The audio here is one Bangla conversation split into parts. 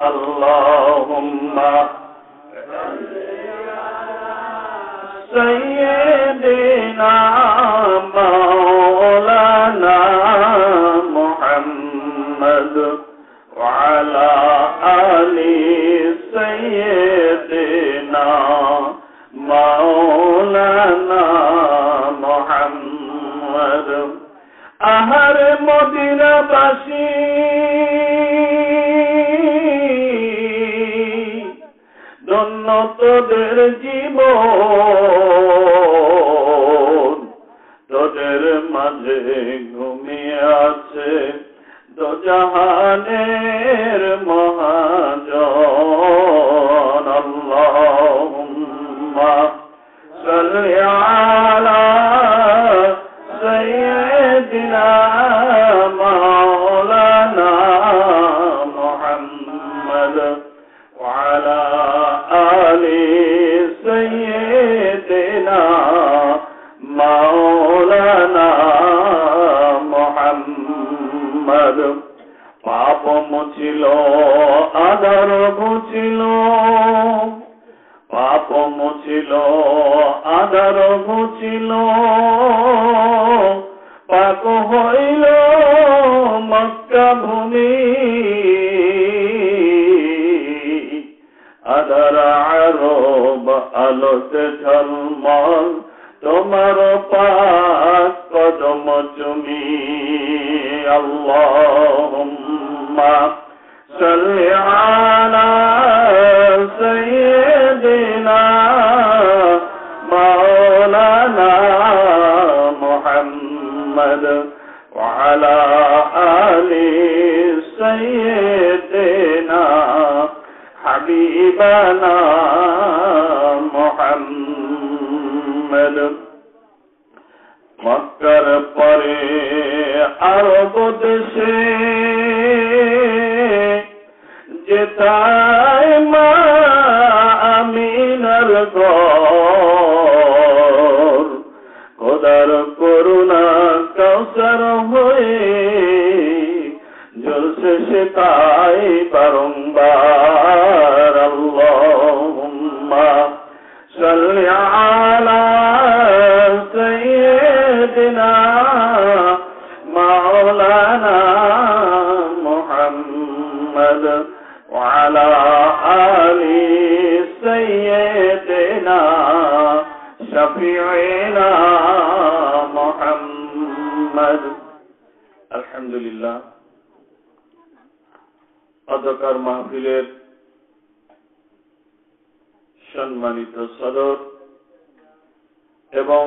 আল্লাহুম্মা সাইয়্যিদিনা মাওলানা মুহাম্মদ ওয়া আলা আলি সাইয়্যিদিনা মাওলানা মুহাম্মদ। আহারে মদিনাবাসী, ধন্য তোদের জীবন, তোদের মাঝে ঘুমিয়ে আছে দোজাহানের মহাজন। আল্লাহুম্মা সাল্লি আলা সাইয়্যিদিনা মাওলানা মুহাম্মদ ওয়া আলা আলি সাইয়্যিদিনা মাওলানা মুহাম্মদ। পাপ মুছিল, আধার ঘুচিল, পাপ মুছিল, আধার ঘুচিল, পাক হইল মক্কা ভূমি। আধার আরব আলোতে ঝলমল, তোমার পাক কদম চুমি। আল্লাহুম্মা সাল্লি আলা সাইয়্যিদিনা মাওলানা মুহাম্মদ ওয়া আলা আলি সাইয়্যিদিনা হাবিবানা মুহাম্মদ। মক্কার পরে আরব দেশে যেতায় মা আমিনার ঘর, খোদার করুণা কাউসার হয়ে জ্বলছে সে তাই বারংবার। আল্লাহুম্মা সাল্লি আলা সাইয়্যিদিনা মাওলানা মুহাম্মদ ওয়া আলা আলি সাইয়্যিদিনা শাফিঈনা মুহাম্মদ। আলহামদুলিল্লাহ। অধ্যকার মাহফিলের সম্মানিত সদর এবং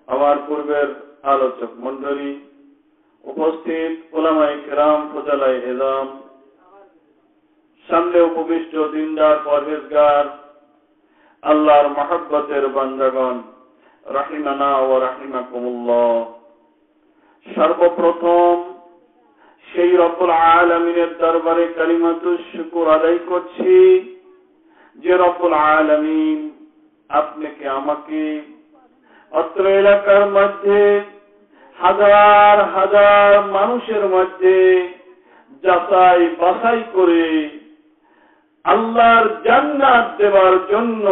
আমার পূর্বের আলোচক মণ্ডলী, উপস্থিত উলামায়ে কেরাম, ফুজালায়ে ইলম, সামনে উপবিষ্ট দিনদার পরহেজগার আল্লাহর মহব্বতের বান্দাগণ, রাহিমানা ওয়া রাহিমাকুমুল্লাহ। সর্বপ্রথম সেই রব্বুল আলামিনের দরবারে কালিমাতুশ শুকর আদায় করছি যে রব্বুল আলামিন আপনাকে আমাকে অত্র এলাকার মধ্যে হাজার হাজার মানুষের মধ্যে যাচাই বাছাই করে আল্লাহর জান্নাত দেওয়ার জন্য,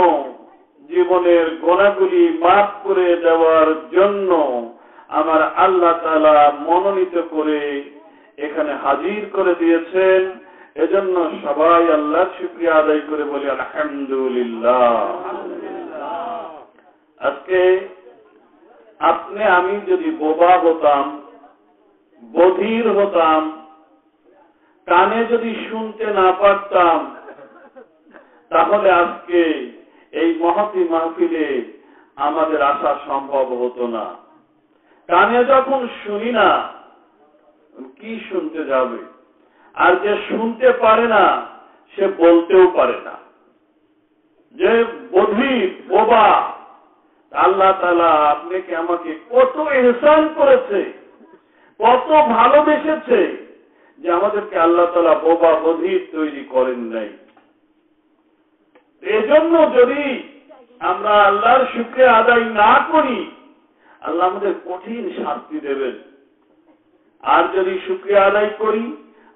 জীবনের গুনাহগুলি মাফ করে দেওয়ার জন্য আমার আল্লাহ তাআলা মনোনীত করে এখানে হাজির করে দিয়েছেন। এজন্য সবাই আল্লাহর শুকরিয়া আদায় করে বলি আলহামদুলিল্লাহ। আজকে আপনি আমি যদি বোবা হতাম, বধির হতাম, কানে যদি শুনতে না পারতাম, তাহলে আজকে এই মহতি মাহফিলে আমাদের আসা সম্ভব হতো না। কানে যখন শুনি না, কি শুনতে যাবে? আর যে শুনতে পারে না সে বলতেও পারে না। যে বধির, বোবা, আল্লাহ তাআলা আপনাকে আমাকে কত ইহসান করেছে, কত ভালোবেসেছে যে আমাদেরকে আল্লাহ তাআলা বোবা বধির তৈরি করেন নাই। এজন্য যদি আমরা আল্লাহর শুকরিয়া আদায় না করি, আল্লাহ আমাদের কঠিন শাস্তি দেবেন। আর যদি শুকরিয়া আদায় করি,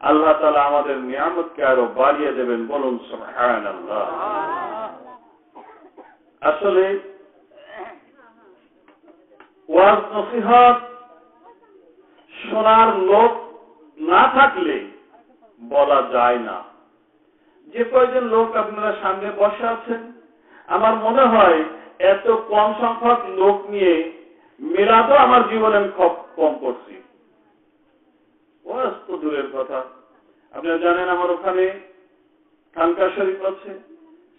আল্লাহ তাআলা আমাদের নিয়ামতকে আরো বাড়িয়ে দেবেন। বলুন সুবহানাল্লাহ। আসলে ওয়াজ নসিহত শোনার লোক না থাকলে বলা যায় না। যে কয়জন লোক আপনারা সামনে বসে আছেন, আমার মনে হয় এত কম সংখ্যক লোক নিয়ে মিলাদও আমার জীবনে আমি খুব কম করছি। ওয়াজ তো দূরের কথা। আপনারা জানেন আমার ওখানে খানকা শরীফ আছে,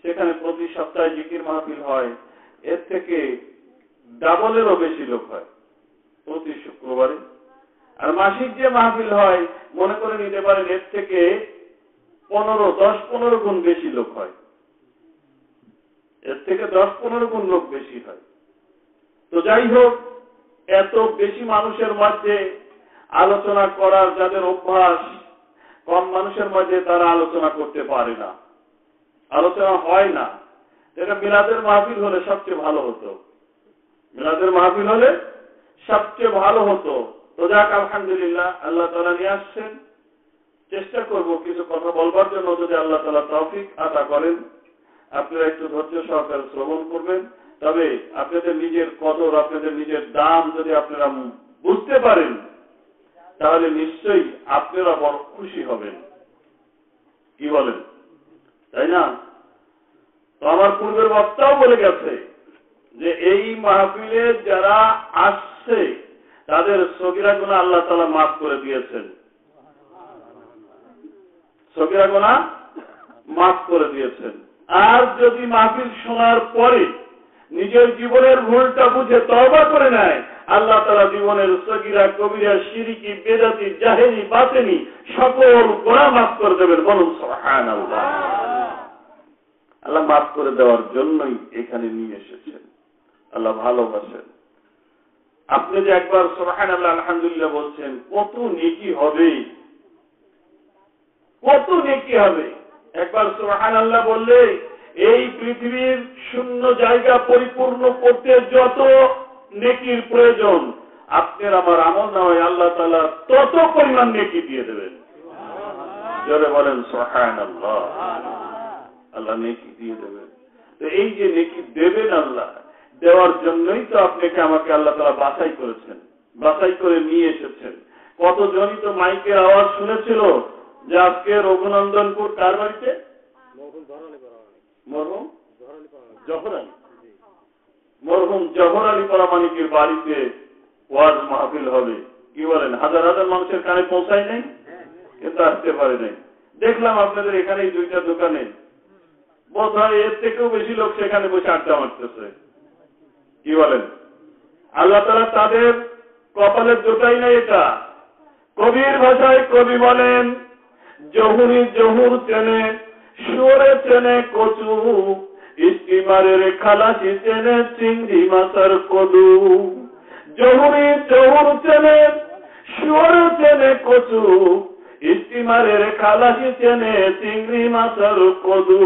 সেখানে প্রতি সপ্তাহে জিকির মাহফিল হয়। এর থেকে ডাবলেরও বেশি লোক হয় প্রতি শুক্রবারে। আর মাসিক যে মাহফিল হয় মনে করে নিতে পারেন এর থেকে 10-15 গুণ বেশি লোক হয়। এর থেকে 10-15 গুণ লোক বেশি হয়। তো যাই হোক, এত বেশি মানুষের মধ্যে আলোচনা করার যাদের অভ্যাস, কম মানুষের মধ্যে তারা আলোচনা করতে পারে না, আলোচনা হয় না। এটা মিলাদের মাহফিল হলে সবচেয়ে ভালো হতো। মিলাদের মাহফিল হলে সবচেয়ে ভালো হতো। তো যাক, আলহামদুলিল্লাহ, আল্লাহ তাআলা নিয়ে আসছেন। চেষ্টা করব কিছু কথা বলবার জন্য, যদি আল্লাহ তাআলা তৌফিক আতা করেন। আপনারা একটু ধৈর্য সহকারে শ্রবণ করবেন। তবে আপনাদের নিজের কদর, আপনাদের নিজের দাম যদি আপনারা বুঝতে পারেন, তাহলে নিশ্চয়ই আপনারা বড় খুশি হবেন। কি বলেন, তাই না? তো আমার পূর্বের বক্তাও বলে গেছে যে এই মাহফিলে যারা আসছে তাদের সগীরা গুনাহ আল্লাহ তাআলা মাফ করে দিয়েছেন। সগীরা গুনাহ মাফ করে দিয়েছেন। আর যদি মাহফিল শোনার পরে নিজের জীবনের ভুলটা বুঝে তওবা করে নেয়, আল্লাহ তাআলা জীবনের সগীরা, কবিরা, শিরকি, বেদাতি, জাহেলি, বাতিনি সকল গুনাহ মাফ করে দেবেন। বলুন সুবহানাল্লাহ। আল্লাহ মাফ করে দেওয়ার জন্যই এখানে নিয়ে এসেছেন। আল্লাহ ভালোবাসেন। আপনি যে একবার সুবহানাল্লাহ আলহামদুলিল্লাহ বলছেন, কত নেকি হবে, কত নেকি হবে। একবার সুবহানাল্লাহ বললে এই পৃথিবীর শূন্য জায়গা পরিপূর্ণ করতে যত নেকির প্রয়োজন, আপনার আমার আমল নামায় আল্লাহ তাআলা তত পরিমাণ নেকি দিয়ে দেবেন। জোরে বলেন সুবহানাল্লাহ। আল্লাহ নেকি দিয়ে দেবেন। তো এই যে নেকি দেবেন, আল্লাহ দেওয়ার জন্যই তো আপনাকে আমাকে আল্লাহ তাআলা বাছাই করেছেন, বাছাই করে নিয়ে এসেছেন। কতজনই তো মাইকের আওয়াজ শুনেছিল যে আজকে রঘুনন্দনপুর কার বাড়িতে, মরহুম জহর আলী পরামানিকের বাড়িতে ওয়াজ মাহফিল হবে। কি বলেন, হাজার হাজার মানুষের কানে পৌঁছায় নাই, কিন্তু আসতে পারে নাই। দেখলাম আপনাদের এখানে 2টা দোকানে বোধ হয় এর থেকেও বেশি লোক সেখানে বসে আড্ডা মারতেছে। কি বলেন, আল্লাহ তাআলা তাদের কপালের জোটাই নাই এটা। কবির ভাষায় কবি বলেন, জহুরি জহুর চেনে, শুয়োরে চেনে কচু, স্টিমারের খালাসি চেনে চিংড়ি মাছের কদু। জহুরি জহুর চেনে, শুয়োরে চেনে কচু, স্টিমারের খালাসি চেনে চিংড়ি মাছের কদু।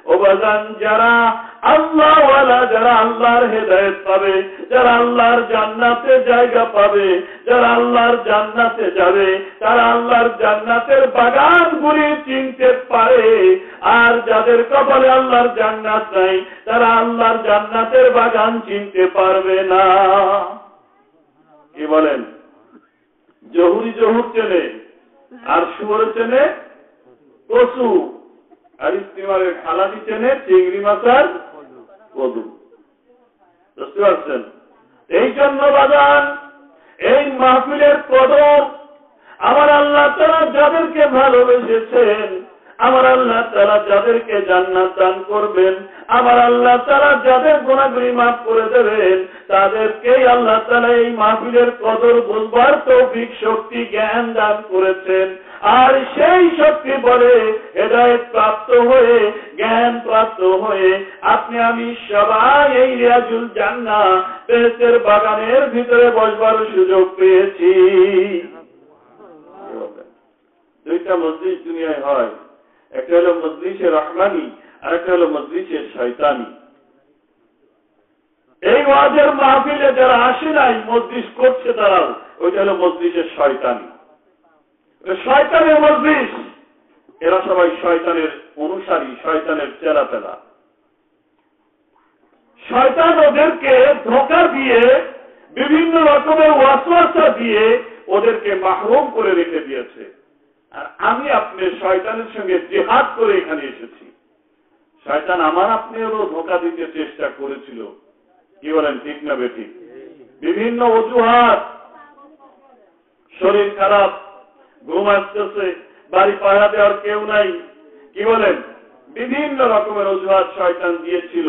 ও বাজান, যারা আল্লাহওয়ালা, যারা আল্লাহর হেদায়েত পাবে, যারা আল্লাহর জান্নাতে জায়গা পাবে, যারা আল্লাহর জান্নাতে যাবে, তারা আল্লাহর জান্নাতের বাগানগুলি চিনতে পারে। আর যাদের কপালে আল্লাহর জান্নাত নাই, তারা আল্লাহর জান্নাতের বাগান চিনতে পারবে না। কি বলেন, জহুরি জহুর চেনে, আর শুয়োর চেনে কচু, আর স্টিমারের খালাসি চেনে চিংড়ি মাছের কদু। বুঝতে পারছেন? এই জন্য বাজান, এই মাহফিলের কদর আমার আল্লাহ তাআলা যাদেরকে ভালোবেসেছেন, আমার আল্লাহ তাআলা যাদেরকে জান্নাত দান করবেন, আমার আল্লাহ তাআলা যাদের গুনাহগুলি মাফ করে দেবেন, তাদেরকেই আল্লাহ তাআলা এই মাহফিলের কদর বুঝবার তৌফিক, শক্তি, জ্ঞান দান করেছেন। আর সেই শক্তি বলে হেদায়েত প্রাপ্ত হয়ে, জ্ঞান প্রাপ্ত হয়ে আপনি আমি সবাই এই রিয়াজুল জান্নাহ বেহেশতের বাগানের ভিতরে বসবার সুযোগ পেয়েছি। 2টা মজলিস দুনিয়ায় হয়, একটা হলো মজলিসে রহমানি, আর একটা হলো মজলিসে শয়তানি। এই ওয়াজের মাহফিলে যারা আসে নাই, মজলিস করছে তারাও, ওইটা হলো মজলিসে শয়তানি। শয়তানের মজলিস, এরা সবাই শয়তানের অনুসারী, শয়তানের চেলাপেলা। শয়তান ওদেরকে ধোঁকা দিয়ে, বিভিন্ন রকমের ওয়াসওয়াসা দিয়ে ওদেরকে মাহরুম করে রেখে দিয়েছে। আর আমি আপনি শয়তানের সঙ্গে জিহাদ করে এখানে এসেছি। শয়তান আমার আপনারও ধোঁকা দিতে চেষ্টা করেছিল, কি বলেন, ঠিক না বেঠিক? বিভিন্ন অজুহাত, শরীর খারাপ, ঘুম আসতেছে, বাড়ি পাহারা দেওয়ার কেউ নাই, কি বলেন, বিভিন্ন রকমের অজুহাত শয়তান দিয়েছিল।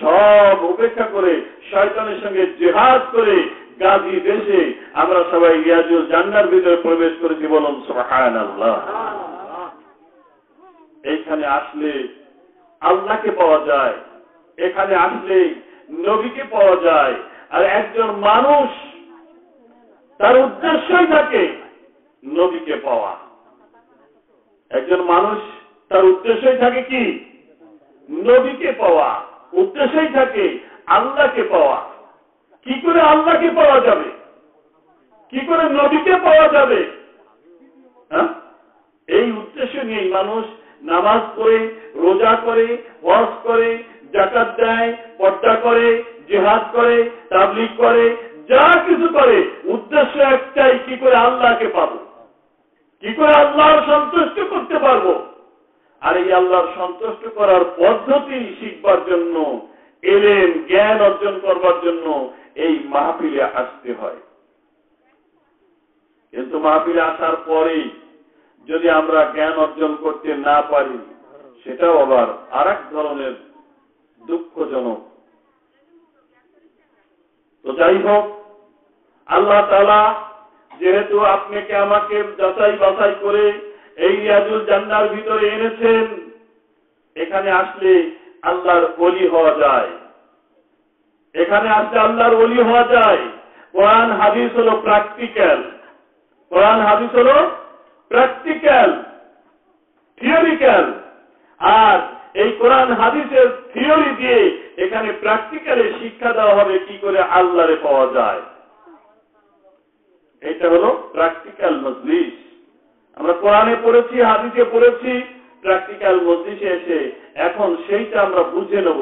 সব উপেক্ষা করে শয়তানের সঙ্গে জিহাদ করে গাজী দেশে আমরা সবাই রিয়াজুল জান্নার ভিতরে প্রবেশ করেছি, বলুন সুবহানাল্লাহ। এইখানে আসলে আল্লাহকে পাওয়া যায়, এখানে আসলে নবীকে পাওয়া যায়। আর একজন মানুষ তার উদ্দেশ্যই থাকে নবীকে পাওয়া। একজন মানুষ তার উদ্দেশ্যই থাকে কি? নবীকে পাওয়া। উদ্দেশ্যই থাকে আল্লাহকে পাওয়া। কি করে আল্লাহকে পাওয়া যাবে? কি করে নবীকে পাওয়া যাবে? এই উদ্দেশ্য নিয়ে মানুষ নামাজ পড়ে, রোজা করে, হজ করে, যাকাত দেয়, পর্দা করে, জিহাদ করে, তাবলীগ করে, যা কিছু করে, উদ্দেশ্য একটাই, কি করে আল্লাহকে পাবো, কি করে আল্লাহর সন্তুষ্ট করতে পারবো। আর এই আল্লাহর সন্তুষ্ট করার পদ্ধতি শিখবার জন্য, এলেম জ্ঞান অর্জন করবার জন্য এই মাহফিলে আসতে হয়। কিন্তু মাহফিলে আসার পরেই যদি আমরা জ্ঞান অর্জন করতে না পারি, সেটাও আবার আরেক ধরনের দুঃখজনক। তো যাই হোক, আল্লাহ তাআলা যেহেতু আপনাকে আমাকে যাচাই বাছাই করে এই রিয়াজুল জান্নার ভিতরে এনেছেন, এখানে আসলে আল্লাহর ওলি হওয়া যায়। এখানে আসলে আল্লাহর ওলি হওয়া যায়। কোরআন হাদিস হলো প্র্যাকটিক্যাল। কোরআন হাদিস হলো প্র্যাকটিক্যাল, থিওরিক্যাল। আর এই কোরআন হাদিসের থিওরি দিয়ে এখানে প্র্যাকটিক্যালে শিক্ষা দেওয়া হবে কি করে আল্লাহরে পাওয়া যায়। এটা হলো প্র্যাকটিক্যাল মজলিস। আমরা কোরআনে পড়েছি, হাদিসে পড়েছি, প্র্যাকটিক্যাল মজলিসে এসে এখন সেইটা আমরা বুঝে নেব।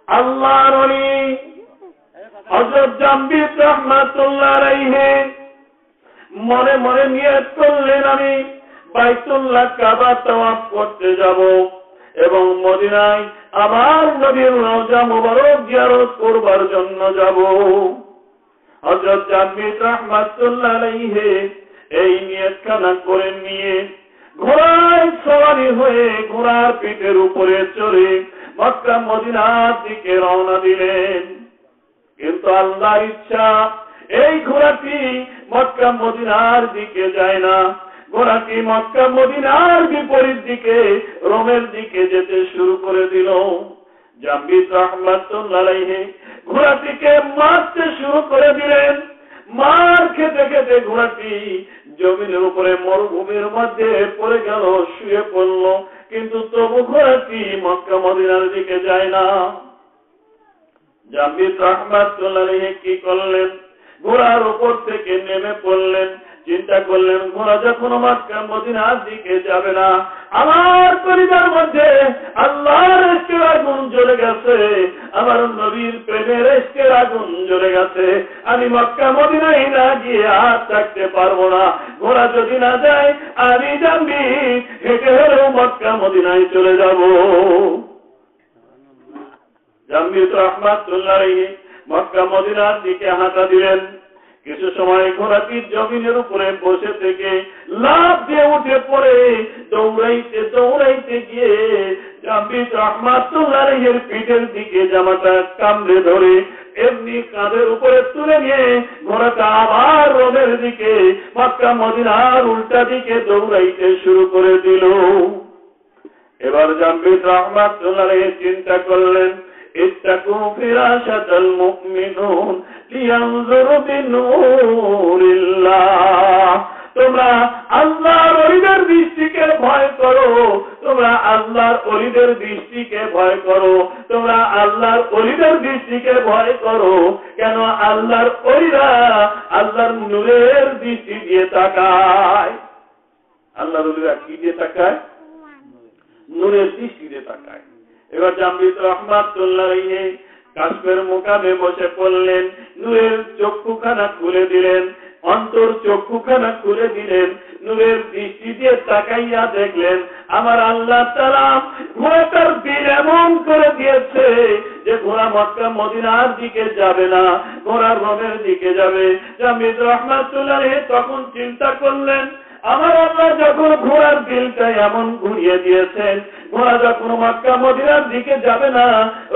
আল্লাহর ওলি হযরত জামবিদ রাহমাতুল্লাহ আলাইহি মনে মনে নিয়ত করলেন, আমি বাইতুল্লাহ কাবা তাওয়াফ করতে যাব এবং মদিনায় আমার নবীর রওজা মুবারক জিয়ারত করবার জন্য যাব। হযরত জামবিদ রাহমাতুল্লাহ আলাইহি এই নিয়তখানা করে নিয়ে ঘোড়ায় সওয়ারি হয়ে ঘোড়ার পিঠের উপরে চড়ে মক্কা মদিনার দিকে রওনা দিলেন। কিন্তু আল্লাহর ইচ্ছা, এই ঘোড়াটি মক্কা মদিনার দিকে যায় না। ঘোড়াটি মক্কা মদিনার বিপরীত দিকে, রোমের দিকে যেতে শুরু করে দিল। জামবিদ রাহমাতুল্লাহ আলাইহি ঘোড়াটিকে মারতে শুরু করে দিলেন। মার খেতে খেতে ঘোড়াটি জমিনের উপরে মরুভূমির মধ্যে পড়ে গেল, শুয়ে পড়ল। কিন্তু তবু ঘোড়াটি মক্কা মদিনার দিকে যায় না। জামবিদ রাহমাতুল্লাহ আলাইহি কি করলেন? ঘোড়ার উপর থেকে নেমে পড়লেন। চিন্তা করলেন, ঘোড়া যখন মক্কা মদিনার দিকে যাবে না, আমার পরিবার মধ্যে আল্লাহর ইশকের আগুন জ্বলে গেছে, আমার নবীর প্রেমের ইশকের আগুন জ্বলে গেছে। আমি মক্কা মদিনায় না গিয়ে আর থাকতে পারবো না। ঘোড়া যদি না যায়, আমি জামবিদ হেঁটে হলেও মক্কা মদিনায় চলে যাব। জামবিদ রাহমাতুল্লাহ আলাইহি মক্কা মদিনার দিকে হাঁটা দিলেন। কিছু সময় ঘোড়াটি জমিনের উপরে বসে থেকে লাফ দিয়ে উঠে পড়ে দৌড়াইতে দৌড়াইতে গিয়ে জামবিদ রাহমাতুল্লাহ আলাইহির পিঠের দিকে জামাটা কামড়ে ধরে এমনি কাঁধের উপরে তুলে নিয়ে ঘোড়াটা আবার রোমের দিকে, মক্কা মদিনার উল্টা দিকে দৌড়াইতে শুরু করে দিল। এবার জামবিদ রাহমাতুল্লাহ আলাইহি চিন্তা করলেন, ইত্তাকু ফিরাশাতাল মুমিনুন লিয়ানজুরু বিনূরিল্লাহ। তোমরা আল্লাহর ওলিদের দৃষ্টিকে ভয় করো, তোমরা আল্লাহর ওলিদের দৃষ্টিকে ভয় করো, তোমরা আল্লাহর ওলিদের দৃষ্টিকে ভয় করো। কেন? আল্লাহর ওলিরা আল্লাহর নূরের দৃষ্টি দিয়ে তাকায়। আল্লাহ রলিরা কি দিয়ে তাকায়? নূরের দৃষ্টি দিয়ে তাকায়। এবার জামবিত রহমাতুল্লাহ আলাইহি কাশফের মুকামে বসে পড়লেন, নূরের চক্ষুখানা খুলে দিলেন, অন্তর চক্ষুখানা খুলে দিলেন, নূরের দৃষ্টি দিয়ে তাকাইয়া দেখলেন আমার আল্লাহ তাআলা ঘোড়াটার দিল এমন করে দিয়েছে যে ঘোড়া মক্কা মদিনার দিকে যাবে না, ঘোড়া রোমের দিকে যাবে। জামবিত রহমাতুল্লাহ আলাইহি তখন চিন্তা করলেন আমার আল্লাহ যখন ঘোড়ার দিলটা এমন ঘুরিয়ে দিয়েছেন, ঘোড়া যখন মক্কা মদিনার দিকে যাবে না,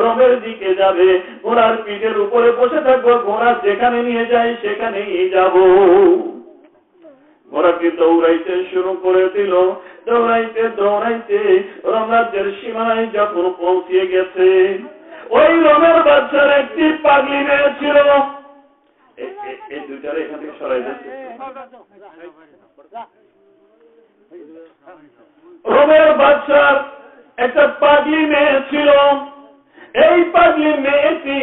রোমের দিকে যাবে, ঘোড়ার পিঠের উপরে বসে থাকবো, ঘোড়া যেখানে নিয়ে যায় সেখানেই যাব। ঘোড়াকে দৌড়াইতে শুরু করে দিল, দৌড়াইতে দৌড়াইতে রোম রাজ্যের সীমানায় যখন পৌঁছিয়ে গেছে, ওই রোমের বাচ্চার একটি পাগলি মেয়ে ছিল। এই দুইটারে এখান থেকে সরাই যাচ্ছে। রোমের বাচ্চার একটা পাগলি মেয়ে ছিল। এই পাগলি মেয়েটি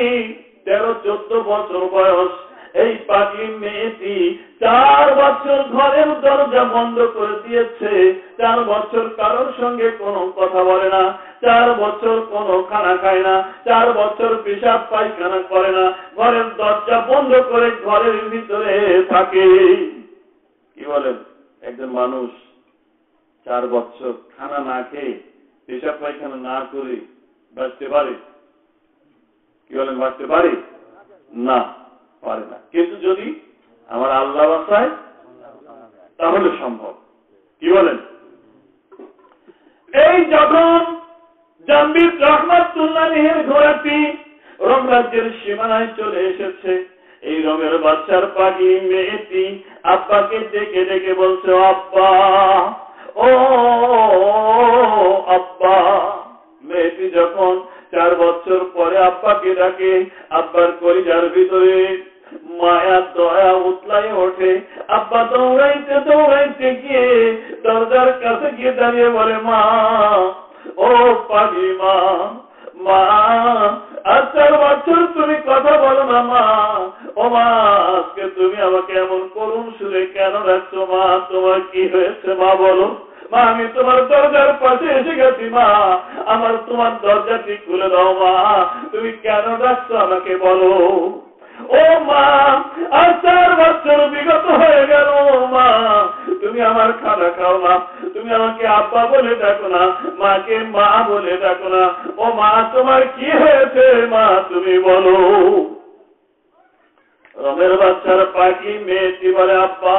13-14 বছর বয়স। এই পাগলি মেয়েটি 4 বছর ঘরের দরজা বন্ধ করে দিয়েছে। 4 বছর কারোর সঙ্গে কোনো কথা বলে না, 4 বছর কোনো খানা খায় না, 4 বছর পেশাব পায়খানা করে না, ঘরের দরজা বন্ধ করে ঘরের ভিতরে থাকে। কি বলেন, একজন মানুষ 4 বছর খানা না খেয়ে পেশাব পায়খানা না করে বাঁচতে পারে? কি বলেন, বাঁচতে পারে না? পারে না। কিন্তু যদি আমার আল্লাহ বাঁচায় তাহলে সম্ভব। কি বলেন? এই যখন জামবিত রহমাতুল্লাহ আলাইহির ঘোড়াটি রোম রাজ্যের সীমানায় চলে এসেছে, এই রোমের বাচ্চার পাগলি মেয়েটি আব্বাকে ডেকে ডেকে বলছে, আব্বা, ও আব্বা। মেয়েটি যখন 4 বছর পরে আব্বাকে ডাকে, আব্বার কলিজার ভিতরে মায়া দয়া উতলাই ওঠে। আব্বা দৌড়াইতে দৌড়াইতে গিয়ে দরজার কাছে গিয়ে দাঁড়িয়ে বলে, মা, ও পাগলি মা, মা, আর 4 বছর তুমি কথা বলো না মা। ও মা, আজকে তুমি আমাকে এমন করুণ সুরে কেন রাখছো মা? তোমার কি হয়েছে মা, বলো। মা, আমি তোমার দরজার পাশে এসে গেছি মা, আমার তোমার দরজাটি খুলে দাও মা, তুমি কেন ডাকছো আমাকে বলো। ও মা, আর 4 বছর বিগত হয়ে গেল মা, তুমি আমার খানা খাও না, তুমি আমাকে আব্বা বলে ডাকো না, মাকে মা বলে ডাকো না। ও মা, তোমার কি হয়েছে মা, তুমি বলো। রোমের বাচ্চার পাখি মেয়েটি বলে, আব্বা,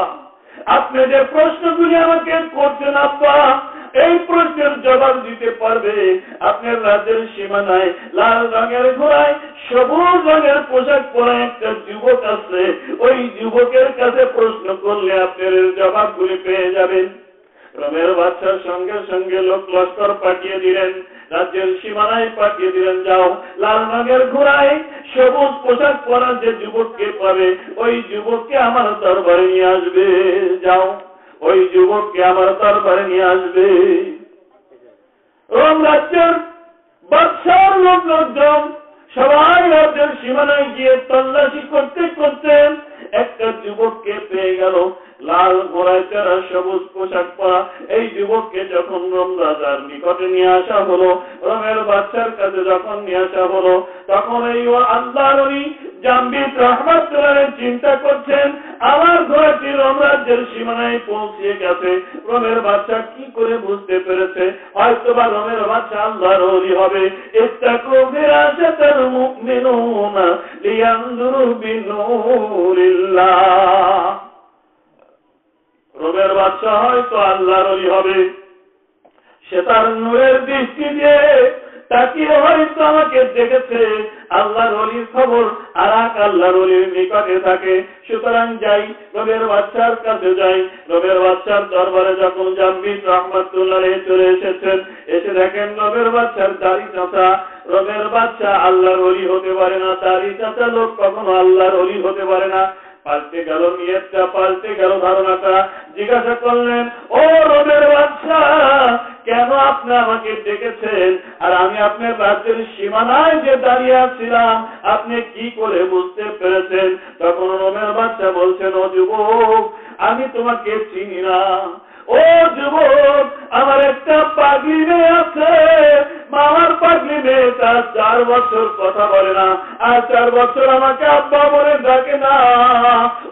আপনি যে প্রশ্নগুলি আমাকে করছেন আব্বা, এই প্রশ্নের জবাব দিতে পারবে আপনার রাজ্যের সীমানায় লাল রঙের ঘোড়ায় সবুজ রঙের পোশাক পরা একটা যুবক আছে। ওই যুবকের কাছে প্রশ্ন করলে আপনার জবাবগুলি পেয়ে যাবেন। রোমের বাচ্চার সঙ্গে সঙ্গে লোক লস্কর পাঠিয়ে দিলেন, রাজ্যের সীমানায় পাঠিয়ে দিলেন, যাও লাল রঙের ঘোড়ায় সবুজ পোশাক পরা যে যুবককে পাবে ওই যুবককে আমার দরবারে নিয়ে আসবে। যাও, ওই যুবককে আমার দরবারে নিয়ে আসবে। রোম রাজ্যের বাদশার লোকজন সবাই রাজ্যের সীমানায় গিয়ে তল্লাশি করতে করতে একটা যুবককে পেয়ে গেল, লাল ঘোড়ায় চড়া সবুজ পোশাক পরা। এই যুবককে যখন রোম রাজার নিকটে নিয়ে আসা হলো, রোমের বাচ্চার কাছে যখন নিয়ে আসা হলো, তখন এই আল্লাহর ওলি জামবিত রহমাতুল্লাহ চিন্তা করছেন, আমার ঘোড়াটি রোম রাজ্যের সীমানায় পৌঁছিয়ে গেছে। রোমের বাচ্চা কি করে বুঝতে পেরেছে? হয়তো বা রোমের বাচ্চা আল্লাহর ওলি হবে। ইত্তাকু বিরাশাতাল মুমিনুনা লিয়ানজুরু বিনুরিল্লাহ। রোমের বাচ্চা হয়তো আল্লাহর ওলি হবে, সে তার নূরের দৃষ্টি দিয়ে তাকিয়ে হয়তো আমাকে দেখেছে। আল্লাহর ওলির খবর আর এক আল্লাহর ওলির নিকটে থাকে। সুতরাং যাই, রোমের বাচ্চার কাছে যাই। রোমের বাচ্চার দরবারে যখন জামবিত রহমাতুল্লাহ চলে এসেছেন, এসে দেখেন রোমের বাচ্চার দাড়ি চাঁচা। রোমের বাচ্চা আল্লাহর ওলি হতে পারে না, দাড়ি চাঁচা লোক কখনো আল্লাহর ওলি হতে পারে না। পাল্টে গেল নিয়তটা, পাল্টে গেল ধারণাটা। জিজ্ঞাসা করলেন, ও রোমের বাচ্চা, কেন আপনি আমাকে ডেকেছেন? আর আমি আপনার রাজ্যের সীমানায় যে দাঁড়িয়ে আছিলাম, আপনি কি করে বুঝতে পেরেছেন? তখন রোমের বাচ্চা বলছেন, ও যুবক, আমি তোমাকে চিনি না। ও যুবক, আমার একটা পাগলি মেয়ে আছে, আমার পাগলি মেয়েটা 4 বছর কথা বলে না, আর 4 বছর আমাকে আব্বা বলে ডাকে না।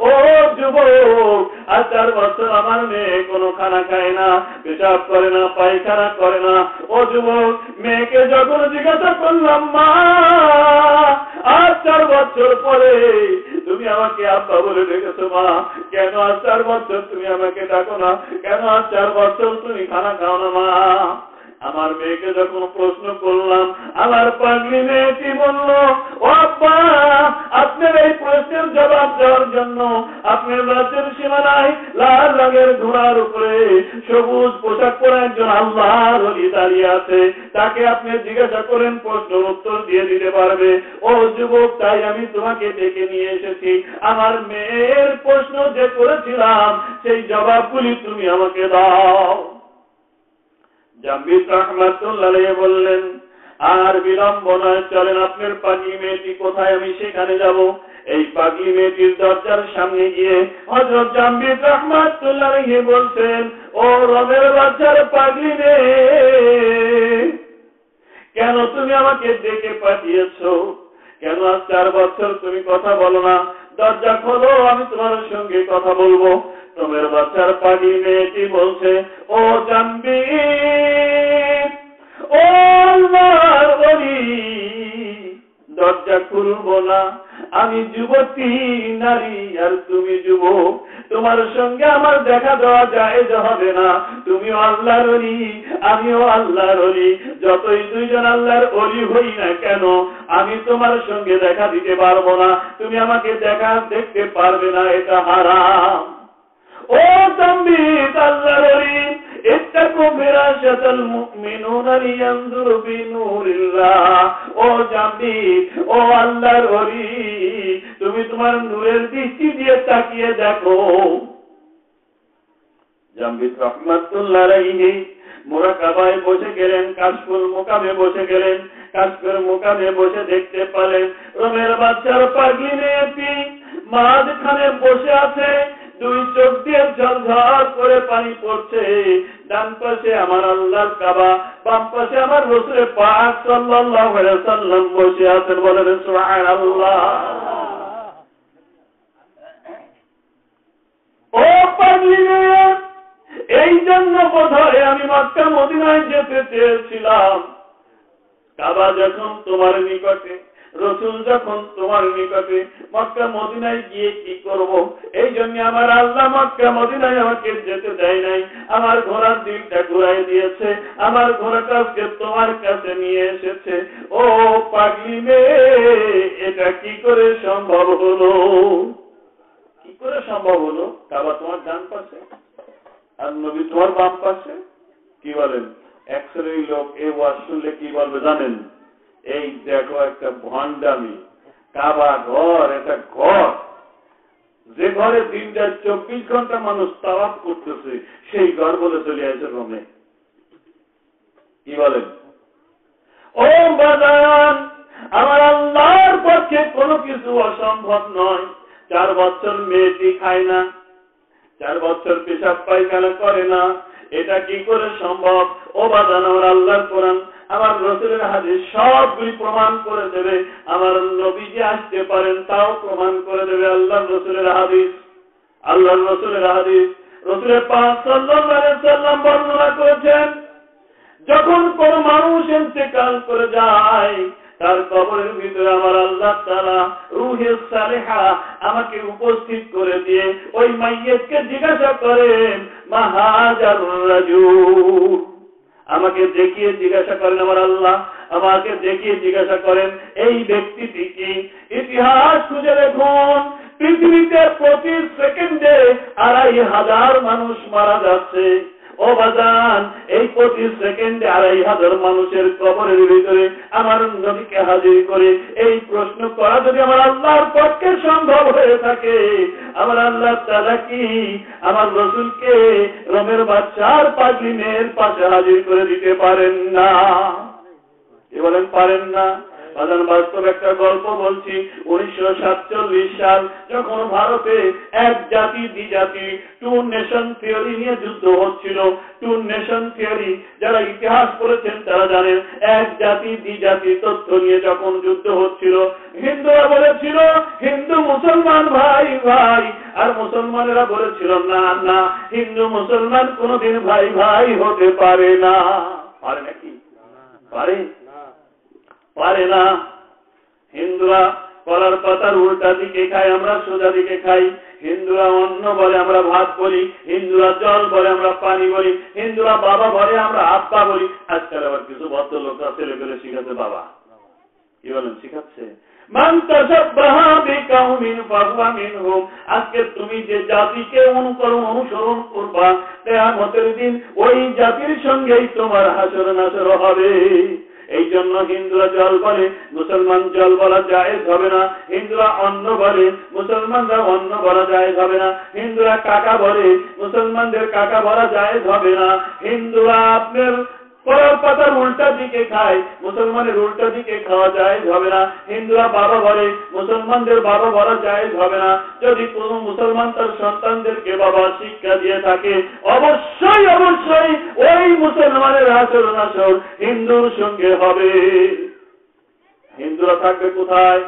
ও যুবক, আর 4 বছর আমার মেয়ে কোনো খানা খায় না, পেশাব করে না, পায়খানা করে না। ও যুবক, মেয়েকে যখন জিজ্ঞাসা করলাম, মা আর 4 বছর পরে তুমি আমাকে আব্বা বলে ডেকেছো, মা কেন আর 4 বছর তুমি আমাকে ডাকো না, কেন আর 4 বছর তুমি খানা খাও না মা? আমার মেয়েকে যখন প্রশ্ন করলাম, আমার পাগলি মেয়েটি বলল, ও আব্বা, আপনার এই প্রশ্নের জবাব দেওয়ার জন্য আপনার রাজ্যের সীমানায় লাল রঙের ঘোড়ার উপরে সবুজ পোশাক পরা একজন আল্লাহর ওলি দাঁড়িয়ে আছে, তাকে আপনি জিজ্ঞাসা করেন, প্রশ্নের উত্তর দিয়ে দিতে পারবে। ও যুবক, তাই আমি তোমাকে ডেকে নিয়ে এসেছি, আমার মেয়ের প্রশ্ন যে করেছিলাম সেই জবাবগুলি তুমি আমাকে দাও। জাম্বির রাহমাতুল্লাহ আলাইহি বললেন, আর বিলম্ব নয়, চলেন আপনার পাগলি মেয়েটি কোথায় আমি সেখানে যাব। এই পাগলি মেয়েটির দরজার সামনে গিয়ে হযরত জাম্বির রাহমাতুল্লাহ আলাইহি বলছেন, ও রবের বাচ্চার পাগলি মেয়ে, কেন তুমি আমাকে ডেকে পাঠিয়েছো? কেন আজ 4 বছর তুমি কথা বলো না? দরজা খোলো, আমি তোমার সঙ্গে কথা বলবো। রবের বাচ্চার পাগলি মেয়েটি বলছে, ও জাম্বি, ও আল্লাহর ওলি, দরজা খুলবো না, আমি যুবতী নারী আর তুমি যুবক, তোমার সঙ্গে আমার দেখা দেওয়া জায়েজ হবে না। তুমিও আল্লাহর ওলি, আমিও আল্লাহর ওলি, যতই দুইজন আল্লাহর ওলি হই না কেন, আমি তোমার সঙ্গে দেখা দিতে পারবো না, তুমি আমাকে দেখতে পারবে না, এটা হারাম। ও জাম্বি, আল্লাহর ওলি, ইত্তাকু ফিরাশাতাল মুমিনুনা লিয়ানজুরু বিনুরিল্লাহ। ও জাম্বি, ও আল্লাহর ওলি, তুমি তোমার নূরের দৃষ্টি দিয়ে তাকিয়ে দেখো। জাম্বি রাহমাতুল্লাহ আলাইহি মুরাকাবায় বসে গেলেন, কাশফুল মুকামে বসে গেলেন। কাশফের মুকামে বসে দেখতে পেলেন রোমের বাচ্চার পাগলি মেয়েটি মাঝখানে বসে আছে, 2 চোখ দিয়ে ঝরঝর করে পানি পড়ছে। ডান পাশে আমার আল্লাহর কাবা, বাম পাশে আমার রাসূল পাক সাল্লাল্লাহু আলাইহি ওয়াসাল্লাম বসে আছেন। বলেন সুবহানাল্লাহ। ও পাগলি মেয়ে, এই জন্য বোধহয় আমি মক্কা মদিনায় যেতে চেয়েছিলাম। কাবা যখন তোমার নিকটে, রাসূল যখন তোমার নিকটে, মক্কা মদিনায় গিয়ে কি করব? এই জন্য আমার আল্লাহ মক্কা মদিনায় আমাকে যেতে দেয় নাই, আমার ঘোড়ার দিলটা ঘুরাই দিয়েছে, আমার ঘোড়াটাকে তোমার কাছে নিয়ে এসেছে। ও পাগলি মেয়ে, এটা কি করে সম্ভব হলো? কি করে সম্ভব হলো? কাবা তোমার ডান পাশে আর নবী তোমার বাম পাশে। কি বলেন? এক শ্রেণীর লোক এই ওয়াজ শুনলে কি বলবে জানেন? এই দেখো একটা ভণ্ডামি, কাবা ঘর, এটা ঘর, যে ঘরে দিনটা 24 ঘন্টা মানুষ তাওয়াফ করতেছে, সেই ঘর বলে চলে আসে রোমে। কি বলেন? ও বাজান, আমার আল্লাহর পক্ষে কোনো কিছু অসম্ভব নয়। 4 বছর মেয়েটি খায় না, 4 বছর পেশাব পায়খানা করে না, এটা কি করে সম্ভব? ও বাজান, আমার আল্লাহর কোরআন, আমার রাসূলের হাদিস সবগুলি প্রমাণ করে দেবে। আমার নবী যে আসতে পারেন তাও প্রমাণ করে দেবে আল্লাহর রাসূলের হাদিস। আল্লাহর রাসূলের হাদিস, রাসূলের পাক সাল্লাল্লাহু আলাইহি ওয়াসাল্লাম বর্ণনা করেছেন, যখন কোন মানুষ ইন্তেকাল করে যায়, তার কবরের ভিতরে আমার আল্লাহ তাআলা রূহে সালেহা আমাকে উপস্থিত করে দিয়ে ওই মাইয়িতকে জিজ্ঞাসা করেন, মা হাজার রাজুল, আমাকে দেখিয়ে জিজ্ঞাসা করেন আমার আল্লাহ, আমাকে দেখিয়ে জিজ্ঞাসা করেন এই ব্যক্তিটি কি? ইতিহাস খুঁজে দেখুন, পৃথিবীতে প্রতি সেকেন্ডে 2,500 মানুষ মারা যাচ্ছে। ও বাজান, এই প্রতি সেকেন্ডে 2,500 মানুষের কবরের ভিতরে আমার নবীকে হাজির করে এই প্রশ্ন করা যদি আমার আল্লাহর পক্ষে সম্ভব হয়ে থাকে, আমার আল্লাহ তাআলা কি আমার রাসূলকে রোমের বাদশার পাগলি মেয়ের পাশে হাজির করে দিতে পারেন না? কি বলেন? পারেন না? বাজান বাস্তব একটা গল্প বলছি। 1947 সাল যখন ভারতে এক জাতি দ্বিজাতি টু নেশন থিওরি নিয়ে যুদ্ধ হচ্ছিল। টু নেশন থিওরি যারা ইতিহাস পড়েছেন তারা জানেন, এক জাতি দ্বিজাতি তথ্য নিয়ে যখন যুদ্ধ হচ্ছিল, হিন্দুরা বলেছিল হিন্দু মুসলমান ভাই ভাই, আর মুসলমানেরা বলেছিল না না, হিন্দু মুসলমান কোনদিন ভাই ভাই হতে পারে না। পারে নাকি? পারে? পারে না। হিন্দুরা কলার পাতার উল্টা দিকে খায়, আমরা সোজা দিকে খাই। হিন্দুরা অন্ন বলে, আমরা ভাত বলি। হিন্দুরা জল বলে, আমরা পানি বলি। হিন্দুরা বাবা বলে, আমরা আব্বা বলি। আজকাল আবার কিছু ভদ্রলোকরা ছেলে পেলে শিখাচ্ছে বাবা। কি বলেন? শিখাচ্ছে আজকে তুমি যে জাতিকে অনুসরণ করবা, কিয়ামতের দিন ওই জাতির সঙ্গেই তোমার হাসর নাসর হবে। এই জন্য হিন্দুরা জল বলে, মুসলমান জল বলা জায়েজ হবে না। হিন্দুরা অন্ন বলে, মুসলমানরা অন্ন বলা জায়েজ হবে না। হিন্দুরা কাকা বলে, মুসলমানদের কাকা বলা জায়েজ হবে না। হিন্দুরা আপনার কলার পাতার উল্টা দিকে খায়, মুসলমানের উল্টা দিকে খাওয়া জায়েজ হবে না। হিন্দুরা বাবা বলে, মুসলমানদের বাবা বলা জায়েজ হবে না। যদি কোন মুসলমান তার সন্তানদেরকে বাবা শিক্ষা দিয়ে থাকে, অবশ্যই অবশ্যই ওই মুসলমানের হাসর নাসর হিন্দুর সঙ্গে হবে। হিন্দুরা থাকবে কোথায়?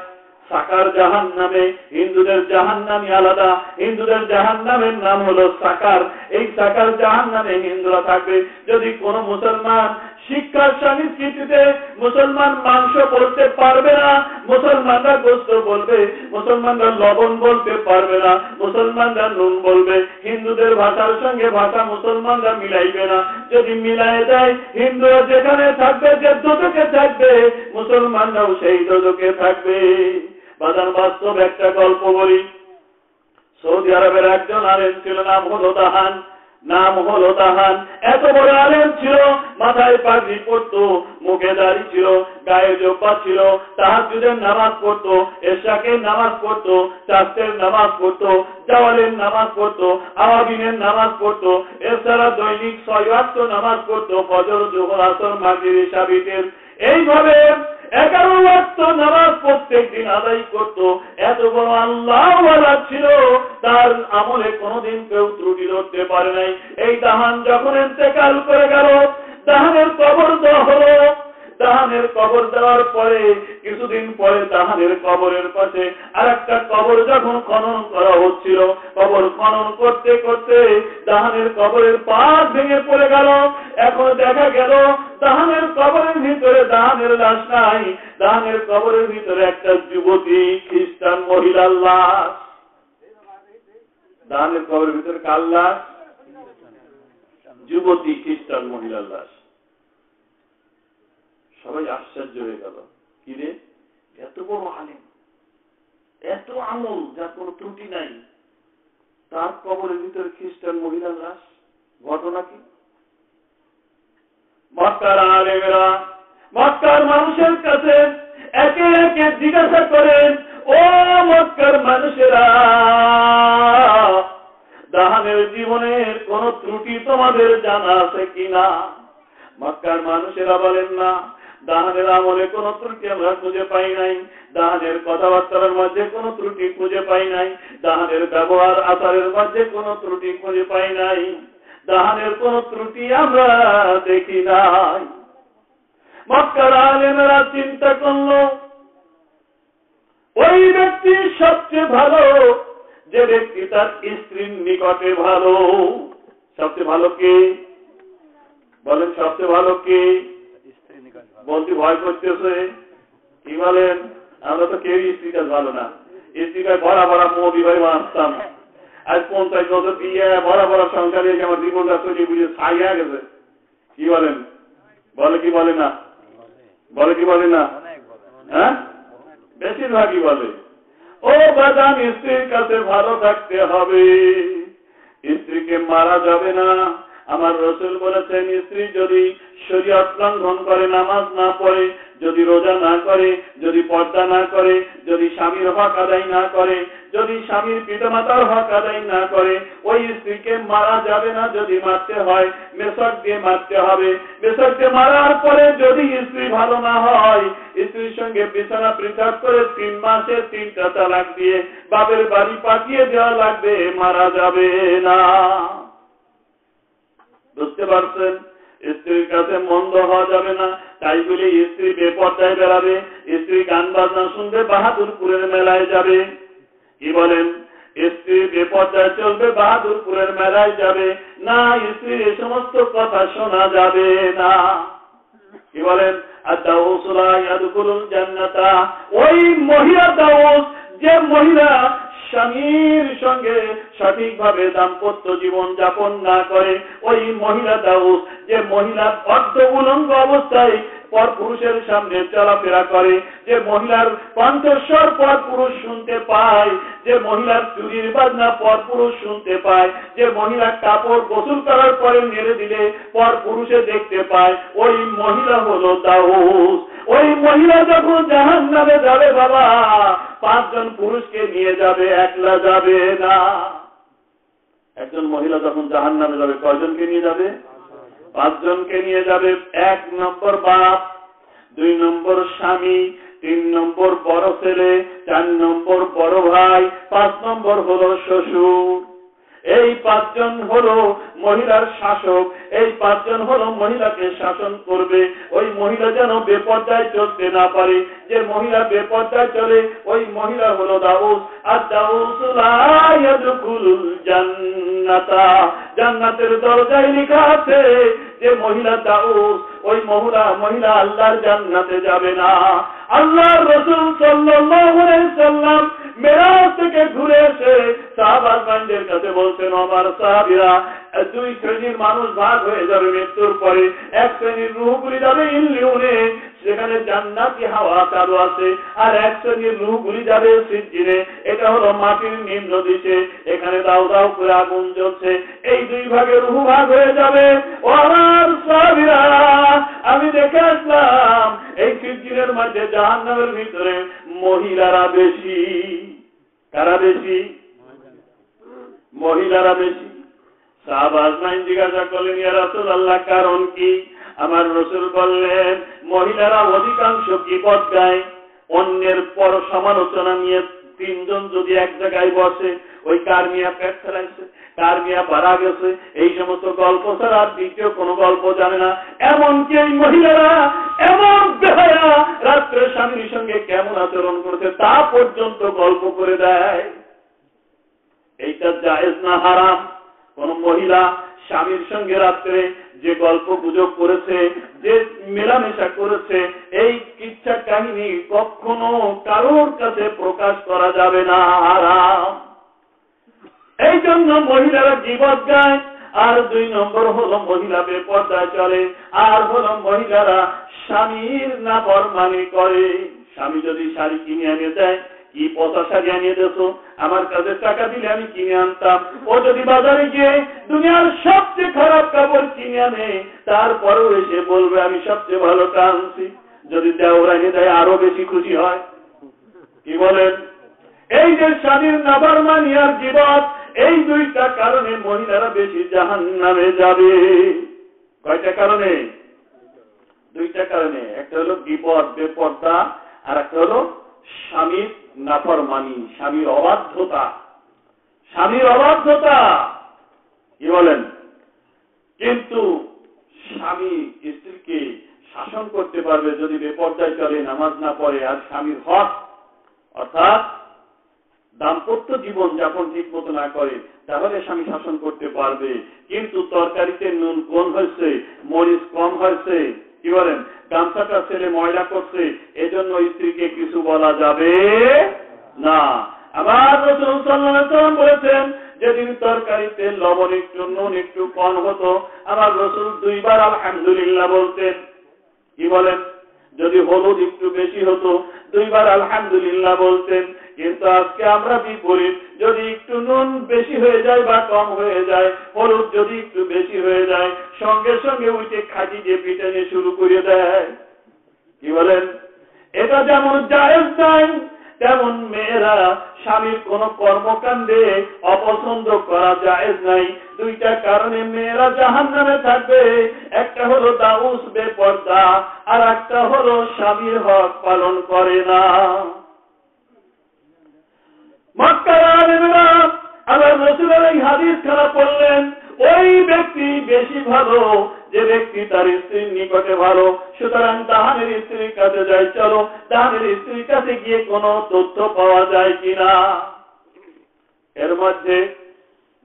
সাকার জাহান্নামে। হিন্দুদের জাহান্নামী আলাদা, হিন্দুদের জাহান্নামের নাম হলো সাকার। এই সাকার জাহান্নামে হিন্দুরা থাকবে। যদি কোন মুসলমান শিক্ষার সংস্কৃতিতে মুসলমান মাংস বলতে পারবে না, মুসলমানরা গোস্ত বলবে, মুসলমানরা লবণ বলতে পারবে না, মুসলমানরা নুন বলবে। হিন্দুদের ভাষার সঙ্গে ভাষা মুসলমানরা মিলাইবে না। যদি মিলাই দেয়, হিন্দুরা যেখানে থাকবে, যে দোজকে থাকবে, মুসলমানরাও সেই দোজকে থাকবে। বাজার বাস্তব একটা গল্প বলি। সৌদি আরবের একজন আলেম ছিল, নাম হলো দাহান। এত বড় আলেম ছিল, মাথায় পাগড়ি পড়তো, মুখে দাড়ি ছিল, গায়ে জোব্বা ছিল, তাহাজ্জুদের নামাজ পড়তো, এশাকের নামাজ পড়তো, চাষের নামাজ পড়তো, জাওয়ালের নামাজ পড়তো, আওয়াবিনের নামাজ পড়তো। এছাড়া দৈনিক 6 ওয়াক্ত নামাজ পড়তো, ফজর, যোহর, আসর, মাগরিব, ইশা, বিতর। এইভাবে 11 ওয়াক্ত নামাজ প্রত্যেক দিন আদায় করত। এত বড় আল্লাহওয়ালা ছিল, তার আমলে কোনদিন কেউ ত্রুটি ধরতে পারে নাই। এই দাহান যখন ইন্তেকাল করে গেল, দাহানের কবর দেওয়া হলো। দাহানের কবর দেওয়ার পরে কিছুদিন পরে দাহানের কবরের পাশে আরেকটা কবর যখন খনন করা হচ্ছিল, কবর খনন করতে করতে দাহানের কবরের পাশ ভেঙে পড়ে গেল। এখন দেখা গেল দাহানের কবরের ভিতরে দাহানের লাশ নাই, দাহানের কবরের ভিতরে একটা যুবতী খ্রিস্টান মহিলার লাশ। দাহানের কবরের ভিতরে কার লাশ? যুবতী খ্রিস্টান মহিলার লাশ। সবাই আশ্চর্য হয়ে গেল, কি রে, এত বড় আলেম, এত আমল, যার কোনো ত্রুটি নাই, তার কবরের ভিতরে খ্রিস্টান মহিলার লাশ। ঘটনা কি? মক্কার আলেমেরা মক্কার মানুষের কাছে একে একে জিজ্ঞাসা করেন, ও মক্কার মানুষেরা, দাহানের জীবনের কোন ত্রুটি তোমাদের জানা আছে কিনা? মক্কার মানুষেরা বলেন না, দাহানের আমলে কোন ত্রুটি আমরা খুঁজে পাই নাই, দাহানের কথাবার্তার মধ্যে কোন ত্রুটি খুঁজে পাই নাই, দাহানের ব্যবহার আচারের মধ্যে কোন ত্রুটি খুঁজে পাই নাই, দাহানের কোন ত্রুটি আমরা দেখি নাই। মক্কার আলেমেরা চিন্তা করল, ওই ব্যক্তি সবচেয়ে ভালো যে ব্যক্তি তার স্ত্রীর নিকটে ভালো। সবচেয়ে ভালো কে? বলেন, সবচেয়ে ভালো কে? বলতে ভয় করতেছে, কি বলেন? আমরা তো কেউ স্ত্রীটা ভালো না। স্ত্রীটা ভরা ভরা মোদি ভাই আসতাম, আজ 50 বছর বিয়ে, ভরা ভরা সংসারে আমার জীবনটা চলে বুঝে ছাইয়া গেছে। কি বলেন? বলে কি বলে না? বলে কি বলে না? হ্যাঁ, বেশিরভাগই বলে। ও বাজান, স্ত্রীর কাছে ভালো থাকতে হবে, স্ত্রীকে মারা যাবে না। আমার রাসূল বলেছেন, স্ত্রী যদি শরীয়ত লঙ্ঘন করে, নামাজ না পড়ে, যদি রোজা না করে, যদি পর্দা না করে, যদি স্বামীর হক আদায় না করে, যদি স্বামীর পিতামাতার হক আদায় না করে, ওই স্ত্রীকে মারা যাবে না। যদি মারতে হয় মেসক দিয়ে মারতে হবে। মেসক দিয়ে মারার পরে যদি স্ত্রী ভালো না হয়, স্ত্রীর সঙ্গে বিছানা পৃথক করে 3 মাসে 3টা তালাক দিয়ে বাপের বাড়ি পাঠিয়ে দেওয়া লাগবে, মারা যাবে না। বুঝতে পারছেন? স্ত্রীর কাছে মন্দ হওয়া যাবে না। তাই বলে স্ত্রী বেপর্দায় বেড়াবে, স্ত্রী গান বাজনা শুনবে, বাহাদুরপুরের মেলায় যাবে। কি বলেন? স্ত্রী বেপর্দায় চলবে, বাহাদুরপুরের মেলায় যাবে না। স্ত্রীর এই সমস্ত কথা শোনা যাবে না। কি বলেন? জান্নাতা, ওই মহিলা দাউস, যে মহিলা স্বামীর সঙ্গে সঠিকভাবে দাম্পত্য জীবন যাপন না করে, ওই মহিলা দাউস, যে মহিলা অর্ধ উলঙ্গ অবস্থায় পরপুরুষের সামনে চলাফেরা করে, যে মহিলার কণ্ঠস্বর পরপুরুষ শুনতে পায়, যে মহিলার চুরির বাজনা পরপুরুষ শুনতে পায়, যে মহিলা কাপড় গোসল করার পরে নেড়ে দিলে পরপুরুষে দেখতে পায়, ওই মহিলা হলো দাউস। ওই মহিলা যখন জাহান্নামে যাবে বাবা, 5 জন পুরুষকে নিয়ে যাবে, একলা যাবে না। একজন মহিলা যখন জাহান্নামে যাবে, কয়জনকে নিয়ে যাবে? 5 জনকে নিয়ে যাবে। 1 নম্বর বাপ, 2 নম্বর স্বামী, 3 নম্বর বড় ছেলে, 4 নম্বর বড় ভাই, 5 নম্বর হলো শ্বশুর। এই 5 জন হলো মহিলার শাসক। এই 5 জন হলো মহিলাকে শাসন করবে। ওই মহিলা যেন বেপর্দায় চলতে না পারে। যে মহিলা বেপর্দায় চলে, ওই মহিলা হলো দাউস। আর দাউস লা ইয়াদখুলুল জান্নাতা, জান্নাতের দরজায় লেখা আছে যে মহিলা দাউস, ওই মহিলা আল্লাহর জান্নাতে যাবে না। আল্লাহর রাসূল সাল্লাল্লাহু আলাইহি সাল্লাম মেরাজ থেকে ঘুরে এসে সাহাবাদের কাছে বলছেন, আমার সাহাবীরা, 2 শ্রেণীর মানুষ ভাগ হয়ে যাবে মৃত্যুর পরে। 1 শ্রেণীর রূহগুলি যাবে ইল্লিউনে, সেখানে জান্নাতি হাওয়া চালু আছে। আর 1 শ্রেণীর রূহগুলি যাবে সিজ্জিনে, এটা হলো মাটির নিম্ন দিকে, এখানে দাউ দাউ করে আগুন জ্বলছে। এই 2 ভাগে রূহ ভাগ হয়ে যাবে। ও আমার সাহাবীরা, আমি দেখে আসলাম এই সিজ্জিনের মধ্যে জাহান্নামের ভিতরে মহিলারা বেশি। কারা বেশি? মহিলারা বেশি। সাহাবা আজমাইন জিজ্ঞাসা করলেন, ইয়া রাসূলুল্লাহ, কারণ কি? আমার রাসূল বললেন, মহিলারা অধিকাংশ গীবত গায়, অন্যের পর সমালোচনা নিয়ে। 3 জন যদি এক জায়গায় বসে, ওই কার মিয়া পেট ফেলাইছে, কার মিয়া মারা গেছে, এই সমস্ত গল্প ছাড়া আর দ্বিতীয় কোনো গল্প জানে না। এমনকি এই মহিলারা এমন বেহায়া, রাত্রে স্বামীর সঙ্গে কেমন আচরণ করছে তা পর্যন্ত গল্প করে দেয়। এইটা জায়েজ না হারাম? কোন মহিলা স্বামীর সঙ্গে রাত্রে যে গল্প গুজব করেছে, যে মেলামেশা করেছে, এই কিচ্ছা কাহিনী কখনো কারোর কাছে প্রকাশ করা যাবে না, হারাম। এই জন্য মহিলারা গীবত গায়। আর 2 নম্বর হলো মহিলা বেপর্দায় চলে। আর হলো মহিলারা স্বামীর নাফরমানি করে। স্বামী যদি শাড়ি কিনে এনে দেয়, কি 50 শাড়ি আনিয়ে দেছো, আমার কাছে টাকা দিলে আমি কিনে আনতাম। ও যদি বাজারে গিয়ে দুনিয়ার সবচেয়ে খারাপ কাপড় কিনে আনে, তারপরেও এসে বলবে আমি সবচেয়ে ভালো আনছি। যদি দেওরা এনে দেয়, আরো বেশি খুশি হয়। কি বলেন? এই যে স্বামীর নাফরমানি আর গীবত, এই 2টা কারণে মহিলারা বেশি জাহান্নামে যাবে। কয়টা কারণে? 2টা কারণে। একটা হলো গীবত, বেপর্দা, আর একটা হলো স্বামীর নাফরমানি, স্বামীর অবাধ্যতা। স্বামীর অবাধ্যতা। কি বলেন? কিন্তু স্বামী স্ত্রীকে শাসন করতে পারবে যদি বেপর্দায় চলে, নামাজ না পড়ে, আর স্বামীর হক অর্থাৎ দাম্পত্য জীবন যাপন ঠিক মতো না করে, তাহলে স্বামী শাসন করতে পারবে। কিন্তু তরকারিতে নুন কম হয়েছে, মরিচ কম হয়েছে, কি বলেন, গামছাটা ছেলে ময়লা করছে, এজন্য স্ত্রীকে কিছু বলা যাবে না। আমার রাসূল সাল্লাল্লাহু আলাইহি ওয়াসাল্লাম বলেছেন, যেদিন তরকারিতে লবণ একটু, নুন একটু কম হতো, আমার রাসূল 2 বার আলহামদুলিল্লাহ বলতেন। কি বলেন? যদি হলুদ একটু বেশি হতো, 2 বার আলহামদুলিল্লাহ বলতেন। কিন্তু আজকে আমরা বিপরীত, যদি একটু নুন বেশি হয়ে যায় বা কম হয়ে যায়, হলুদ যদি একটু বেশি হয়ে যায়, সঙ্গে সঙ্গে উঠে খাঁটি দিয়ে পিটানি শুরু করে দেয়। কি বলেন? এটা যেমন জায়েজ নাই, তেমন মেয়েরা স্বামীর কোন কর্মকাণ্ডে অপছন্দ করা জায়েজ নাই। দুইটা কারণে মেয়েরা জাহান্নামে থাকবে। একটা হলো দাউস বেপর্দা, আর একটা হলো স্বামীর হক পালন করে না। মক্কার আলেমরা আল্লাহর রাসূলের এই হাদিস খানা পড়লেন, ওই ব্যক্তি বেশি ভালো যে ব্যক্তি তার স্ত্রীর নিকটে ভালো। সুতরাং দাহানের স্ত্রীর কাছে যাই, চলো দাহানের স্ত্রীর কাছে গিয়ে কোনো তথ্য পাওয়া যায় কিনা। এর মধ্যে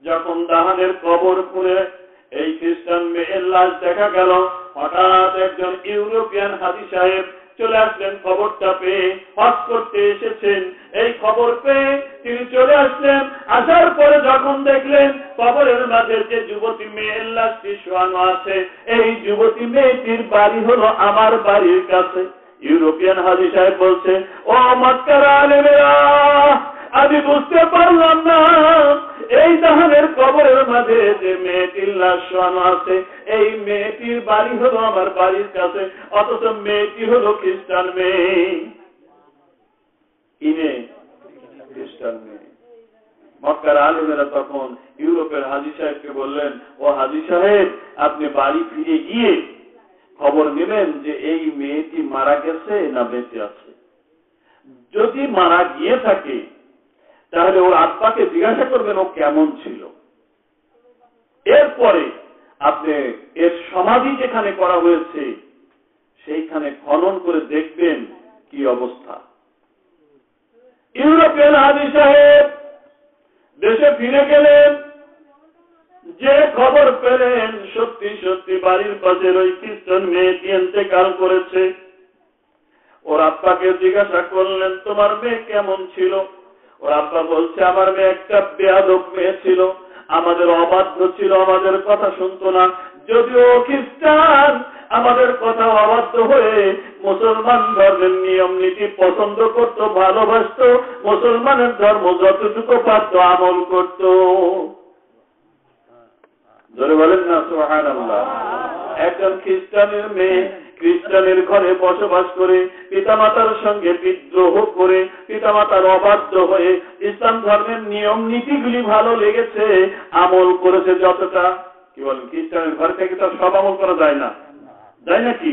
যখন দাহানের কবর খুঁড়ে এই খ্রিস্টান মেয়ের লাশ দেখা গেল, হঠাৎ একজন ইউরোপিয়ান হাজী সাহেব চলে আসলেন খবরটা পেয়ে। হজ করতে এসেছেন, এই খবর পেয়ে তিনি চলে আসলেন। আসার পরে যখন দেখলেন কবরের মাঝে যে যুবতী মেয়ের লাশটি শোয়ানো আছে, এই যুবতী মেয়েটির বাড়ি হলো আমার বাড়ির কাছে। ইউরোপিয়ান হাজী সাহেব বলছে, ও মক্কার আলেমেরা, আমি বুঝতে পারলাম না এই দাহানের কবরের মাঝে যে মেয়েটির লাশ শোয়ানো আছে, এই মেয়েটির বাড়ি হলো আমার বাড়ির কাছে, অথচ মেয়েটি হলো খ্রিস্টান মেয়ে। কি মেয়ে? খ্রিস্টান মেয়ে। মক্কার আলেমেরা তখন ইউরোপের হাজী সাহেবকে বললেন, ও হাজী সাহেব, আপনি বাড়ি ফিরে গিয়ে খবর নেবেন যে এই মেয়েটি মারা গেছে না বেঁচে আছে। যদি মারা গিয়ে থাকে তাহলে ওর আত্মাকে জিজ্ঞাসা করবেন ও কেমন ছিল। এরপরে আপনি এর সমাধি যেখানে করা হয়েছে সেইখানে খনন করে দেখবেন কি অবস্থা। ইউরোপিয়ান হাজী সাহেব দেশে ফিরে গেলেন, যে খবর পেলেন সত্যি সত্যি বাড়ির পাশের ওই খ্রিস্টান মেয়েটি ইন্তেকাল করেছে। ওর আব্বাকে জিজ্ঞাসা করলেন, তোমার মেয়ে কেমন ছিল? ওর আব্বা বলছে, আমার মেয়ে একটা বেয়াদব মেয়ে ছিল, আমাদের অবাধ্য ছিল, আমাদের কথা শুনতো না। যদিও খ্রিস্টান, আমাদের কথা অবাধ্য হয়ে মুসলমান ধর্মের নিয়ম নীতি পছন্দ করত, ভালোবাসত, মুসলমানের ধর্ম যতটুকু পারত আমল করত। জোরে বলেন না সুবহানাল্লাহ। একজন খ্রিস্টানের মেয়ে খ্রিস্টানের ঘরে বসবাস করে পিতামাতার সঙ্গে বিদ্রোহ করে পিতামাতার অবাধ্য হয়ে ইসলাম ধর্মের নিয়ম নীতিগুলি ভালো লেগেছে, আমল করেছে যতটা। কি বলেন? খ্রিস্টানের ঘর থেকে তো সব আমল করা যায় না, যায় নাকি?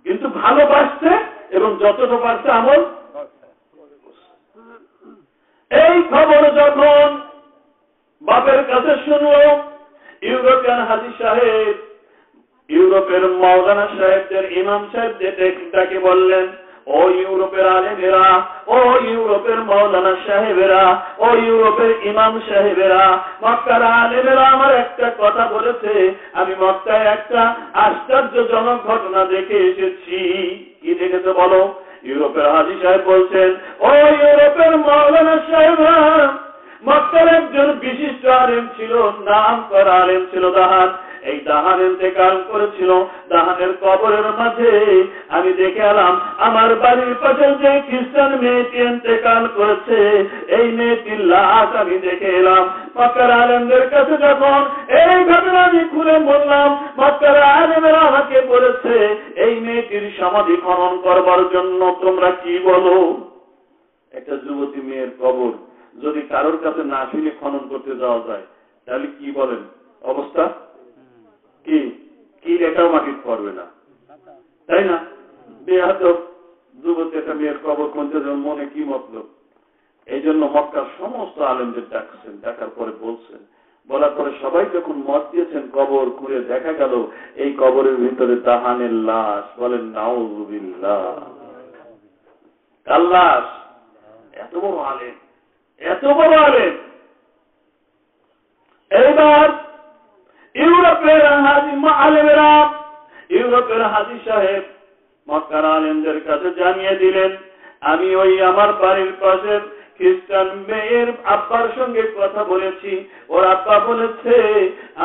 কিন্তু ভালোবাসছে এবং যতটা পারছে আমল। এই খবর যখন বাপের কাছে শুনল, ইউরোপিয়ান হাজী সাহেব ইউরোপের মাওলানা সাহেবদের ইমাম সাহেবদেরকে বললেন, ও ইউরোপের আলেমেরা, ও ইউরোপের মাওলানা সাহেবেরা, ও ইউরোপের ইমাম সাহেবেরা, মক্কার আলেমেরা আমার একটা কথা বলেছে, আমি মক্কায় একটা আশ্চর্যজনক ঘটনা দেখে এসেছি। কি দেখেছে বলো? ইউরোপের হাজী সাহেব বলছেন, ও ইউরোপের মাওলানা সাহেবরা, মক্কার একজন বিশিষ্ট আলেম ছিল, নাম করা আলেম ছিল দাহান। এই দাহান ইন্তেকাল করেছিল। দাহানের কবরের মাঝে আমি দেখে এলাম আমার বাড়ির পাশে যে খ্রিস্টান মেয়েটি ইন্তেকাল করেছে, এই মেয়েটির লাশ আমি দেখে এলাম। মক্কার আলেমদের কাছে যখন এই ঘটনা আমি খুলে বললাম, মক্কার আলেমেরা আমাকে বলেছে এই মেয়েটির সমাধি খনন করবার জন্য। তোমরা কি বলো? একটা যুবতী মেয়ের কবর যদি কারোর কাছে না শুনে খনন করতে যাওয়া যায়, তাহলে কি বলেন অবস্থা? কি কি এটাও মাটির পড়বে না, তাই না? বেয়াদব যুবতী একটা মেয়ের কবর খুঁজতে যাওয়ার মনে কি মতলব? এই জন্য মক্কার সমস্ত আলেমদের ডাকছেন, ডাকার পরে বলছেন, বলার পরে সবাই যখন মত দিয়েছেন, কবর খুঁড়ে দেখা গেল এই কবরের ভিতরে দাহানের লাশ। বলেন নাউযুবিল্লাহ। কার লাশ? এত বড় আলেম, এত বড় আলেম। এইবার ইউরোপের আলেমেরা, ইউরোপের হাজী সাহেব মক্কার আলেমদের কাছে জানিয়ে দিলেন, আমি ওই আমার বাড়ির পাশের খ্রিস্টান মেয়ের আব্বার সঙ্গে কথা বলেছি। ওর আব্বা বলেছে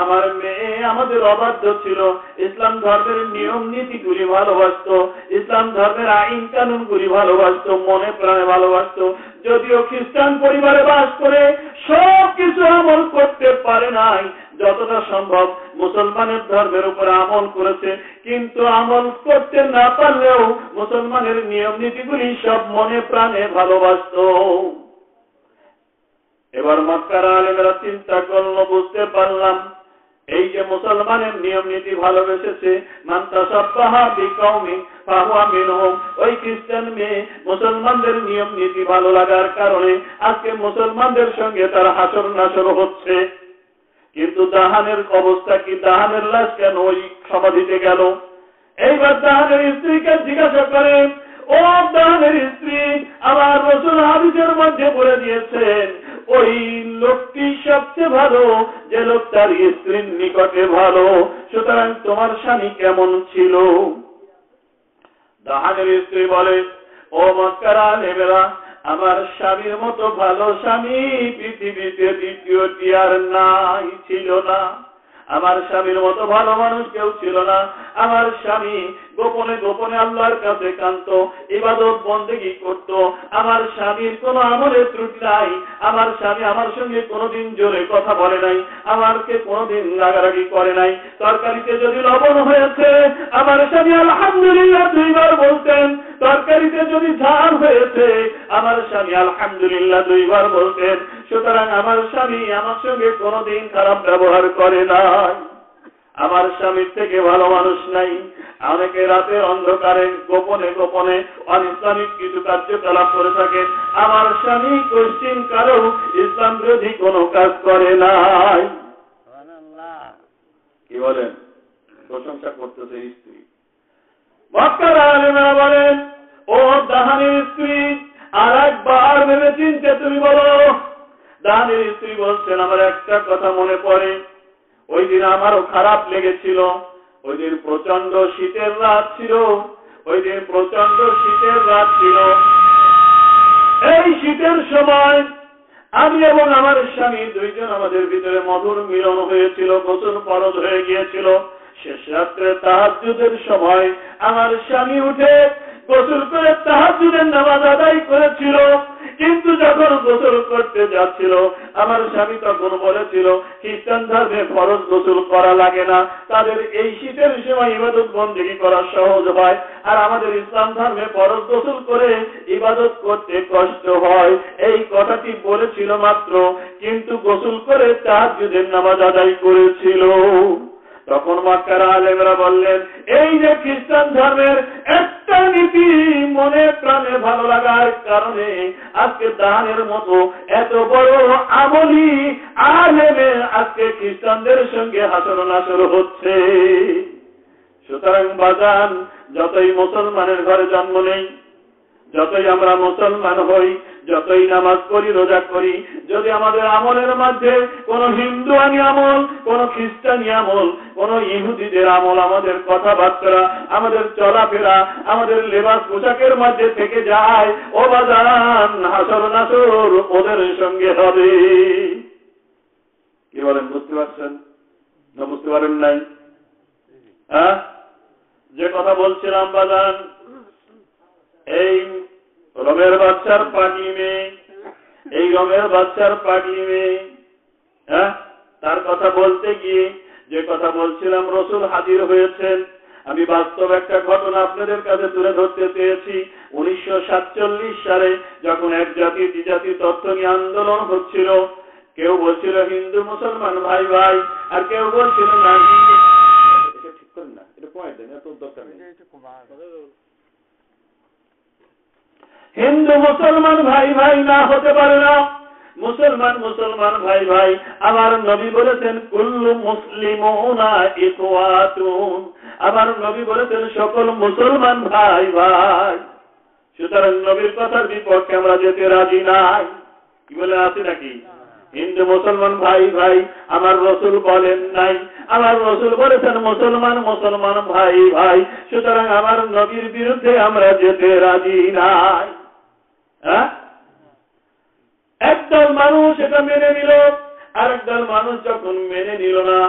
আমার মেয়ে আমাদের অবাধ্য ছিল, ইসলাম ধর্মের নিয়ম নীতিগুলি ভালোবাসত, ইসলাম ধর্মের আইন কানুনগুলি ভালোবাসত, মনে প্রাণে ভালোবাসত। যদিও খ্রিস্টান পরিবারে বাস করে সব কিছু আমল করতে পারে নাই, যতটা সম্ভব মুসলমানের ধর্মের উপরে আমল করেছে, কিন্তু আমল করতে না পারলেও মুসলমানের নিয়ম নীতিগুলি সব মনে প্রাণে ভালোবাসত। এবার মক্কার আলেমেরা চিন্তা করলো, বুঝতে পারলাম এই যে মুসলমানের নিয়ম নীতি ভালোবেসেছে, মান তাসাব্বাহা বিকওমিন ফাহুয়া মিনহুম, ওই খ্রিস্টান মেয়ে মুসলমানদের নিয়ম নীতি ভালো লাগার কারণে আজকে মুসলমানদের সঙ্গে তার হাসর নাসর হচ্ছে। কিন্তু দাহানের অবস্থা কি? দাহানের লাশ কেন ওই সমাধিতে গেল? এইবার দাহানের স্ত্রীকে জিজ্ঞাসা করে, ও দাহানের স্ত্রী, আমার রাসূল হাদিসের মধ্যে বলে দিয়েছেন ওই লোকটি সবচেয়ে ভালো যে লোক তার স্ত্রীর নিকটে ভালো, সুতরাং তোমার স্বামী কেমন ছিল? দাহানের স্ত্রী বলে, ও মক্কার আলেমেরা, আমার স্বামীর মতো ভালো স্বামী পৃথিবীতে দ্বিতীয়টি আর নাই, ছিল না। আমার স্বামীর মতো ভালো মানুষ কেউ ছিল না। আমার স্বামী গোপনে গোপনে আল্লাহর কাছে কাঁদত, ইবাদত বন্দেগী করত। আমার স্বামীর কোনো আমলের ত্রুটি নাই। আমার স্বামী আমার সঙ্গে কোনোদিন জোরে কথা বলে নাই, আমারকে কোনোদিন রাগারাগি করে নাই। তরকারিতে যদি লবণ হয়েছে আমার স্বামী আলহামদুলিল্লাহ 2 বার বলতেন। তরকারিতে যদি ঝাল হয়েছে আমার স্বামী আলহামদুলিল্লাহ 2 বার বলতেন। সুতরাং আমার স্বামী আমার সঙ্গে কোনোদিন খারাপ ব্যবহার করে নাই। আমার স্বামীর থেকে ভালো মানুষ নাই। অনেকে রাতের অন্ধকারে গোপনে গোপনে অনিসলামিক কিছু কার্যকলাপ করে থাকেন। আমার স্বামী কোশ্চিন কারো ইসলাম বিরোধী কোনো কাজ করে নাই। কি বলেন? প্রশংসা করতেছে স্ত্রী। মক্কার আলেমেরা বলেন, ও দাহানের স্ত্রী, আর একবার ভেবে চিন্তে তুমি বলো। দাহানের স্ত্রী বলছেন, আমার একটা কথা মনে পড়ে, ওই দিন আমারও খারাপ লেগেছিল। ওই দিন প্রচন্ড শীতের রাত ছিল। ওই দিন প্রচন্ড শীতের রাত ছিল। এই শীতের সময় আমি এবং আমার স্বামী দুইজন আমাদের ভিতরে মধুর মিলন হয়েছিল, গোসল ফরজ হয়ে গিয়েছিল। শেষ রাত্রে তাহাজ্জুদের সময় আমার স্বামী উঠে গোসল করে তাহাজ্জুদের নামাজ আদায় করেছিল। কিন্তু যখন গোসল করতে যাচ্ছিল আমার স্বামী তখন বলেছিল, খ্রিস্টান ধর্মে ফরজ গোসল করা লাগে না, তাদের এই শীতের সময় ইবাদত বন্দেগী করা সহজ হয়, আর আমাদের ইসলাম ধর্মে ফরজ গোসল করে ইবাদত করতে কষ্ট হয়। এই কথাটি বলেছিল মাত্র, কিন্তু গোসল করে তাহাজ্জুদের নামাজ আদায় করেছিল। তখন মক্কার আলেমরা বললেন, এই যে খ্রিস্টান ধর্মের একটা নীতি মনে প্রাণে ভালো লাগার কারণে আজকে দানের মতো এত বড় আমলি আলেমে আজকে খ্রিস্টানদের সঙ্গে হাসর নাসর হচ্ছে। সুতরাং বাজান, যতই মুসলমানের ঘরে জন্ম নেই, যতই আমরা মুসলমান হই, যতই নামাজ পড়ি, রোজা করি, যদি আমাদের আমলের মধ্যে কোন হিন্দুয়ানি আমল, কোন খ্রিস্টানি আমল, কোন ইহুদিদের আমল আমাদের কথাবার্তা, আমাদের চলাফেরা, আমাদের লেবাস পোশাকের মধ্যে থেকে যায়, ও বাজান, হাসর নাসর ওদের সঙ্গে হবে। কি বলেন? বুঝতে পারছেন না? বুঝতে পারেন নাই? হ্যাঁ, যে কথা বলছিলাম বাজান, এই রমের বাচ্চার পাগলি মেয়ে, এই রমের বাচ্চার পাগলি মেয়ে, হ্যাঁ, তার কথা বলতে গিয়ে যে কথা বলছিলাম, রসুল হাজির হয়েছেন। আমি বাস্তব একটা ঘটনা আপনাদের কাছে তুলে ধরতে চেয়েছি। 1947 সালে যখন এক জাতি দ্বিজাতি তত্ত্ব নিয়ে আন্দোলন হচ্ছিল, কেউ বলছিল হিন্দু মুসলমান ভাই ভাই, আর কেউ বলছিল না হিন্দু। ঠিক করেন না, এটা পয়েন্ট দেন, এত দরকার নেই। হিন্দু মুসলমান ভাই ভাই না হতে পারে না, মুসলমান মুসলমান ভাই ভাই। আমার নবী বলেছেন, কুল্লু মুসলিমুনা ইখওয়াতুন। আমার নবী বলেছেন, সকল মুসলমান ভাই ভাই। সুতরাং নবীর কথার বিপক্ষে আমরা যেতে রাজি নাই। কি বলে, আছে নাকি? হিন্দু মুসলমান ভাই ভাই আমার রসুল বলেন নাই। আমার রসুল বলেছেন মুসলমান মুসলমান ভাই ভাই। সুতরাং আমার নবীর বিরুদ্ধে আমরা যেতে রাজি নাই। হ্যাঁ, একদল মানুষ এটা মেনে নিল, আরেকদল মানুষ যখন মেনে নিল না,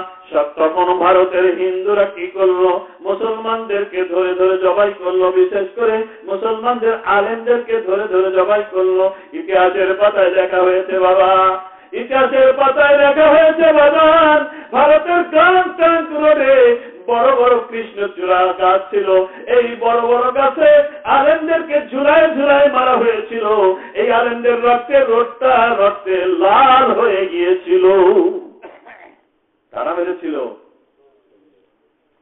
তখন ভারতের হিন্দুরা কি করলো? মুসলমানদেরকে ধরে ধরে জবাই করলো, বিশেষ করে মুসলমানদের আলেমদেরকে ধরে ধরে জবাই করলো। ইতিহাসের পাতায় দেখা হয়েছে বাবা, ইতিহাসের পাতায় লেখা হয়েছে বাজান, ভারতের ট্যাঙ্ক রোডে বড় বড় কৃষ্ণচূড়া গাছ ছিল। এই বড় বড় গাছে আলেমদেরকে ঝুলায় ঝুলায় মারা হয়েছিল। এই আলেমদের রক্তটা রক্তে লাল হয়ে গিয়েছিল। কারা মেরেছিল?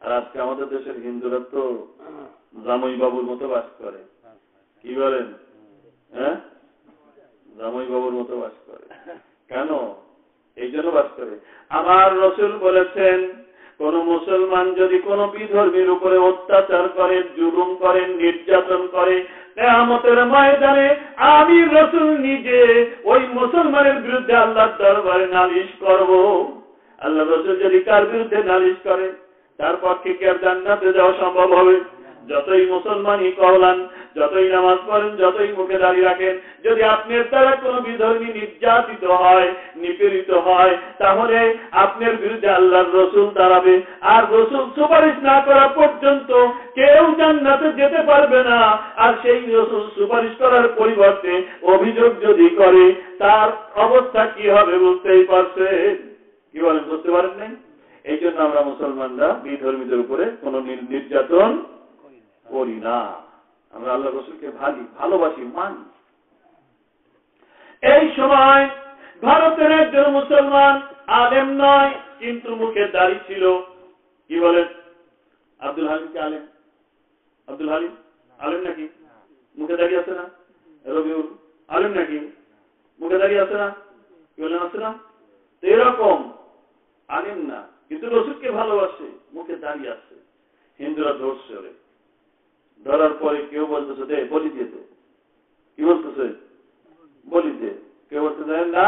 আর আজকে আমাদের দেশের হিন্দুরা তো জামাই বাবুর মতো বাস করে। কি বলেন? হ্যাঁ, জামাই বাবুর মতো বাস করে। কেন? এই জন্য বাস করে, আমার রাসূল বলেছেন, কোন মুসলমান যদি কোন বিধর্মীর উপরে অত্যাচার করে, জুলুম করে, নির্যাতন করে, কিয়ামতের ময়দানে আমি রাসূল নিজে ওই মুসলমানের বিরুদ্ধে আল্লাহর দরবারে নালিশ করব। আল্লাহ রাসূল যদি কার বিরুদ্ধে নালিশ করে, তার পক্ষে কি আর জান্নাতে যাওয়া সম্ভব হবে? যতই মুসলমানই কওলান, যতই নামাজ পড়েন, যতই মুখে দাড়ি রাখেন, যদি আপনার দ্বারা কোন বিধর্মী নির্যাতিত হয়, নিপীড়িত হয়, তাহলে আপনার বিরুদ্ধে আল্লাহর রাসূল দাঁড়াবে। আর রাসূল সুপারিশ না করা পর্যন্ত কেউ জান্নাতে যেতে পারবে না। আর সেই রাসূল সুপারিশ করার পরিবর্তে অভিযোগ যদি করে, তার অবস্থা কি হবে বুঝতেই পারছেন। কি বলেন? বুঝতে পারেন নাই? এই জন্য আমরা মুসলমানরা বিধর্মীদের উপরে কোন নির্যাতন করি না। আমরা আল্লাহ রাসূলকে ভালোবাসি, মানি। এই সময় ভারতের একজন মুসলমান, আলেম নয় কিন্তু মুখে দাড়ি ছিল। কি বলেন? আব্দুল হালিম কি আলেম? আব্দুল হালিম আলেম নাকি? মুখে দাড়ি আছে না? রবিউল আলেম নাকি? মুখে দাড়ি আছে না? কি বলেন? আছে না? এরকম আলেম না, কিন্তু রাসূলকে ভালোবাসে, মুখে দাড়ি আছে। হিন্দুরা ধরছে, ধরার পরে কেউ বলতেছে দে বলি দিয়ে দে। কি বলতেছে? বলি দে। কেউ বলতেছে না,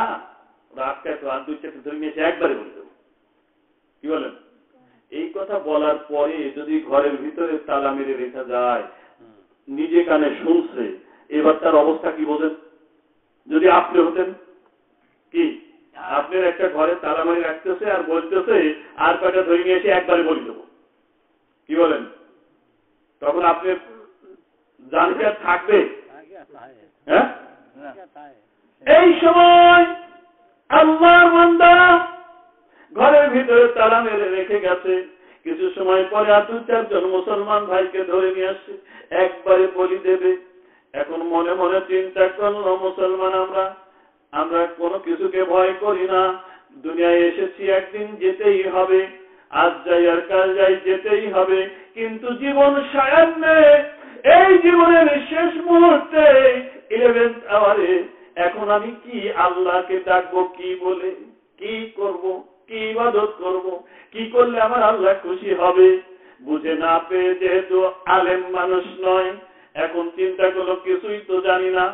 ওরা আটকায় তো, আর দুই চারটে ধরে নিয়েছে, একবারে বলে দেবো। কি বলেন? এই কথা বলার পরে যদি ঘরের ভিতরে তালা মেরে রেখা যায়, নিজে কানে শুনছে, এবার তার অবস্থা কি বোঝেন? যদি আপনি হতেন, কি আপনার একটা ঘরে তালা মেরে রাখতেছে আর বলতেছে আর কয়টা ধরে নিয়ে এসে একবারে বলে দেবো। কি বলেন? তখন আপনি জানতে আর থাকবে? হ্যাঁ, এই সময় আল্লাহর বান্দা ঘরের ভিতরে তালা মেরে রেখে গেছে। কিছু সময় পরে আর দু চারজন মুসলমান ভাইকে ধরে নিয়ে আসছে, একবারে বলি দেবে। এখন মনে মনে চিন্তা করলো, মুসলমান আমরা কোনো কিছুকে ভয় করি না। দুনিয়ায় এসেছি, একদিন যেতেই হবে। আজ যাই আর কাল যাই, যেতেই হবে। কিন্তু জীবন সায়ান্নে, এই জীবনের শেষ মুহূর্তে, 11th আওয়ারে এখন আমি কি আল্লাহকে ডাকবো, কি বলে, কি করব, কি ইবাদত করব, কি করলে আমার আল্লাহ খুশি হবে, বুঝে না পেয়ে যেহেতু আলেম মানুষ নয়, এখন চিন্তা করলো কিছুই তো জানি না,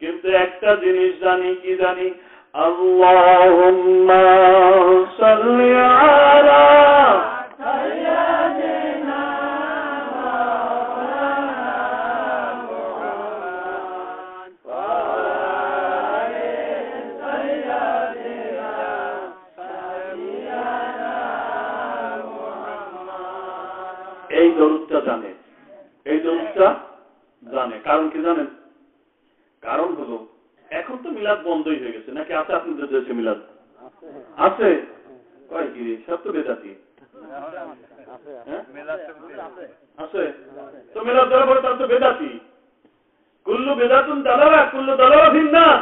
কিন্তু একটা জিনিস জানি। কি জানি? আল্লাহুম্মা সাল্লি আলা সাইয়্যিদিনা এই দরুদটা জানে, এই দরুদটা জানে। কারণ কি জানেন? কারণ হলো এখন তো মিলাদ বন্ধই হয়ে গেছে, নাকি আছে আপনাদের দেশে মিলাদ? আছে। কয় কি সব তো বেদাতি আছে, তো মিলাদ ধরা পড়ে তার তো বেদাতি। কুল্লু বেদাতুন দালালা, কুল্লু দালালা ফিন্নার।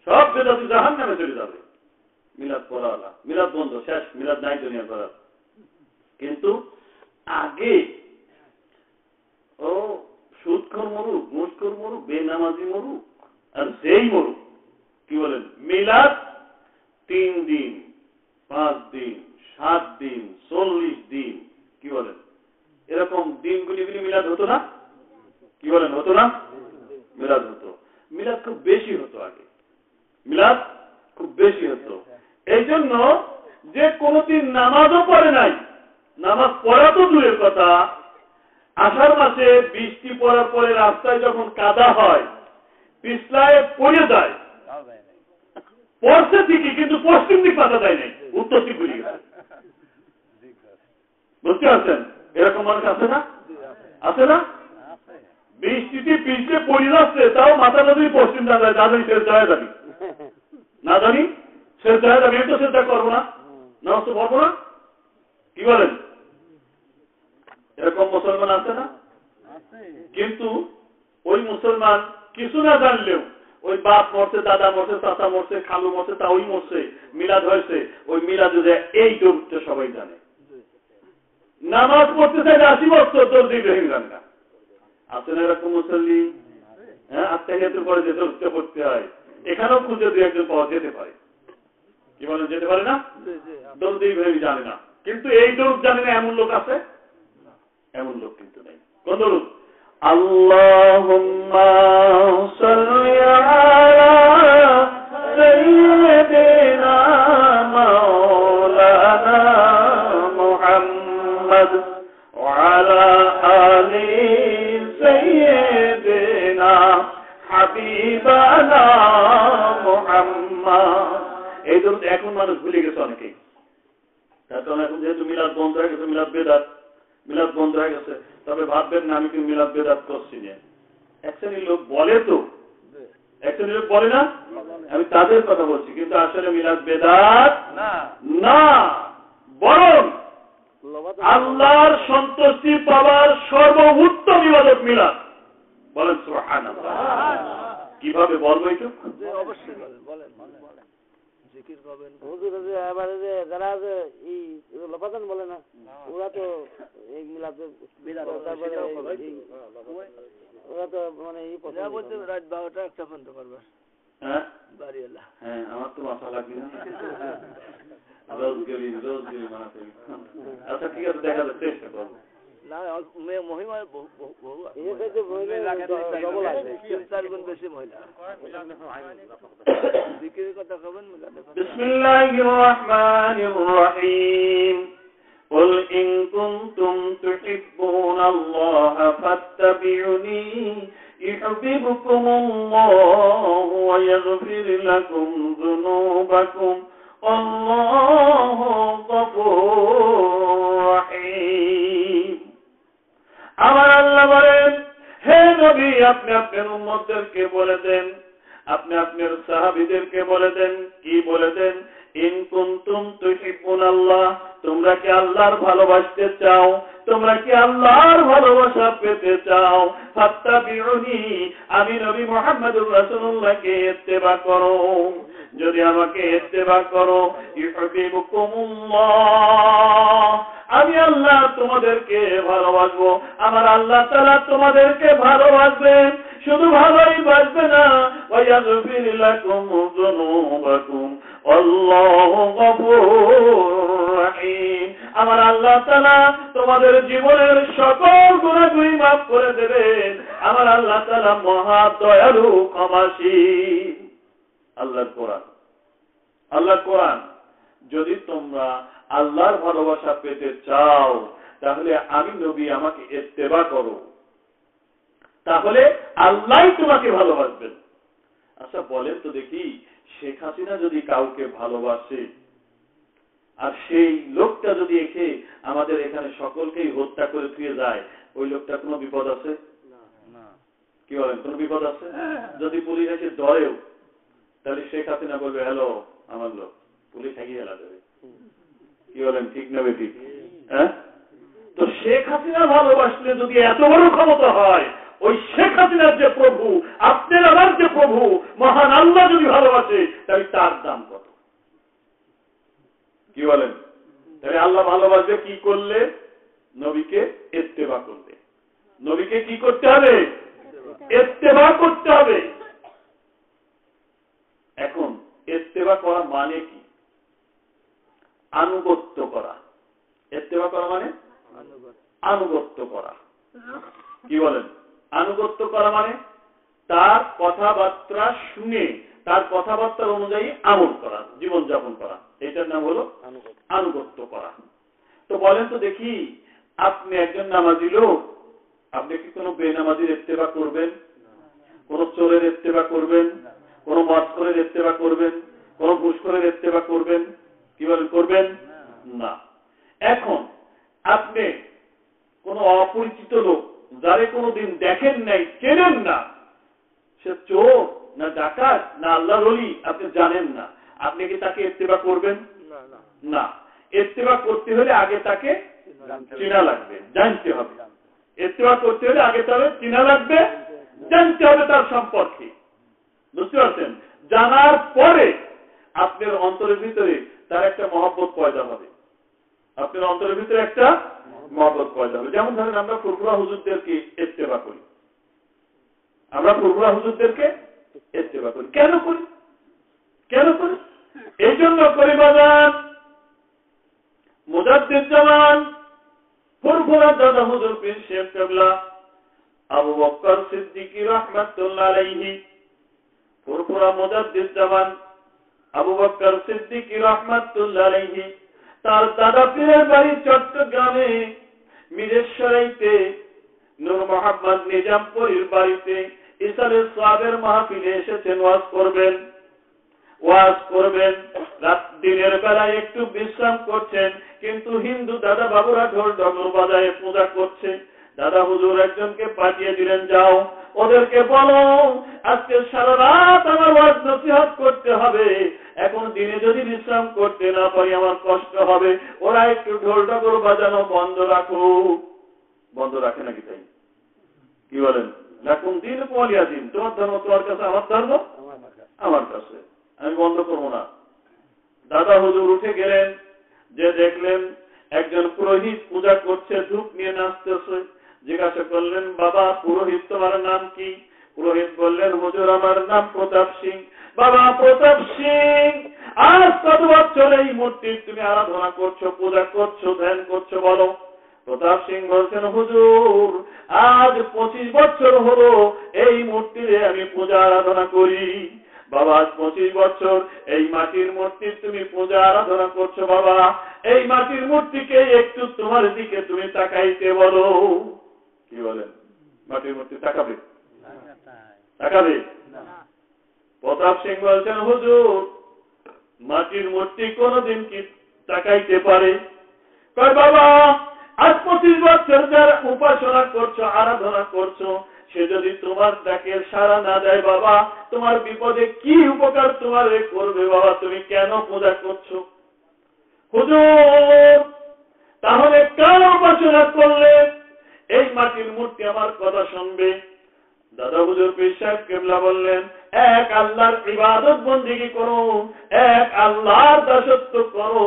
সব বেদাতি জাহান্নামে চলে যাবে। মিলাদ পড়া, মিলাদ বন্ধ, শেষ, মিলাদ নাই দুনিয়া করার। কিন্তু আগে ও সুদখোর মরুক, ঘুষখোর মরুক, বেনামাজি মরুক, আর যেই মরুক, কি বলেন, মিলাদ 3 দিন, 5 দিন, 7 দিন, 40 দিন, কি বলেন, এরকম দিনগুলি মিলাদ হতো না? কি বলেন, হতো না? মিলাদ হতো। মিলাদ খুব বেশি হতো আগে, মিলাদ খুব বেশি হতো। এই জন্য যে কোনদিন নামাজও পড়ে নাই, নামাজ পড়া তো দূরের কথা, আষাঢ় মাসে বৃষ্টি পড়ার পরে রাস্তায় যখন কাদা হয়, পিছলায় পড়ে যায়, পড়ছে ঠিকই, কিন্তু পশ্চিম দিক পাতা দেয় নাই, উত্তর দিক ঘুরে গেছে। বুঝতে পারছেন? এরকম মানুষ আছে না? আছে না? বৃষ্টিতে পিছলে পড়ে যাচ্ছে, তাও মাথা নদী পশ্চিম দাঁড়ায়, দাঁড়িয়ে জয়া যাবি। না জানি সেজদা আমি তো সেজদা করবো না, নামাজ তো পড়বো না। কি বলেন? এরকম মুসলমান আছে না? কিন্তু ওই মুসলমান কিছু না জানলেও ওই বাপ মরছে, দাদা মরছে, চাচা মরছে, খালু মরছে, তা ওই মরছে, মিলাদ হয়েছে, ওই মিলাদে এই দৌড়টা সবাই জানে। নামাজ পড়তে চাইলে 80 বছর দৌড় দিয়ে ইব্রাহিম জানে না। আছে না এরকম মুসল্লি? হ্যাঁ, আত্মীয়তার পরে যে দৌড়তে পড়তে হয়, এখানেও খুঁজে দিয়ে একজন পাওয়া যেতে পারে। কি বলেন, যেতে পারে না? দৌড় দিয়ে ইব্রাহিম জানে না, কিন্তু এই দৌড় জানে না এমন লোক আছে? এমন লোক কিন্তু নেই। কোন দৌড়? আল্লাহুম্মা সাল্লি আলা সাইয়্যিদিনা মাওলানা মুহাম্মদ ওয়া আলা আলি সাইয়্যিদিনা হাবিবানা মুহাম্মদ। এই দরুদ এখন মানুষ ভুলে গেছে অনেকেই। তার কারণ এখন যেহেতু মিলাদ বন্ধ হয়ে গেছে, মিলাদ বেদাত, মিলাদ বন্ধ হয়ে গেছে। তবে ভাববেন না আমি কিন্তু মিলাদ বেদাত করছি না। এক শ্রেণীর লোক বলে, তো এক শ্রেণীর লোক বলে না, আমি তাদের কথা বলছি, কিন্তু আসলে মিলাদ বেদাত না, বরং আল্লাহর সন্তুষ্টি পাওয়ার সর্বোত্তম ইবাদত মিলাদ। বলেন সুবহানাল্লাহ। কিভাবে বলবো একটু? অবশ্যই বলেন। জিকির করবেন হুজুর, এবারে যে যারা যে এই লপাতন বলে না, ওরা তো এই মিলাদে বিদাত, তারপরে ওরা তো মানে এই পছন্দ বলতে রাত 12টা একটা পর্যন্ত করবে। হ্যাঁ বাড়িওয়ালা। হ্যাঁ, আমার তো মাথা লাগবে না, রোজ গেলি মাথা। আচ্ছা ঠিক আছে, দেখা যাচ্ছে, চেষ্টা করবো। না মহিমা বহু আছে, 3-4 গুণ বেশি মহিলা। জিকিরের কথা কবেন। বিসমিল্লাহির রহমানির রহিম। قل إن كنتم تحبون الله فاتبعوني يحببكم الله ويغفر لكم ذنوبكم والله غفور رحيم। আমার আল্লাহ বলেন, হে নবী, আপনি আপনার উম্মতদেরকে বলে দেন, আপনি আপনার সাহাবীদেরকে বলে দেন, কি বলে দেন? ইন কুনতুম তুহিব্বুনাল্লাহ, তোমরা কি আল্লাহর ভালোবাসতে চাও, তোমরা কি আল্লাহর ভালোবাসা পেতে চাও, ফাত্তাবিউনি, আমি নবী মুহাম্মদুর রাসূলুল্লাহকে ইত্তেবা করো। যদি আমাকে ইত্তেবা করো, ইউহিব্বুকুমুল্লাহ, আমি আল্লাহ তোমাদেরকে ভালোবাসবো, আমার আল্লাহ তাআলা তোমাদেরকে ভালোবাসবেন। শুধু ভালোই বাসবে না, ওয়ায়াগফির লাকুম যুনুবাকুম আল্লাহু গফুরুর রহিম, আমার আল্লাহ তাআলা তোমাদের জীবনের সকল গুনাহগুলি মাফ করে দেবেন। আমার আল্লাহ তাআলা মহা দয়ালু, ক্ষমাশীল। আল্লাহর কোরআন, আল্লাহর কোরআন। যদি তোমরা আল্লাহর ভালোবাসা পেতে চাও, তাহলে আমি নবী আমাকে ইত্তেবা করো, তাহলে আল্লাহই তোমাকে ভালোবাসবেন। আচ্ছা বলেন তো দেখি, শেখ হাসিনা যদি কাউকে ভালোবাসে, আর সেই লোকটা যদি এসে আমাদের এখানে সকলকেই হত্যা করে থুয়ে যায়, ওই লোকটা কোনো বিপদ আছে? কি বলেন, কোনো বিপদ আছে? যদি পুলিশ এসে ধরেও, তাহলে শেখ হাসিনা বলবে হ্যালো আমার লোক, পুলিশ এগিয়ে হেলা দেবে। কি বলেন, ঠিক নেবে? ঠিক। হ্যাঁ, তো শেখ হাসিনা ভালোবাসলে যদি এত বড় ক্ষমতা হয়, ওই শেখ হাসিনার যে প্রভু, আপনার আমার যে প্রভু মহান আল্লাহ যদি ভালোবাসে, তাহলে তার দাম কত? কি বলেন? তাহলে আল্লাহ ভালোবাসবে কি করলে? নবীকে ইত্তেবা করলে। নবীকে কি করতে হবে? ইত্তেবা করতে হবে। এখন ইত্তেবা করা মানে কি? আনুগত্য করা। ইত্তেবা করা মানে আনুগত্য করা। কি বলেন? আনুগত্য করা মানে তার কথাবার্তা শুনে তার কথাবার্তার অনুযায়ী আমল করা, জীবনযাপন করা, এটার নাম হলো আনুগত্য করা। তো বলেন তো দেখি, আপনি একজন নামাজি লোক, আপনি কি কোনো বেনামাজির ইত্তেবা করবেন? কোন চোরের ইত্তেবা করবেন? কোন মদখোরের ইত্তেবা করবেন? কোন ঘুষখোরের ইত্তেবা করবেন? কি বলেন, করবেন না। এখন আপনি কোন অপরিচিত লোক, যারে কোনোদিন দেখেন নাই, চেনেন না, সে চোর না ডাকাত না আল্লাহর ওলি, আপনি জানেন না, আপনি কি তাকে ইত্তেবা করবেন? না, ইত্তেবা করতে হলে আগে তাকে চেনা লাগবে, জানতে হবে। ইত্তেবা করতে হলে আগে তাহলে চেনা লাগবে, জানতে হবে তার সম্পর্কে। বুঝতে পারছেন? জানার পরে আপনার অন্তরের ভিতরে তার একটা মহব্বত পয়দা হবে। আপনার অন্তরের ভিতরে একটা মহব্বত পয়দা হবে। যেমন ধরেন আমরা ফুরফুরা হুজুরদেরকে ইত্তেবা করি, আমরা ফুরফুরা হুজুরদেরকে ইত্তেবা করি। কেন করি? কেন করি? এই জন্য করি বাজান, মুজাদ্দিদুজ্জামান ফুরফুরা দাদা হুজুর পীর শেখ কেবলা আবু বকর সিদ্দিকী রাহমাতুল্লাহ আলাইহি, ফুরফুরা মুজাদ্দিদুজ্জামান আবু বকর সিদ্দিকী রাহমাতুল্লাহ আলাইহি, তার দাদা পীরের বাড়ি চট্টগ্রামে মিরেশ্বরাইতে নূর মোহাম্মদ নিজামপুরীর বাড়িতে ইসালে সাহাবের মাহফিলে এসেছেন ওয়াজ করবেন। রাত দিনের বেলায় একটু বিশ্রাম করছেন, কিন্তু হিন্দু দাদা বাবুরা ঢোল ঢমর বাজায় পূজা করছে। দাদা হুজুর একজনকে পাঠিয়ে দিলেন, যাও ওদেরকে বলো আজকে সারা রাত আমার ওয়াজ নসিহত করতে হবে, এখন দিনে যদি বিশ্রাম করতে না পারি আমার কষ্ট হবে, ওরা একটু ঢোল ঢমর বাজানো বন্ধ রাখো। বন্ধ রাখে নাকি? তাই কি বলেন? লাকুম দীনুকুম ওয়ালিয়া দীন, তোমার ধর্ম তোমার কাছে, আমার ধর্ম আমার কাছে, আমি বন্ধ করবো না। দাদা হুজুর উঠে গেলেন, যে দেখলেন একজন পুরোহিত পূজা করছে, ধূপ নিয়ে নাচতেছে। জিজ্ঞাসা করলেন, বাবা পুরোহিত তোমার নাম কি? পুরোহিত বললেন, হুজুর আমার নাম প্রতাপ সিং। বাবা প্রতাপ সিং, আজ কত বছর এই মূর্তির তুমি আরাধনা করছো, পূজা করছো, ধ্যান করছো, বলো। প্রতাপ সিং বলছেন, হুজুর আজ 25 বছর হলো এই মূর্তিরে আমি পূজা আরাধনা করি। বাবা আজ 25 বছর এই মাটির মূর্তির তুমি পূজা আরাধনা করছো। বাবা এই মাটির মূর্তিকে একটু তোমার দিকে তুমি তাকাইতে বলো। কি বলেন? মাটির মূর্তি তাকাবে? তাকাবে? প্রতাপ সিং বলছেন, হুজুর মাটির মূর্তি কোনদিন কি তাকাইতে পারে? কয় বাবা আজ 25 বছর যারা উপাসনা করছো, আরাধনা করছো, সে যদি তোমার ডাকে সাড়া না দেয়, বাবা তোমার বিপদে কি উপকার তোমার করবে? বাবা তুমি কেন পূজা করছো? হুজুর তাহলে কার উপাসনা করলে এই মাটির মূর্তি আমার কথা শুনবে? দাদা হুজুর পীর সাহেব কেবলা বললেন, এক আল্লাহর ইবাদত বন্দেগী করো, এক আল্লাহর দাসত্ব করো,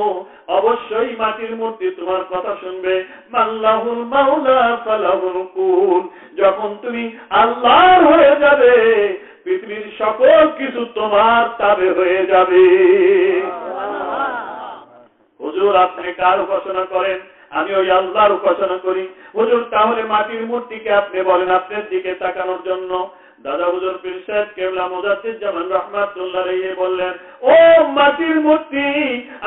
অবশ্যই মাটির মূর্তি তোমার কথা শুনবে। মাল্লাহুল মাওলা ফালাহুল কুল, যখন তুমি আল্লাহর হয়ে যাবে পৃথিবীর সকল কিছু তোমার তাবে হয়ে যাবে। হুজুর আপনি কার উপাসনা করেন? আমি ওই আল্লাহর উপাসনা করি। হুজুর তাহলে মাটির মূর্তিকে আপনি বলেন আপনার দিকে তাকানোর জন্য। দাদা হুজুর পীর সাহেব কেবলা মুজাদ্দিদুজ্জামান রাহমাতুল্লাহ আলাইহি বললেন, ও মাটির মূর্তি,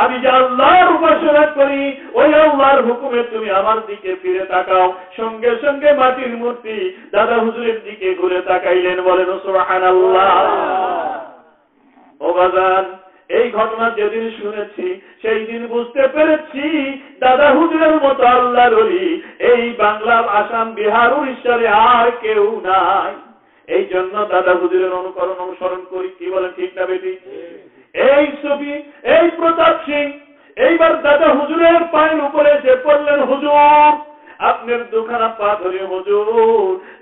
আমি যে আল্লাহর উপাসনা করি ওই আল্লাহর হুকুমে তুমি আমার দিকে ফিরে তাকাও। সঙ্গে সঙ্গে মাটির মূর্তি দাদা হুজুরের দিকে ঘুরে তাকাইলেন। বলেন সুবহানাল্লাহ। ও বাজান এই ঘটনা যেদিন শুনেছি সেই দিন বুঝতে পেরেছি দাদা হুজুরের মতো আল্লাহর ওলি এই বাংলা, আসাম, বিহার, উড়িষ্যার আর কেউ নাই। এই জন্য দাদা হুজুরের অনুসরণ করি। কি বলেন, ঠিক না বেটি? এই ছবি এই প্রতাপ সিং এইবার দাদা হুজুরের পায়ের উপরে যে পড়লেন, হুজুর আপনার দুখানা পা ধরে হুজুর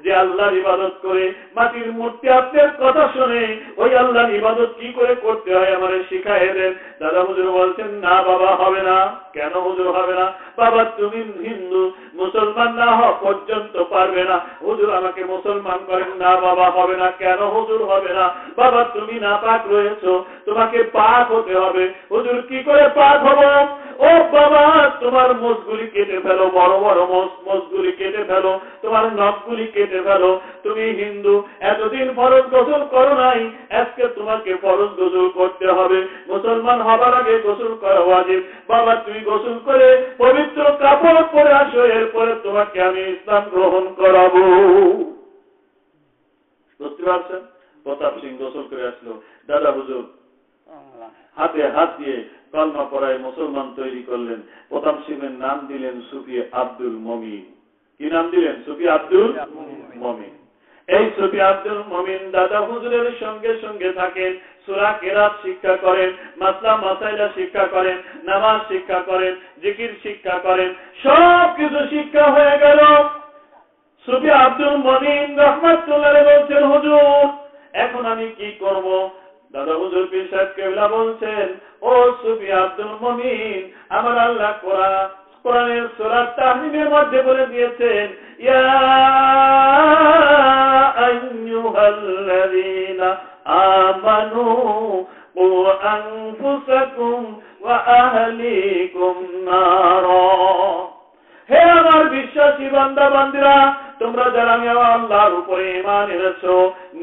যে আল্লাহর ইবাদত করে মাটির মূর্তি আপনার কথা শুনে ওই আল্লাহর ইবাদত কি করে করতে হয় আমারে শিখায় দেন। দাদা হুজুর বলছেন, না বাবা হবে না। কেন হুজুর হবে না? বাবা তুমি হিন্দু, মুসলমান না হওয়া পর্যন্ত পারবে না। হুজুর আমাকে মুসলমান করেন। না বাবা হবে না। কেন হুজুর হবে না? বাবা তুমি নাপাক রয়েছো, তোমাকে পাক হতে হবে। হুজুর কি করে পাক হব? ও বাবা তোমার মোষগুলি কেটে ফেলো, বড় বড় মোষগুলি কেটে ফেলো, তোমার নখগুলি কেটে ফেলো। তুমি হিন্দু, এতদিন ফরজ গোসল করো নাই, আজকে তোমাকে ফরজ গোসল করতে হবে। মুসলমান হবার আগে গোসল করা ওয়াজিব। বাবা তুমি গোসল করে পবিত্র কাপড় পরে আসো, এরপরে তোমাকে আমি ইসলাম গ্রহণ করাবো। বুঝতে পারছেন? প্রতাপ সিং গোসল করে আসলো। দাদা হুজুর হাতে হাত দিয়ে কলমা পড়ায় মুসলমান তৈরি করলেন। প্রতাপ সিংয়ের নাম দিলেন সুফি আব্দুল মমিন। কি নাম দিলেন? সুফি আব্দুল মমিন। এই সুফি আব্দুল মুমিন দাদা হুজুরের সঙ্গে সঙ্গে থাকেন, সূরা কিরাত শিক্ষা করেন, মাসলা মাসাইলা শিক্ষা করেন, নামাজ শিক্ষা করেন, জিকির শিক্ষা করেন, সবকিছু শিক্ষা হয়ে গেল। সুফি আব্দুল মুমিন রাহমাতুল্লাহ আলাইহি বলছেন, হুজুর এখন আমি কি করব? দাদা হুজুর পীর সাহেব কেবলা বলছেন, ও সুফি আব্দুল মুমিন, আমার আল্লাহ কোরআনের সূরা তাহরিমের মধ্যে বলে দিয়েছেন, ইয়া আইয়ুহাল্লাযীনা আমানু কু আনফুসাকুম ওয়া আহলিকুম নারা। হে আমার বিশ্বাসী বান্দা বান্দীরা, তোমরা যারা আমি আল্লাহর উপরে ঈমান এনেছো,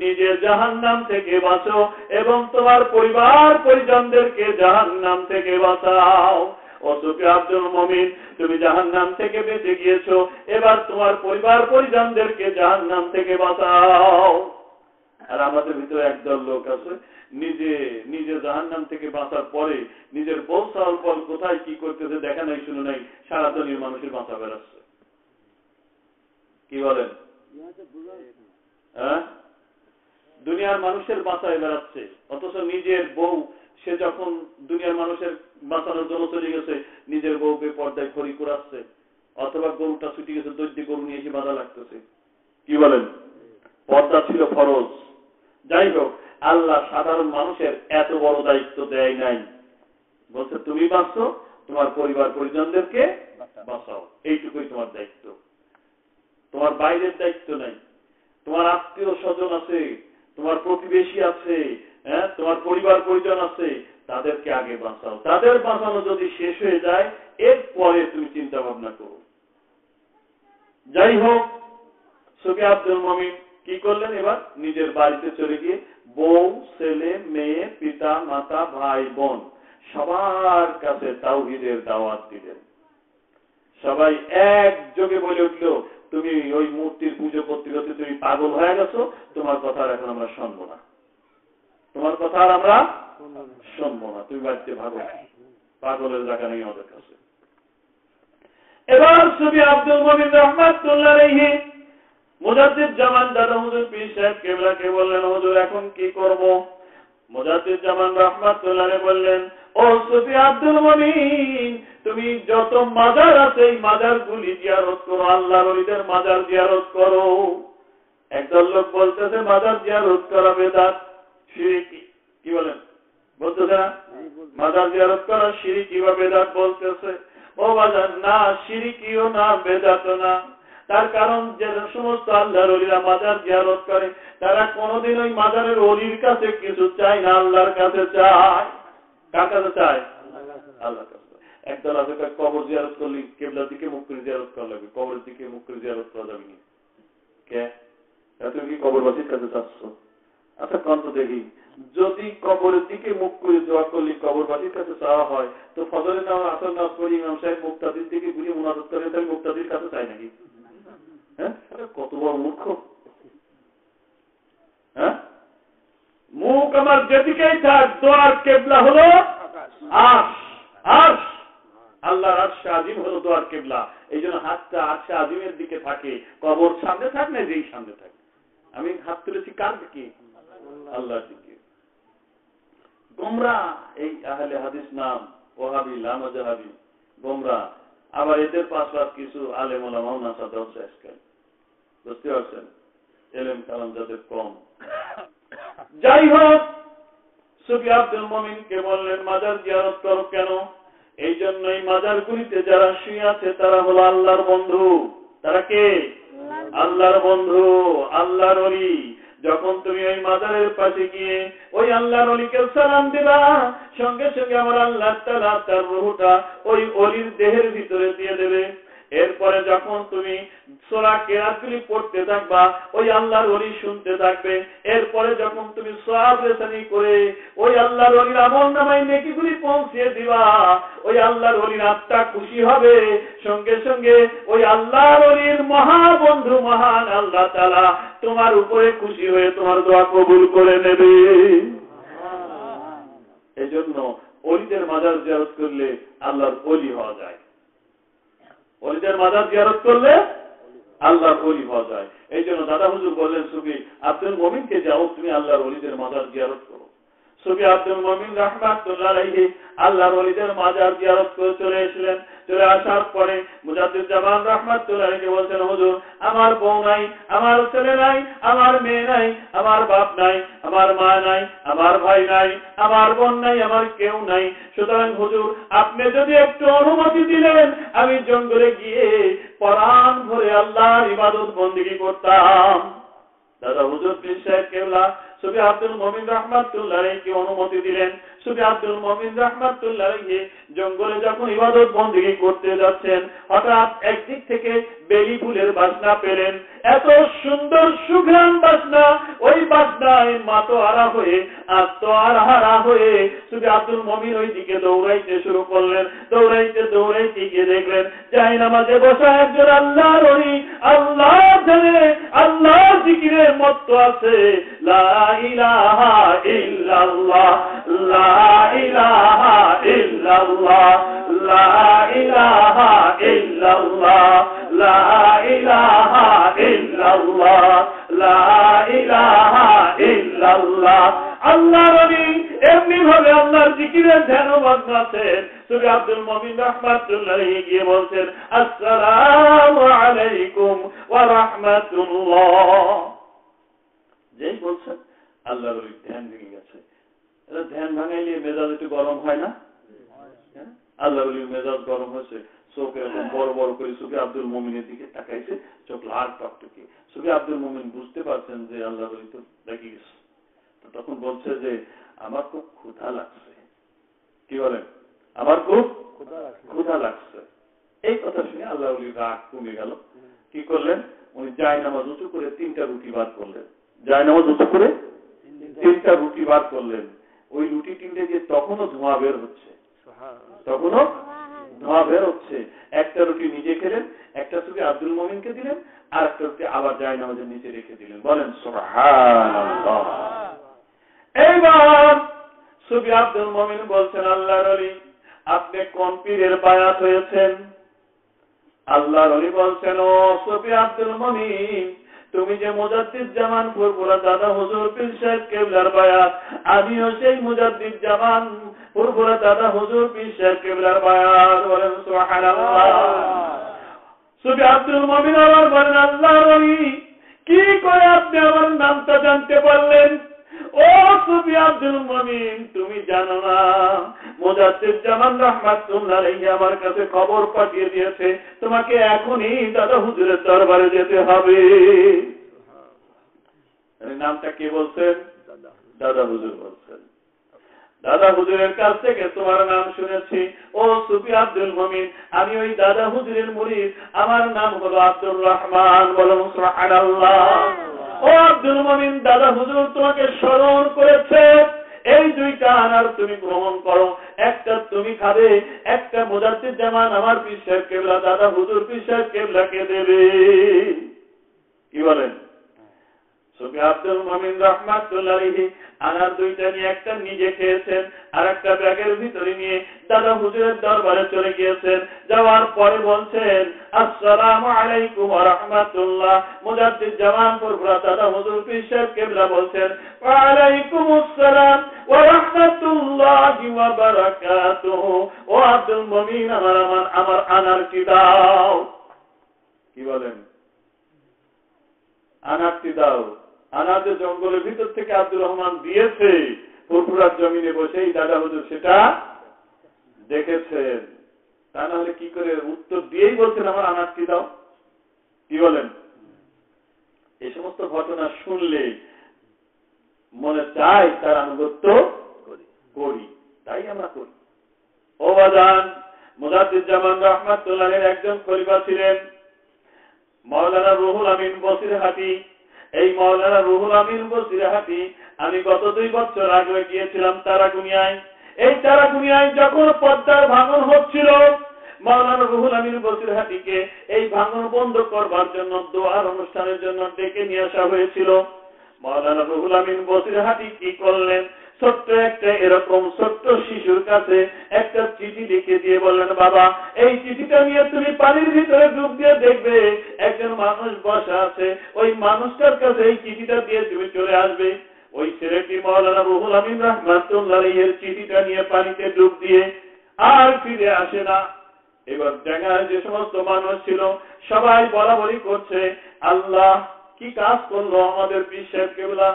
নিজে জাহান্নাম থেকে বাঁচো এবং তোমার পরিবার পরিজনদেরকে জাহান্নাম থেকে বাঁচাও। ও সুফি আব্দুল মুমিন, তুমি জাহান্নাম থেকে বেঁচে গিয়েছো, এবার তোমার পরিবার পরিজনদেরকে জাহান্নাম থেকে বাঁচাও। আর আমাদের ভিতরে একদল লোক আছে, নিজে জাহান্নাম থেকে বাঁচার পরে নিজের বউ সাল পল কোথায় কি করতেছে দেখা নাই শুনে নাই, সারা দুনিয়ার মানুষের বাঁচা বেড়াচ্ছে। কি বলেন? হ্যাঁ, দুনিয়ার মানুষের বাঁচায় বেড়াচ্ছে, অথচ নিজের বউ সে যখন দুনিয়ার মানুষের বাঁচানোর জন্য চলে গেছে, নিজের বউকে পর্দায় খড়ি করাচ্ছে, অথবা গরুটা ছুটি গেছে, দৈদ্য গরু নিয়ে এসে বাধা লাগতেছে। কি বলেন? পর্দা ছিল ফরজ। যাই হোক, আল্লাহ সাধারণ মানুষের এত বড় দায়িত্ব দেয় নাই, বলছে তুমি বাঁচো, তোমার পরিবার পরিজনদেরকে বাঁচাও, এইটুকুই তোমার দায়িত্ব, তোমার বাইরের দায়িত্ব নাই। তোমার আত্মীয় স্বজন আছে, তোমার প্রতিবেশী আছে, হ্যাঁ, তোমার পরিবার পরিজন আছে, তাদেরকে আগে বাঁচাও। তাদের বাঁচানো যদি শেষ হয়ে যায়, এরপরে তুমি চিন্তা ভাবনা করো। যাই হোক, সুফি আব্দুল মুমিন কি করলেন? এবার নিজের বাড়িতে চলে গিয়ে বউ, ছেলে, মেয়ে, পিতা মাতা, ভাই বোন সবার কাছে তাওহীদের দাওয়াত দিলেন। সবাই একযোগে বলে উঠল, তুমি ওই মূর্তির পুজো করতে করতে তুমি পাগল হয়ে গেছো, তোমার কথা আর এখন আমরা শুনবো না, তোমার কথা আর আমরা শুনবো না, তুমি বাড়িতে ভাগো, পাগলের জায়গা নেই আমাদের কাছে। এবার সুফি আব্দুল মুমিন রাহমাতুল্লাহ আলাইহি মুজাদ্দিদ জামান দাদা হুজুর পীর সাহেব কেবলাকে বললেন, হুজুর এখন কি করব? মুজাদ্দিদ জামান রাহমাতুল্লাহ আলাইহি বললেন, ও সুফি আব্দুল মুমিন, তুমি যত মাজার আছে এই মাজারগুলি জিয়ারত করো, আল্লাহর ওলিদের মাজার জিয়ারত করো। একদল লোক বলতেছে মাজার জিয়ারত করা বেদাত, শিরক। কি বলেন? বলতেছে না মাজার জিয়ারত করা শিরকি বা বেদাত বলতেছে। ও বাজার, না শিরকিও না বেদাতও না। তার কারণ যে সমস্ত আল্লাহর ওলিরা মাজার জিয়ারত করে, তারা কোনোদিন ওই মাজারের ওলির কাছে কিছু চায় না, আল্লাহর কাছে চায়। কার কাছে চায়? আল্লাহর কাছে। একদল আছে কবর জিয়ারত করলে কিবলার দিকে মুখ করে জিয়ারত করা লাগবে, কবরের দিকে মুখ করে জিয়ারত করা যাবে না। কে? তুমি কি কবরবাসীর কাছে চাচ্ছ? আচ্ছা কন্ত দেখি, যদি কবরের দিকে মুখ করে দোয়া করলে কবরবাসীর কাছে চাওয়া হয়, তো ফজরের নাম আসর নাম করি ইমাম সাহেব মুক্তাদির দিকে ঘুরে মুনাজাত করে, তাই মুক্তাদির কাছে চাই নাকি? হ্যাঁ, কত বড় মূর্খ! হ্যাঁ, মুখ আমার যেদিকেই থাক, দোয়ার কেবলা হলো আরশ। আরশ, আল্লাহর আরশ আজিম হলো দোয়ার কেবলা। এই জন্য হাতটা আরশ আজিমের দিকে থাকে, কবর সামনে থাক না যেই সামনে থাকে। আমি হাত তুলেছি কার দিকে? আল্লাহর দিকে। গোমরা এই আহলে হাদিস নাম ওহাবি লামাজাহাবি গোমরা, আবার এদের পাশাপাশি কিছু আলেম ওলামাও নাসা দেওয়া শেষ করে। বুঝতে পারছেন? এলেম কালাম যাদের কম। যাই হোক, সুফি আব্দুল মুমিনকে বললেন মাজার জিয়ারত করো কেন? এই জন্যই মাজারগুলিতে যারা শুয়ে আছে তারা হলো আল্লাহর বন্ধু। তারা কে? আল্লাহর বন্ধু, আল্লাহর ওলি। যখন তুমি ওই মাজারের পাশে গিয়ে ওই আল্লাহর ওলিকে সালাম দিবা, সঙ্গে সঙ্গে আমার আল্লাহ তাআলা তার রূহটা ওই ওলির দেহের ভিতরে দিয়ে দেবে। এরপরে যখন তুমি সূরা কিরাতগুলি পড়তে থাকবা, ওই আল্লাহর ওলি শুনতে থাকবে। এরপরে যখন তুমি সওয়াব রেসানি করে ওই আল্লাহর ওলির আমলনামায় নেকিগুলি পৌঁছে দিবা, ওই আল্লাহর ওলির আত্মা খুশি হবে। সঙ্গে সঙ্গে ওই আল্লাহর ওলির মহাবন্ধু মহান আল্লাহ তাআলা তোমার উপরে খুশি হয়ে তোমার দোয়া কবুল করে নেবে। এই জন্য ওলিদের মাজার জিয়ারত করলে আল্লাহর ওলি হওয়া যায়। ওলিদের মাজার জিয়ারত করলে আল্লাহর ওলি হওয়া যায়। এই জন্য দাদা হুজুর বললেন, সুফি আব্দুল মুমিনকে যাও, তুমি আল্লাহর ওলিদের মাজার জিয়ারত করো। সুফি আব্দুল মুমিন রাহমাতুল্লাহ আলাইহি আল্লাহর ওলিদের মাজার জিয়ারত করে চলে এসেছিলেন। চলে আসার পরে মুজাদ্দিদ জামান রাহমাতুল্লাহ আলাইহি বলছেন, হুজুর আমার বউ নাই, আমার ছেলে নাই, আমার মেয়ে নাই, আমার বাপ নাই, আমার মা নাই, আমার ভাই নাই, আমার বোন নাই, আমার কেউ নাই। সুতরাং হুজুর আপনি যদি একটু অনুমতি দিলেন আমি জঙ্গলে গিয়ে পরাণ ভরে আল্লাহর ইবাদত বন্দেগী করতাম। দাদা হুজুর পীর সাহেব কেবলা সুফি আব্দুল মুমিন রাহমাতুল্লাহ আলাইহি অনুমতি দিলেন। সুফি আব্দুল মুমিন রাহমাতুল্লাহ আলাইহি জঙ্গলে যখন ইবাদত বন্দেগী করতে যাচ্ছেন, হঠাৎ একদিক থেকে বেলি ফুলের বাসনা পেলেন। এত সুন্দর সুঘ্রাণ বাসনা, ওই বাসনায় মাতোয়ারা হয়ে আত্মহারা হয়ে সুফি আব্দুল মুমিন ওই দিকে দৌড়াইতে শুরু করলেন। দৌড়াইতে দৌড়াইতে গিয়ে দেখলেন জায়নামাজে বসা একজন আল্লাহর ওলি আল্লাহ ধ্যানে আল্লাহ জিকিরে মত্ত আছে। লা ইলাহা ইল্লাল্লাহ, লা ইলাহা ইল্লাল্লাহ, লা ইলাহা ইল্লাল্লাহ, লা ইলাহা ইল্লাল্লাহ, লা ইলাহা ইল্লাল্লাহ। আল্লাহর ওলি এমনি ভাবে আল্লাহর জিকিরে ধ্যানমগ্ন আছেন। সুফি আব্দুল মুমিন রাহমাতুল্লাহ আলাইহি গিয়ে বলছেন, আসসালামু আলাইকুম ওয়া রাহমাতুল্লাহ। যেই বলছেন আল্লাহর ওলি ধ্যান ভেঙে গেছে। এটা ধ্যান ভাঙাইলে মেজাজ একটু গরম হয় না? আল্লাহর ওলির মেজাজ গরম হয়েছে, চোখ এরকম বড় বড় করে সুফি আব্দুল মুমিনের দিকে তাকাইছে, চোখ লাল টকটকে। সুফি আব্দুল মুমিন বুঝতে পারছেন যে আল্লাহর ওলি তো দেখে গেছে। তখন বলছে যে আমার খুব ক্ষুধা লাগছে। কি বলেন? আমার খুব ক্ষুধা লাগছে। এই কথা শুনে আল্লাহ ওলির রাগ কমে গেল। কি করলেন? উনি জায়নামাজ উঁচু করে 3টা রুটি বার করলেন। জায়নামাজ উঁচু করে 3টা রুটি বার করলেন। ওই রুটি 3টে যে তখনও ধোঁয়া বের হচ্ছে, তখনও ধোঁয়া বের হচ্ছে। একটা রুটি নিজে খেলেন, একটা সুফি আব্দুল মুমিনকে দিলেন, আর একটা রুটি আবার জায়নামাজের নিচে রেখে দিলেন। বলেন সুবহানাল্লাহ। এইবার সুফি আব্দুল মুমিন বলছেন, আল্লাহর ওলি আপনি কোন পীরের বায়াত হয়েছেন? আল্লাহর ওলি বলছেন, ও সুফি আব্দুল মুমিন তুমি যে মুজাদ্দিদ জামান ফুরফুরা দাদা হুজুর পীর সাহেব কেবলার বায়াত, আমিও সেই মুজাদ্দিদ জামান ফুরফুরা দাদা হুজুর পীর সাহেব কেবলার বায়াত। বলেন সুবহানাল্লাহ। সুফি আব্দুল মুমিন আবার বলেন, আল্লাহর ওলি কি করে আপনি আমার নামটা জানতে পারলেন? ও সুফি আব্দুল মুমিন তুমি জানো না মুজাদ্দিদ জামান রাহমাতুল্লাহ আলাইহি আমার কাছে খবর পাঠিয়ে দিয়েছে তোমাকে এখনই দাদা হুজুরের দরবারে যেতে হবে। নামটা কে বলছেন? দাদা হুজুর বলছেন। দাদা হুজুরের কাছ থেকে তোমার নাম শুনেছি। ও সুফি আব্দুল মুমিন আমি ওই দাদা হুজুরের মুরিদ, আমার নাম হলো আব্দুর রহমান। বলুন সুবহানাল্লাহ। ও আব্দুল মুমিন দাদা হুজুর তোমাকে স্মরণ করেছে, এই 2টা আনার তুমি গ্রহণ করো, একটা তুমি খাবে, একটা মুজাদ্দিদ জামান আমার পীর সাহেব কেবলা দাদা হুজুর পীর সাহেব কেবলাকে দেবে। কি বলেন? সুফি আব্দুল মুমিন রাহমাতুল্লাহ আলাইহি আনার 2টা নিয়ে একটা নিজে খেয়েছেন, আর একটা ব্যাগের ভিতরে নিয়ে দাদা হুজুরের দরবারে চলে গিয়েছেন। যাওয়ার পরে বলছেন, আসসালামু আলাইকুম ওয়া রাহমাতুল্লাহ। মুজাদ্দিদ জামান ফুরফুরা দাদা হুজুর পীর সাহেব কেবলা বলছেন, ওয়া আলাইকুমুস সালাম ওয়া রাহমাতুল্লাহি ওয়া বারাকাতুহু। ও আব্দুল মুমিন আমার আনার কি দাও। কি বলেন? আনারটি দাও। আনাতে জঙ্গলের ভিতর থেকে আব্দুর রহমান দিয়েছে, ফুরফুরার জমিনে বসেই দাদা হুজুর সেটা দেখেছেন। তা না হলে কি করে উত্তর দিয়েই বলছেন আমার আনারটি দাও। কি বলেন? এই সমস্ত ঘটনা শুনলে মনে চায় তার আনুগত্য করি, তাই আমরা করি। ও বাজান মুজাদ্দিদ জামান রাহমাতুল্লাহ আলাইহির একজন খলিফা ছিলেন মাওলানা রুহুল আমিন বসিরহাটি। এই মাওলানা রুহুল আমিন বসিরহাটি আমি গত 2 বছর আগে গিয়েছিলাম তারাগুনিয়ায়। এই তারাগুনিয়ায় যখন পদ্মার ভাঙন হচ্ছিল, মাওলানা রুহুল আমিন বসিরহাটিকে এই ভাঙন বন্ধ করবার জন্য দোয়ার অনুষ্ঠানের জন্য ডেকে নিয়ে আসা হয়েছিল। মাওলানা রুহুল আমিন বসিরহাটি কি করলেন? ছোট্ট একটা এরকম ছোট্ট শিশুর কাছে একটা চিঠি লিখে দিয়ে বললেন, বাবা এই চিঠিটা নিয়ে তুমি পানির ভিতরে ডুব দিয়ে দেখবে একজন মানুষ বসা আছে, ওই মানুষটার কাছে এই চিঠিটা দিয়ে তুমি চলে আসবে। ওই ছেলেটি মাওলানা রুহুল আমিন রাহমাতুল্লাহ আলাইহির চিঠিটা নিয়ে পানিতে ডুব দিয়ে আর ফিরে আসে না। এবার জায়গায় যে সমস্ত মানুষ ছিল সবাই বলাবলি করছে, আল্লাহ কি কাজ করলো আমাদের পীর সাহেব কেবলা,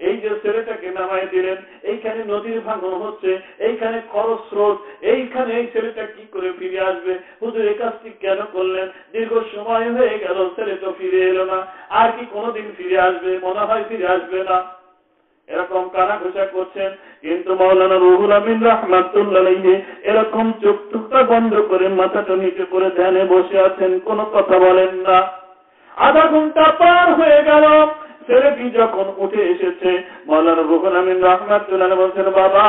এই যে ছেলেটাকে নামায় দিলেন, এইখানে নদীর ভাঙন হচ্ছে, এইখানে খরস্রোত, এইখানে এই ছেলেটা কি করে ফিরে আসবে, হুজুর এই কাজটি কেন করলেন, দীর্ঘ সময় হয়ে গেল ছেলে তো ফিরে এলো না, আর কি কোনোদিন ফিরে আসবে, মনে হয় ফিরে আসবে না, এরকম কানা ঘোষা করছেন। কিন্তু মাওলানা রুহুল আমিন রাহমাতুল্লাহ আলাইহি এরকম চোখ টুকটা বন্ধ করে মাথাটা নিচে করে ধ্যানে বসে আছেন, কোনো কথা বলেন না। আধা ঘন্টা পার হয়ে গেল, ছেলেটি যখন উঠে এসেছে মাওলানা রুহুল আমিন রাহমাতুল্লাহ আলাইহি বলছেন, বাবা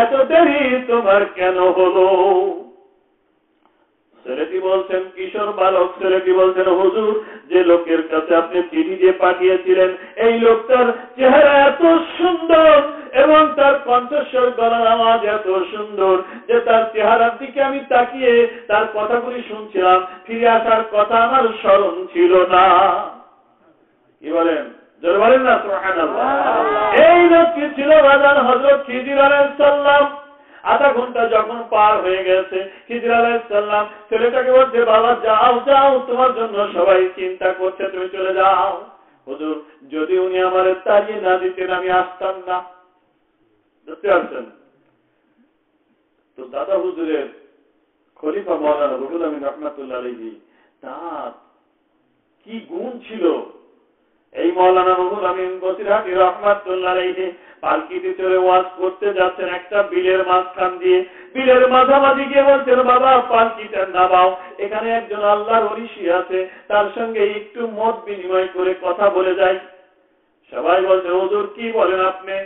এত দেরি তোমার কেন হলো? ছেলেটি বলছেন, কিশোর বালক ছেলেটি বলছেন, হুজুর যে লোকের কাছে আপনি চিঠি দিয়ে পাঠিয়েছিলেন এই লোকটার চেহারা এত সুন্দর এবং তার কণ্ঠস্বর গলার আওয়াজ এত সুন্দর যে তার চেহারার দিকে আমি তাকিয়ে তার কথাগুলি শুনছিলাম, ফিরে আসার কথা আমার স্মরণ ছিল না। কি বলেন? জোরে বলেন না সুবহানাল্লাহ। এই লোকটি ছিল রাজার হযরত খিজির আলাইহিস সালাম। আধা ঘন্টা যখন পার হয়ে গেছে, খিজির আলাইহিস সালাম ছেলেটাকে বলছে, বাবা যাও যাও, তোমার জন্য সবাই চিন্তা করছে, তুমি চলে যাও। হুজুর যদি উনি আমার তাড়িয়ে না দিতেন আমি আসতাম না। বুঝতে পারছেন তো? দাদা হুজুরের খলিফা মাওলানা রুহুল আমিন রাহমাতুল্লাহ আলাইহি তার কি গুণ ছিল। এই মাওলানা রুহুল আমিন বসিরহাটি রাহমাতুল্লাহ আলাইহি পালকিতে চড়ে ওয়াজ করতে যাচ্ছেন একটা বিলের মাঝখান দিয়ে, বিলের মাঝামাঝি গিয়ে বলছেন, বাবা পালকিটা নামাও, এখানে একজন আল্লাহর ওলি আছে, তার সঙ্গে একটু মত বিনিময় করে কথা বলে যাই। সবাই বলছে, হুজুর কি বলেন আপনি,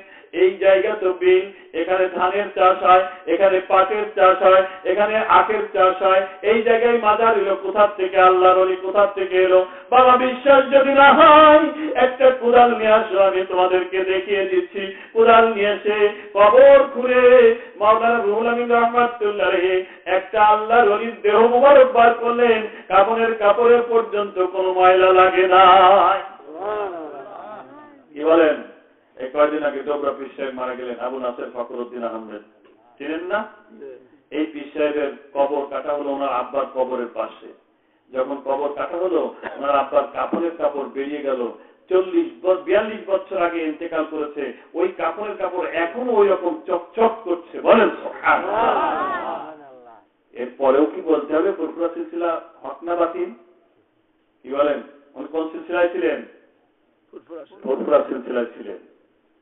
এই জায়গা তো বিল, এখানে ধানের চাষ হয়, এখানে পাটের চাষ হয়, এখানে আখের চাষ হয়, এই জায়গায় মাজার এলো কোথা থেকে, আল্লাহর ওলি কোথা থেকে এলো? বাবা বিশ্বাস যদি না হয় একটা কুড়াল নিয়ে আসো, আমি তোমাদেরকে দেখিয়ে দিচ্ছি। কুড়াল নিয়ে এসে কবর খুঁড়ে মাওলানা রুহুল আমিন রাহমাতুল্লাহ আলাইহি একটা আল্লাহর ওলির দেহ মোবারক বার করলেন, কাপড়ের পর্যন্ত কোনো ময়লা লাগে না। কি বলেন? এই কয়েকদিন আগে ডোবরা পীর সাহেব মারা গেলেন, আবু নাসের ফখরুদ্দিন আহমেদ, চিনেন না? এই পীর সাহেবের কবর কাটা হলো ওনার আব্বার কবরের পাশে। যখন কবর কাটা হলো ওনার আব্বার কাপড়ের কাপড় বেরিয়ে গেল। 42 বছর আগে ইন্তেকাল করেছে, ওই কাপড়ের কাপড় এখনো ওই রকম চকচক করছে। বলেন সুবহানাল্লাহ। এরপরেও কি বলতে হবে ফুরফুরা সিলসিলা হক না বাতিল? কি বলেন? উনি কোন সিলসিলায় ছিলেন? ফুরফুরা সিলসিলায় ছিলেন।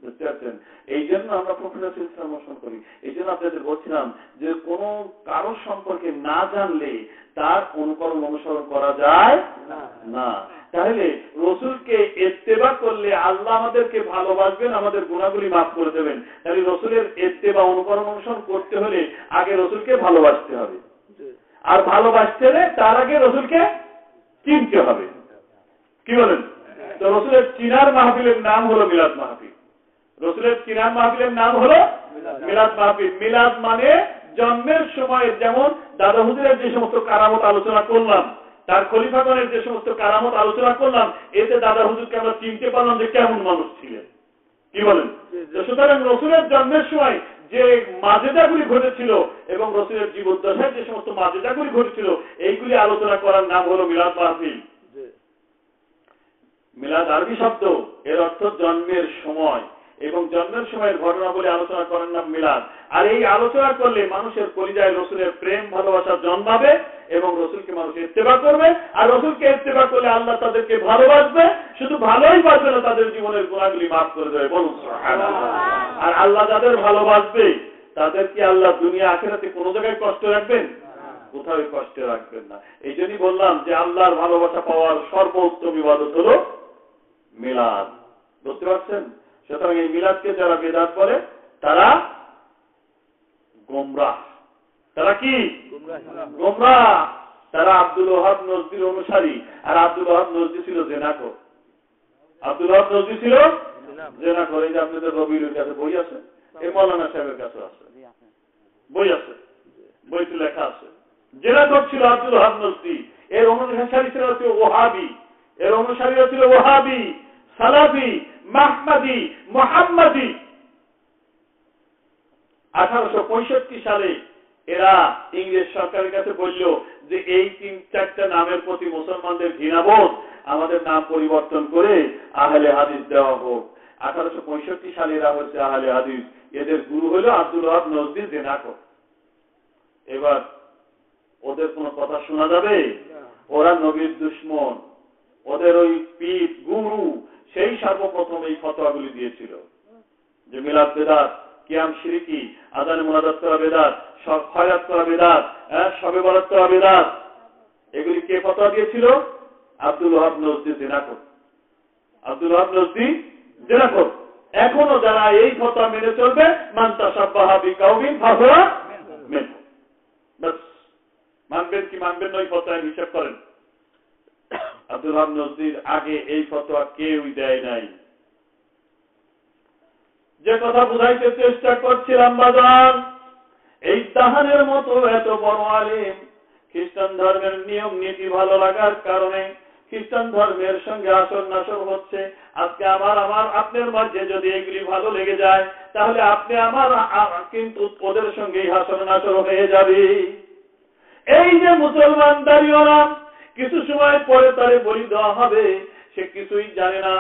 বুঝতে পারছেন? এই জন্য আমরা ফুরফুরা সিলসিলা অনুসরণ করি। এই জন্য আপনাদের বলছিলাম যে কোন কারোর সম্পর্কে না জানলে তার অনুসরণ করা যায় না। তাহলে রসুলকে ইত্তেবা করলে আল্লাহ আমাদেরকে ভালোবাসবেন, আমাদের গুনাহগুলি মাফ করে দেবেন। তাহলে রসুলের ইত্তেবা অনুসরণ করতে হলে আগে রসুলকে ভালোবাসতে হবে, আর ভালোবাসতে হলে তার আগে রসুলকে চিনতে হবে। কি বলেন? তো রসুলের চিনার মাহফিলের নাম হলো মিলাদ মাহফিল। রসুলের চিনার মাহফিলের নাম হলো মিলাদ মাহফিল। মিলাদ মানে জন্মের সময়, যেমন দাদা হুজুরের যে সমস্ত কারামত আলোচনা করলাম, তার খলিফাগণের যে সমস্ত কারামত আলোচনা করলাম, এতে দাদা হুজুরকে আমরা চিনতে পারলাম যে কেমন মানুষ ছিলেন। কি বলেন? সুতরাং রসুলের জন্মের সময় যে মাজেদাগুলি ঘটেছিল এবং রসুলের জীবদ্দশায় যে সমস্ত মাজেদাগুলি ঘটেছিল, এইগুলি আলোচনা করার নাম হলো মিলাদ মাহফিল। মিলাদ আরবি শব্দ, এর অর্থ জন্মের সময়, এবং জন্মের সময়ের ঘটনা বলে আলোচনা করার নাম মিলাদ। আর এই আলোচনা করলে মানুষের পরিযায় রসুলের প্রেম ভালোবাসা জন্মাবে এবং রসুলকে মানুষ ইত্তেবা করবে। আর রসুলকে ইত্তেবা করলে আল্লাহ তাদেরকে ভালোবাসবে, শুধু ভালোই বাসবে না, তাদের জীবনের গুনাহগুলি মাফ করে দেবে। বলুন সুবহানাল্লাহ। আর আল্লাহ যাদের ভালোবাসবে তাদের কি আল্লাহ দুনিয়া আখিরাতে কোনো জায়গায় কষ্ট রাখবেন? কোথাও কষ্ট রাখবেন না। এই জন্যই বললাম যে আল্লাহর ভালোবাসা পাওয়ার সর্বোত্তম ইবাদত হলো মিলাদ। বুঝতে পারছেন? সুতরাং এই মিলাদকে যারা বেদাত করে তারা গোমরাহ। তারা কি? গোমরাহ। তারা আব্দুল ওহাব নজদির অনুসারী। আর আব্দুল ওহাব নজদি ছিল জেনাখোর। আব্দুল ওহাব নজদি ছিল জেনাখোর। এই যে আপনাদের রবিউলের কাছে বই আছে, এই মৌলানা সাহেবের কাছে আছে, বই আছে, বইতে লেখা আছে। জেনা করছিল আব্দুল ওহাব নজদি, এর অনুসারী ছিল ওহাবি, এর অনুসারীরা ছিল ওহাবি, সালাফি, মাহমাদি, মুহাম্মাদি। 1865 সালে এরা ইংরেজ সরকারের কাছে বলল যে এই 3-4টা নামের প্রতি মুসলমানদের ঘৃণাবোধ, আমাদের নাম পরিবর্তন করে আহলে হাদিস দেওয়া হোক। 1865 সালে এরা হচ্ছে আহলে হাদিস, এদের গুরু হল আব্দুল ওহাব নজদি জেনাকর। এবার ওদের কোনো কথা শোনা যাবে? ওরা নবীর দুশমন, ওদের ওই পীর গুরু সেই সর্বপ্রথম এই ফতোয়াগুলি দিয়েছিল যে মিলাদ বেদাত, কিয়াম শিরকি, আযানে মুনাজাত করা বেদাত, খয়রাত করা বেদাত, শবে বরাত করা বেদাত। এগুলি কে ফতোয়া দিয়েছিল? আব্দুল ওহাব নজদি জেনাকর। আব্দুল ওহাব নজদি জেনাকর। এখনো যারা এই ফতোয়া মেনে চলবে, মান তাশাব্বাহা বিকাউমিন ফাহুয়া মিনহুম। বাস, মানবেন কি মানবেন না ওই ফতোয়ায় হিসাব করেন। আব্দুল ওহাব নজদির আগে এই ফতোয়া কেউই দেয় নাই। যে কথা বুঝাইতে চেষ্টা করছিলাম বাজান, এই তাহারের মতো এত বড় আলেম খ্রিস্টান ধর্মের নিয়ম নীতি ভালো লাগার কারণে খ্রিস্টান ধর্মের সঙ্গে আসর নাসর হচ্ছে। আজকে আমার আপনার মাঝে যদি এগুলি ভালো লেগে যায়, তাহলে আপনি আমার কিন্তু ওদের সঙ্গেই আসর নাসর হয়ে যাবে। এই যে মুসলমান দাঁড়িয়েরা, কিছু সময় পরে তারে বলি দেওয়া হবে, সে কিছুই জানে না।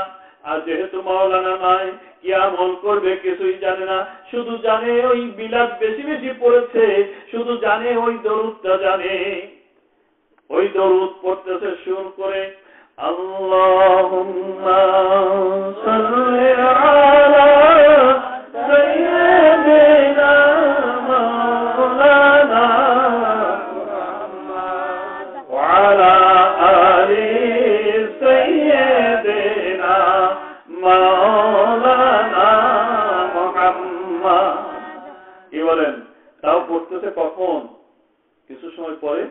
আর যেহেতু মাওলানা নয়, কি আমল করবে কিছুই জানে না, শুধু জানে ওই বিলাদ বেশি বেশি পড়েছে, শুধু জানে ওই দরুদটা জানে। ওই দরুদ পড়তেছে সুর করে, আল্লাহুম্মা সাল্লি আলা সাইয়্যিদিনা মাওলানা মুহাম্মদ ওয়া আলা আলি সাইয়্যিদিনা মাওলানা মুহাম্মদ। কি বলেন? তাও পড়তেছে কখন? কিছু সময় পরে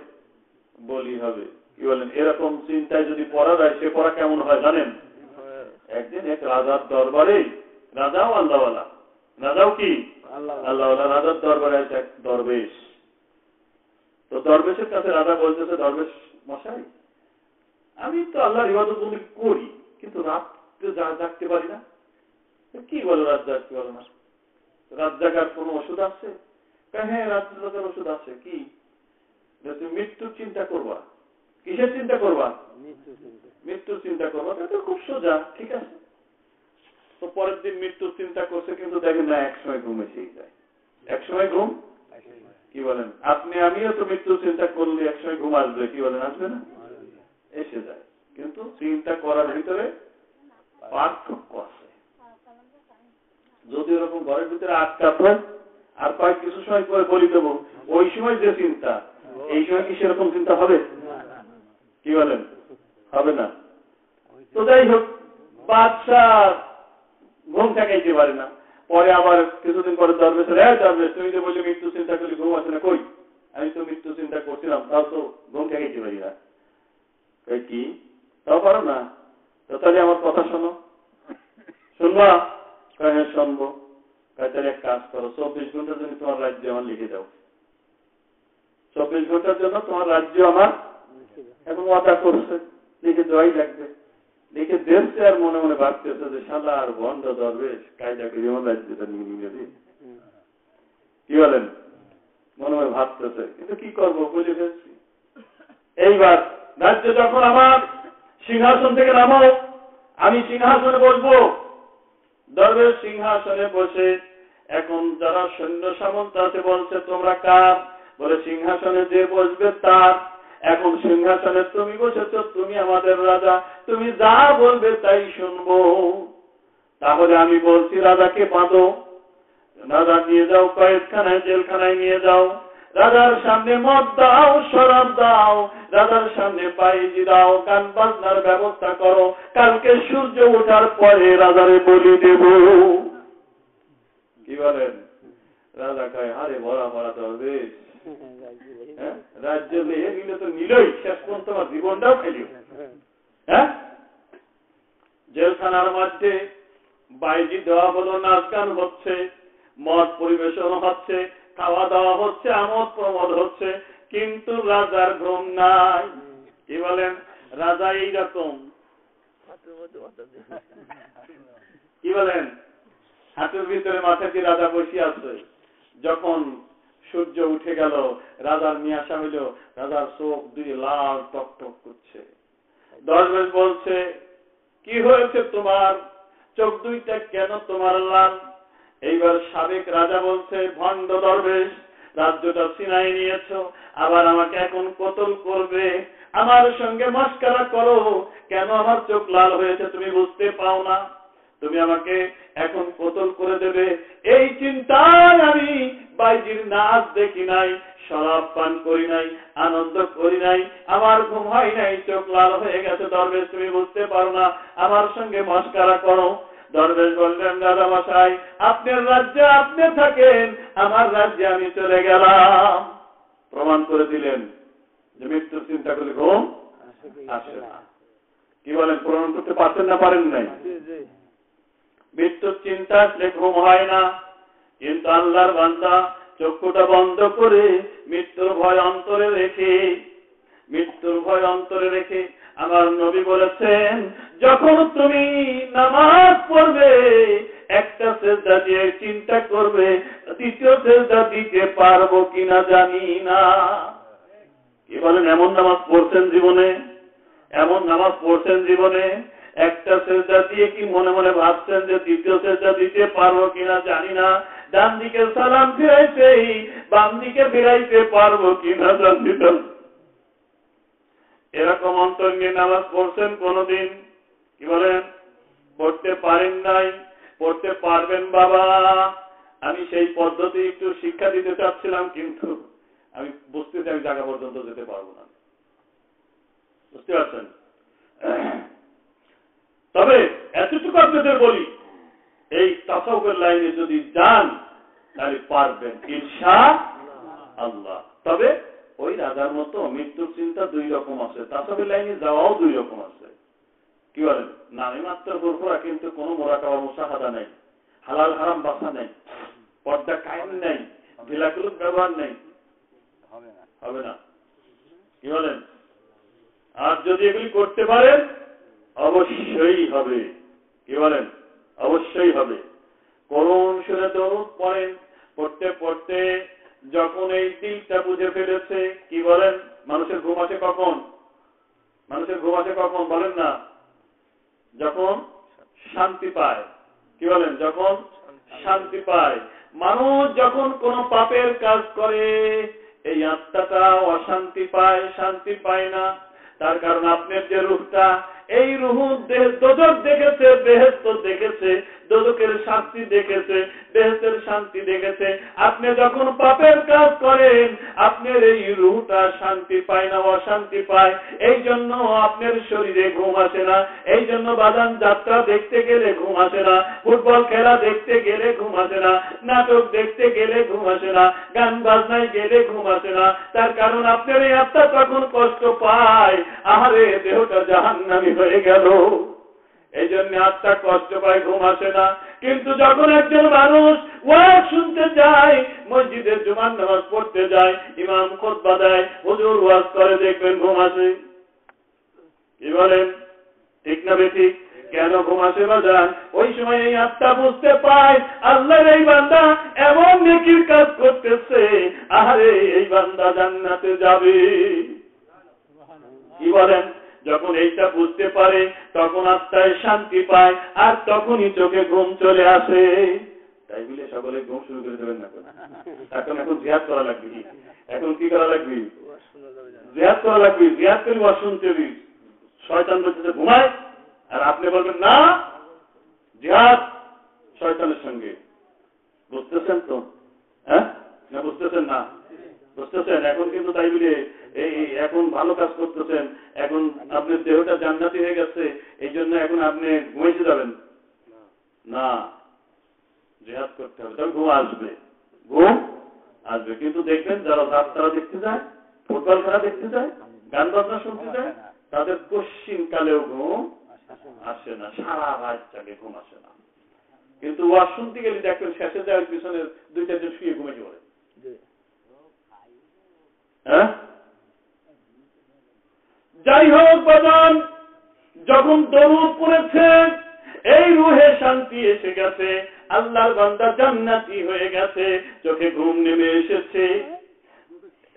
বলি হবে। কি বলেন? এরকম চিন্তায় যদি পড়া যায়, সে পড়া কেমন হয় জানেন? একদিন এক রাজার দরবারে, রাজাও আল্লাহওয়ালা, রাজাও কি আল্লাহওয়ালা, রাজার দরবারে আছে এক দরবেশ। তো দরবেশের কাছে রাজা বলতেছে, দরবেশ মশাই, আমি তো আল্লাহর ইবাদত করি, কিন্তু রাত জাগতে পারি না। কি বলো রাত জাগতে পারো না? রাত জাগার কোন ওষুধ আছে? হ্যাঁ, রাত জাগার ওষুধ আছে। কি? তুমি মৃত্যুর চিন্তা করবা। কিসের চিন্তা করবা? মৃত্যুর চিন্তা করবা। এটা খুব সোজা, ঠিক আছে। তো পরের দিন মৃত্যুর চিন্তা করছে, কিন্তু দেখেন না, একসময় ঘুম এসেই যায়। একসময় ঘুম, কি বলেন? আপনি আমিও তো মৃত্যুর চিন্তা করলে একসময় ঘুম আসবে, কি বলেন? আসবে না? এসে যায়। কিন্তু চিন্তা করার ভিতরে পার্থক্য আছে। যদি এরকম ঘরের ভিতরে আটকাতে আর কয়েক কিছু সময় পরে বলি দেবো, ওই সময় যে চিন্তা, এই সময় কি সেরকম চিন্তা হবে? কি বলেন? হবে না। তো যাই হোক, বাদশাহ ঘুম ঠেকাইতে পারে না। পরে আবার কিছুদিন পরে দরবেশ, দরবেশ তুমি যে বললে মৃত্যু চিন্তা করলে ঘুম আসে না, কই আমি তো মৃত্যু চিন্তা করছিলাম, তাও তো ঘুম ঠেকাইতে পারি না। কি তাও পারো না? তো তাহলে আমার কথা শোনো। শুনবা? হ্যাঁ শুনবো। তাহলে এক কাজ করো, 24 ঘন্টার জন্য তোমার রাজ্য আমার লিখে দাও। 24 ঘন্টার জন্য তোমার রাজ্য আমার এখন ওয়াদা করছে, লিখে দেওয়াই লাগবে। লিখে দেখছে আর মনে মনে ভাবতেছে যে শালা আর বন্ধ দরবেশ কায়দা করে আমার রাজ্যটা নিয়ে নিয়ে। কি বলেন? মনে মনে ভাবতেছে, কিন্তু কি করবো, বুঝে ফেলছি। এইবার রাজ্য যখন আমার সিংহাসন থেকে নামাও, আমি সিংহাসনে বসবো। দরবেশ সিংহাসনে বসে এখন যারা সৈন্য সামন্ত আছে বলছে, তোমরা কার? বলে সিংহাসনে যে বসবে তার। এখন সিংহাসনে তুমি বসেছ, তুমি আমাদের রাজা, তুমি যা বলবে তাই শুনবো। তাহলে আমি বলছি, রাজাকে বাঁধো, রাজা নিয়ে যাও কয়েদখানায়, জেলখানায় নিয়ে যাও। রাজার সামনে মদ দাও, শরাব দাও, রাজার সামনে পাইজি দাও, গান বাজনার ব্যবস্থা করো। কালকে সূর্য ওঠার পরে রাজারে বলি দেব। কি বলেন? রাজা কয়, আরে ভরা ভরা দরবেশ, রাজ্য লেহে নিলে তো নিলই, শেষ পর্যন্ত আমার জীবনটাও খেলিও। হ্যাঁ, জেলখানার মধ্যে বাইজি দেওয়া হলো, নাচ গান হচ্ছে, মদ পরিবেশন হচ্ছে, খাওয়া দাওয়া হচ্ছে, আমোদ প্রমোদ হচ্ছে, কিন্তু রাজার ঘুম নাই। কি বলেন? রাজা এইরকম, কি বলেন, হাতের ভিতরে মাথা দিয়ে রাজা বসে আছে। যখন সূর্য উঠে গেল, রাজার নিয়াশা হইল, রাজার চোখ দুই লাল টক টক করছে। দরবেশ বলছে, কি হয়েছে তোমার, চোখ দুইটা কেন তোমার লাল? এইবার সাবেক রাজা বলছে, ভণ্ড দরবেশ, রাজ্যটা ছিনাই নিয়েছ, আবার আমাকে এখন কতল করবে, আমার সঙ্গে মস্করা করো, কেন আমার চোখ লাল হয়েছে তুমি বুঝতে পাও না? তুমি আমাকে এখন কতল করে দেবে, এই চিন্তায় আমি বাইজির নাচ দেখি নাই, শরাব পান করি নাই, আনন্দ করি নাই, আমার ঘুম হয় নাই, চোখ লাল হয়ে গেছে। দরবেশ তুমি বুঝতে পারো না, আমার সঙ্গে মস্করা করো। দরবেশ বললেন, দাদা মশাই, আপনার রাজ্যে আপনি থাকেন, আমার রাজ্যে আমি চলে গেলাম। প্রমাণ করে দিলেন যে মৃত্যুর চিন্তা করলে ঘুম আসে না। কি বলেন, প্রমাণ করতে পারছেন না পারেন নাই? মৃত্যুর চিন্তা আসলে ঘুম হয় না, কিন্তু আল্লাহর বান্দা চক্ষুটা বন্ধ করে মৃত্যুর ভয় অন্তরে রেখে আমার নবী বলেছেন, যখন তুমি নামাজ পড়বে একটা সেজদা দিয়ে চিন্তা করবে দ্বিতীয় সেজদা দিতে পারবো কিনা জানি না। কি বলেন, এমন নামাজ পড়ছেন জীবনে, একটা সেজদা দিয়ে কি মনে মনে ভাবছেন যে দ্বিতীয় সেজদা দিতে পারবো কিনা জানি না, ডান দিকে সালাম ফিরাইতেই বাম দিকে ফিরাইতে পারবো কিনা জানি না। এরকম অন্তর নিয়ে নামাজ পড়ছেন কোনদিন? কি বলেন, পড়তে পারেন নাই, পড়তে পারবেন বাবা। আমি সেই পদ্ধতি একটু শিক্ষা দিতে চাচ্ছিলাম, কিন্তু আমি বুঝতেছি আমি জায়গা পর্যন্ত যেতে পারবো না। বুঝতে পারছেন? তবে এতটুকু আপনাদের বলি, এই তাসাউফের লাইনে যদি যান তাহলে পারবেন ইনশাআল্লাহ। তবে ওই রাজার মতো মৃত্যুর চিন্তা দুই রকম আছে, তাসাউফের লাইনে যাওয়াও দুই রকম আছে। কি বলেন, নামে মাত্র ফুরফুরা, কিন্তু কোনো মুরাকাবা মুশাহাদা নেই, হালাল হারাম বাসা নেই, পর্দা কায়েম নেই, ঢিলাকুলুক ব্যবহার নেই, হবে না। কি বলেন? আর যদি এগুলি করতে পারেন অবশ্যই হবে। কি বলেন? অবশ্যই হবে। করুন সুরে দরুদ পড়েন, পড়তে পড়তে যখন এই দিলটা বুঝে ফেলেছে, কি বলেন, মানুষের ঘুম আসে কখন? বলেন না, যখন শান্তি পায়। কি বলেন? যখন শান্তি পায়। মানুষ যখন কোন পাপের কাজ করে এই আত্মাটা অশান্তি পায়, শান্তি পায় না। তার কারণ আপনার যে রূহটা, এই রুহ দোজখ দেখেছে, বেহেশত দেখেছে, দোজখের শান্তি দেখেছে, বেহেশতের শান্তি দেখেছে। আপনি যখন পাপের কাজ করেন আপনার এই রুহটা শান্তি পায় না, অশান্তি পায়। এই জন্য আপনার শরীরে ঘুম আসে না। এই জন্য বাজান যাত্রা দেখতে গেলে ঘুম আসে না, ফুটবল খেলা দেখতে গেলে ঘুম আসে না, নাটক দেখতে গেলে ঘুম আসে না, গান বাজনায় গেলে ঘুম আসে না। তার কারণ আপনার এই আত্মা তখন কষ্ট পায়, আহারে দেহটা জাহান্নামী হয়ে গেল। এই জন্য আত্মা কষ্ট পায়, ঘুম আসে না। কিন্তু যখন একজন মানুষ ওয়াজ শুনতে যায়, মসজিদে জুমার নামাজ পড়তে যায়, ইমাম খুতবা দেয়, হুজুর ওয়াজ করে, দেখবেন ঘুম আসে। কি বলেন, ঠিক না বেঠিক? কেন ঘুম আসে বাজান? ওই সময় এই আত্মা বুঝতে পায় আল্লাহর এই বান্দা এমন নেকির কাজ করতেছে, আহারে এই বান্দা জান্নাতে যাবে। কি বলেন? যখন এইটা বুঝতে পারে তখন আত্মায় শান্তি পায়, আর তখনই চোখে ঘুম চলে আসে। তাই বলে সকলে ঘুম শুরু করে দেবেন না। এখন জিহাদ করা লাগবে। এখন কি করা লাগবে? জিহাদ করা লাগবে। জিহাদ করে ওয়াজ শুনতে হবে। শয়তান বলতেছে ঘুমায়, আর আপনি বলবেন না জিহাদ শয়তানের সঙ্গে। বুঝতেছেন তো? হ্যাঁ না? বুঝতেছেন না? বুঝতেছেন? এখন কিন্তু তাই বলে এই এখন ভালো কাজ করতেছেন, এখন আপনার দেহটা জান্নাতি হয়ে গেছে, এই জন্য এখন আপনি ঘুমাইতে যাবেন না। জিহাদ করতে হবে, তবে ঘুম আসবে। কিন্তু দেখবেন যারা যাত্রা দেখতে যায়, ফুটবল খেলা দেখতে যায়, গান বাজনা শুনতে যায়, তাদের কশ্চিন কালেও ঘুম আসে না, সারা রাত জাগে, ঘুম আসে না। কিন্তু ওয়াজ শুনতে গেলে দেখবেন শেষে যায় পিছনে 2-4 জন শুয়ে ঘুমিয়ে পড়ে। হ্যাঁ, যাই হোক বাজান, যখন দরুদ পড়েছে এই রুহে শান্তি এসে গেছে, আল্লাহর বান্দা জান্নাতি হয়ে গেছে, চোখে ঘুম নেমে এসেছে,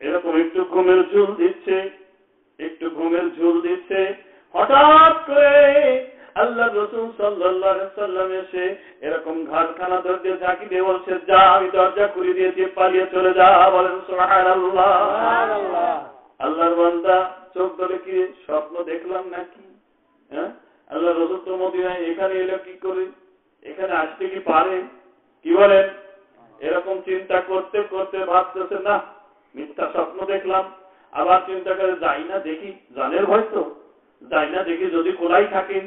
এরকম একটু ঘুমের ঝুল দিচ্ছে, একটু ঘুমের ঝুল দিচ্ছে। হঠাৎ করে আল্লাহ রাসূল সাল্লাল্লাহু আলাইহি ওয়াসাল্লাম এসে এরকম ঘাটখানা ধরে ঝাঁকি দিয়ে বলছে, যা আমি দরজা খুলে দিয়েছি, পালিয়ে চলে যা। বলেন সুবহানাল্লাহ। আল্লাহর বান্দা চোখ ধরে কি স্বপ্ন দেখলাম নাকি? হ্যাঁ, আল্লাহ রাসূল তো মদিনায় এখানে এলো কি করে, এখানে আসতে কি পারে? কি বলেন? এরকম চিন্তা করতে করতে ভাবতেছে না মিথ্যা স্বপ্ন দেখলাম। আবার চিন্তা করে যাই না দেখি, জানের ভয় তো, যাই না দেখি যদি খোলাই থাকে।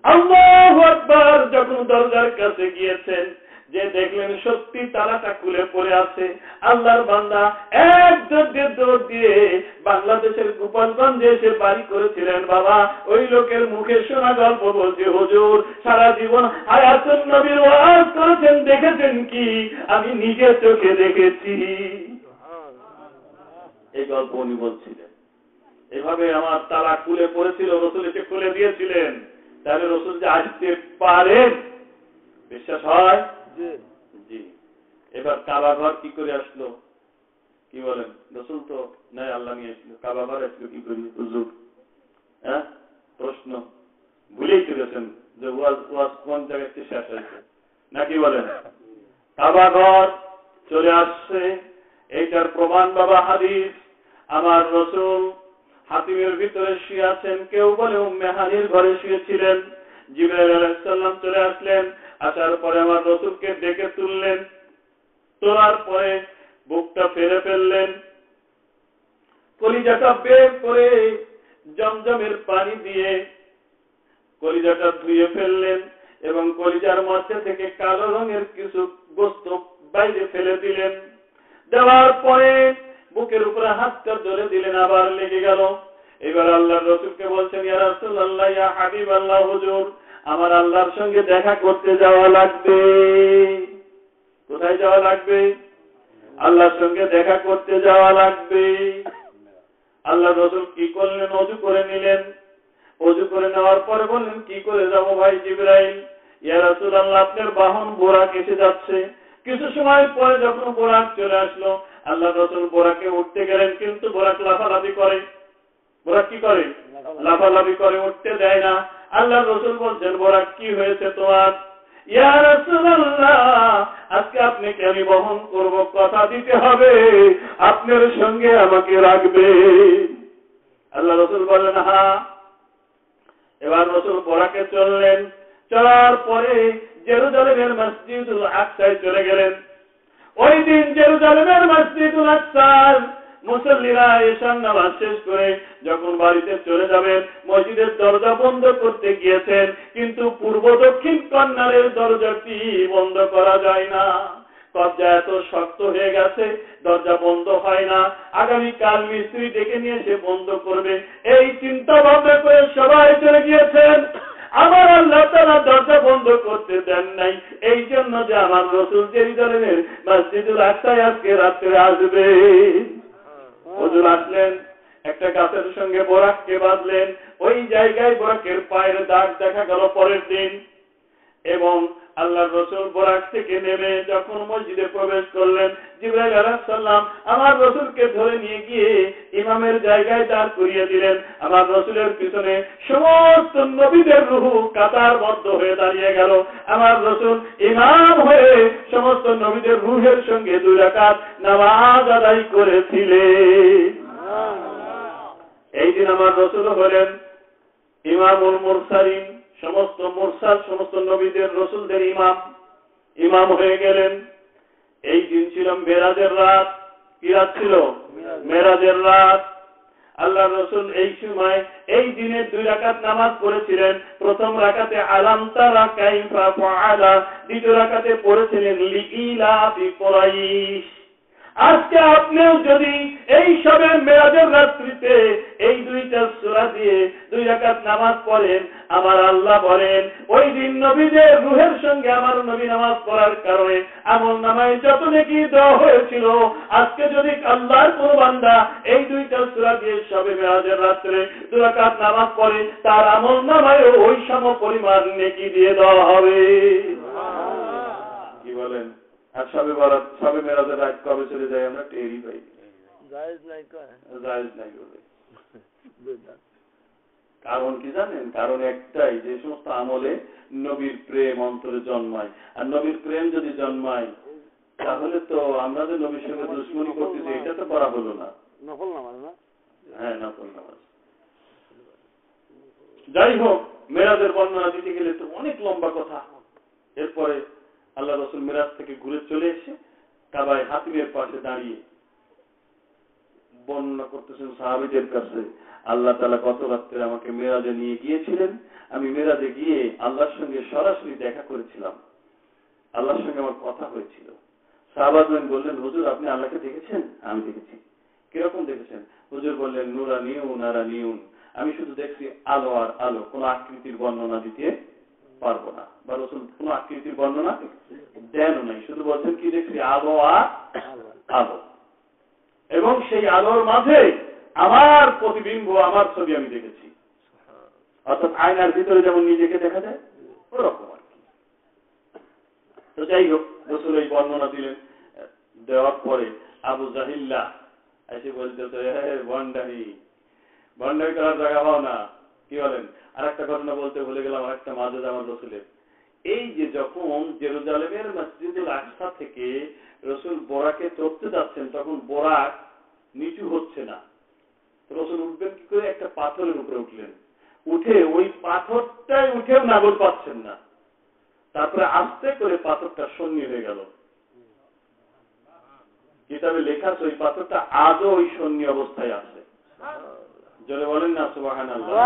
আল্লাহু আকবার। যখন দরজার কাছে গিয়েছেন, যে দেখলেন সত্যি তালাটা খুলে পড়ে আছে, আল্লাহর বান্দা এক দৌড় দিয়ে বাংলাদেশের গোপালগঞ্জে এসে বাড়ি করেছিলেন বাবা, ওই লোকের মুখে শোনা গল্প বলছে, হুজুর সারা জীবন হায়াতুন নবীর ওয়াজ করেছেন, দেখেছেন কি? আমি নিজে চোখে দেখেছি। এই গল্প উনি বলছিলেন। এভাবে আমার তালা খুলে পড়েছিল, রসুল এসে খুলে দিয়েছিলেন। তাহলে রসুল যে আসতে পারেন বিশ্বাস হয়? জি। এবার কাবা ঘর কি করে আসলো? কি বলেন? রসুল তো নাই, আল্লাহ নিয়ে আসলো। কাবা ঘর আসলো কি করি হুজুর? হ্যাঁ, প্রশ্ন ভুলেই চলেছেন যে ওয়াজ কোন জায়গাতে শেষ হয়েছে নাকি বলেন? কাবা ঘর চলে আসছে, এইটার প্রমাণ বাবা হাদিস। আমার রসুল হাতিমের ভিতরে শুয়ে আছেন, কেউ বলে উম্মে হানির ঘরে শুয়েছিলেন। জিবরাইল আলাইহিস সালাম চলে আসলেন, আসার পরে আমার রসুলকে ডেকে তুললেন, তোলার পরে বুকটা ফেলে ফেললেন, কলিজাটা বের করে জমজমের পানি দিয়ে কলিজাটা ধুয়ে ফেললেন এবং কলিজার মধ্যে থেকে কালো রঙের কিছু বস্তু বাইরে ফেলে দিলেন। দেওয়ার পরে বুকের উপরে হাতটা ধরে দিলেন, আবার লেগে গেল। এবার আল্লাহর রাসূলকে বলছেন, ইয়া রাসূলুল্লাহ, ইয়া হাবিবাল্লাহ, হুজুর আমার আল্লাহর সঙ্গে দেখা করতে যাওয়া লাগবে। কোথায় যাওয়া লাগবে? আল্লাহর সঙ্গে দেখা করতে যাওয়া লাগবে। আল্লাহর রাসূল কি করলেন? ওযু করে নিলেন। ওযু করে নেওয়ার পরে বললেন, কি করে যাব ভাই জিবরাইল? ইয়া রাসূলুল্লাহ, আপনার বাহন বোরাক এসে যাচ্ছে। কিছু সময় পরে যখন বোরাক চলে আসলো, আল্লাহর রাসূল বোরাকে উঠতে গেলেন, কিন্তু বোরাক লাফালাফি করে। বোরাক কি করে? লাফালাফি করে, উঠতে দেয় না। আল্লাহর রাসূল বলছেন, বোরাক কি হয়েছে তোমার? ইয়া রাসূলুল্লাহ, আজকে আপনাকে আমি বহন করব, কথা দিতে হবে আপনার সঙ্গে আমাকে রাখবে। আল্লাহ রাসূল বললেন, হ্যাঁ। এবার রাসূল বোরাকে চললেন, চলার পরে জেরুজালেমের মসজিদুল আকসায় চলে গেলেন। ওই দিন জেরুজালেমের মসজিদুল আকসার মুসল্লিরা এশার নামাজ শেষ করে যখন বাড়িতে চলে যাবেন, মসজিদের দরজা বন্ধ করতে গিয়েছেন, কিন্তু পূর্ব দক্ষিণ কর্নারের দরজাটি বন্ধ করা যায় না। দরজা এত শক্ত হয়ে গেছে, দরজা বন্ধ হয় না। আগামীকাল মিস্ত্রি ডেকে নিয়ে এসে বন্ধ করবে, এই চিন্তা ভাবনা করে সবাই চলে গিয়েছেন। আমার আল্লাহ তাআলা দরজা বন্ধ করতে দেন নাই, এই জন্য যে আমার রাসূল জেরুজালেমের মসজিদুল আকসায় আজকে রাত্রে আসবে। হুজুর আসলেন, একটা গাছের সঙ্গে বোরাককে বাঁধলেন, ওই জায়গায় বোরাকের পায়ের দাগ দেখা গেল পরের দিন। এবং আল্লাহর রাসূল বোরাক থেকে নেমে যখন মসজিদে প্রবেশ করলেন, জিবরাইল আলাইহিস সালাম আমার রাসূলকে ধরে নিয়ে গিয়ে ইমামের জায়গায় দাঁড় করিয়ে দিলেন। আমার রাসূলের পিছনে সমস্ত নবীদের রূহ কাতারবদ্ধ হয়ে দাঁড়িয়ে গেল। আমার রাসূল ইমাম হয়ে সমস্ত নবীদের রূহের সঙ্গে 2 রাকাত নামাজ আদায় করেছিলেন। এই দিন আমার রাসূল হলেন ইমামুল মুরসালিন, সমস্ত মুরসাল, সমস্ত নবীদের রাসূলদের ইমাম হয়ে গেলেন। এই দিন ছিল মেরাজের রাত। কি রাত ছিল? মেরাজের রাত। আল্লাহর রাসূল এই সময় এই দিনে 2 রাকাত নামাজ পড়েছিলেন। প্রথম রাকাতে আলাম তারা কাইফা ফাআলা, দ্বিতীয় রাকাতে পড়েছিলেন লিইলাফি কুরাইশ। আজকে আপনিও যদি এই সবে মেরাজের রাত্রিতে এই দুইটা সূরা দিয়ে 2 রাকাত নামাজ পড়েন, আমার আল্লাহ বলেন ওই দিন নবীদের রূহের সঙ্গে আমার নবী নামাজ পড়ার কারণে আমল নামায় যত নেকি দেওয়া হয়েছিল, আজকে যদি আল্লাহর কোন বান্দা এই দুইটা সূরা দিয়ে সবে মেরাজের রাত্রে 2 রাকাত নামাজ পড়ে, তার আমল নামায় ওই সম পরিমাণ নেকি দিয়ে দেওয়া হবে। কি বলেন? আর সবে বরাত সবে মেরাজের রাত কবে চলে যায় আমরা টেরই পাই। জায়েজ নাই বলে কারণ কি জানেন? কারণ একটাই, যে সমস্ত আমলে নবীর প্রেম অন্তরে জন্মায়, আর নবীর প্রেম যদি জন্মায় তাহলে তো আমরা যে নবীর সঙ্গে দুশমনি করতেছি এটা তো করা হলো না। নফল নামাজ না? হ্যাঁ, নফল নামাজ। যাই হোক, মেরাজের বর্ণনা দিতে গেলে তো অনেক লম্বা কথা। এরপরে আল্লাহ রাসূল মেরাজ থেকে ঘুরে চলে এসে কাবায় হাতিমের পাশে দাঁড়িয়ে বর্ণনা করতেছেন সাহাবীদের কাছে, আল্লাহ তাআলা গত রাত্রে আমাকে মেরাজে নিয়ে গিয়েছিলেন, আমি মেরাজে গিয়ে আল্লাহর সঙ্গে সরাসরি দেখা করেছিলাম, আল্লাহর সঙ্গে আমার কথা হয়েছিল। সাহাবাগণ বললেন, হুজুর আপনি আল্লাহকে দেখেছেন? আমি দেখেছি। কিরকম দেখেছেন? হুজুর বললেন, নূরানিউন নারানিউন, আমি শুধু দেখছি আলো আর আলো, কোন আকৃতির বর্ণনা দিতে পারবো না, বা রাসূল কোন আকৃতির বর্ণনা দেন নাই, শুধু বলছেন কি দেখছি আলো আর আলো, এবং সেই আলোর মাঝে আমার প্রতিবিম্ব, আমার ছবি আমি দেখেছি। অর্থাৎ আয়নার ভিতরে যেমন নিজেকে দেখা যায় ওরকম আর কি। তো যাই হোক, রাসূল এই বর্ণনা দিলেন। দেওয়ার পরে আবু জাহিল্লা এসে বলতেছে, ভণ্ডামি করার জায়গা পাও না। কি বলেন? আর একটা ঘটনা বলতে ভুলে গেলাম, আরেকটা মাজেদা আমার রাসূলের। এই যে যখন জেরুজালেমের মসজিদুল আকসা থেকে রাসূল বোরাকে চড়তে যাচ্ছেন, তখন বোরাক নিচু হচ্ছে না। রাসূল উঠবেন কি করে? একটা পাথরের উপরে উঠলেন, উঠে ওই পাথরটাই উঠেও নাগল পাচ্ছেন না, তারপরে আস্তে করে পাথরটা শূন্য হয়ে গেল। কিতাবে লেখা আছে ওই পাথরটা আজও ওই শূন্য অবস্থায় আছে। জোরে বলেন না সুবহানাল্লাহ।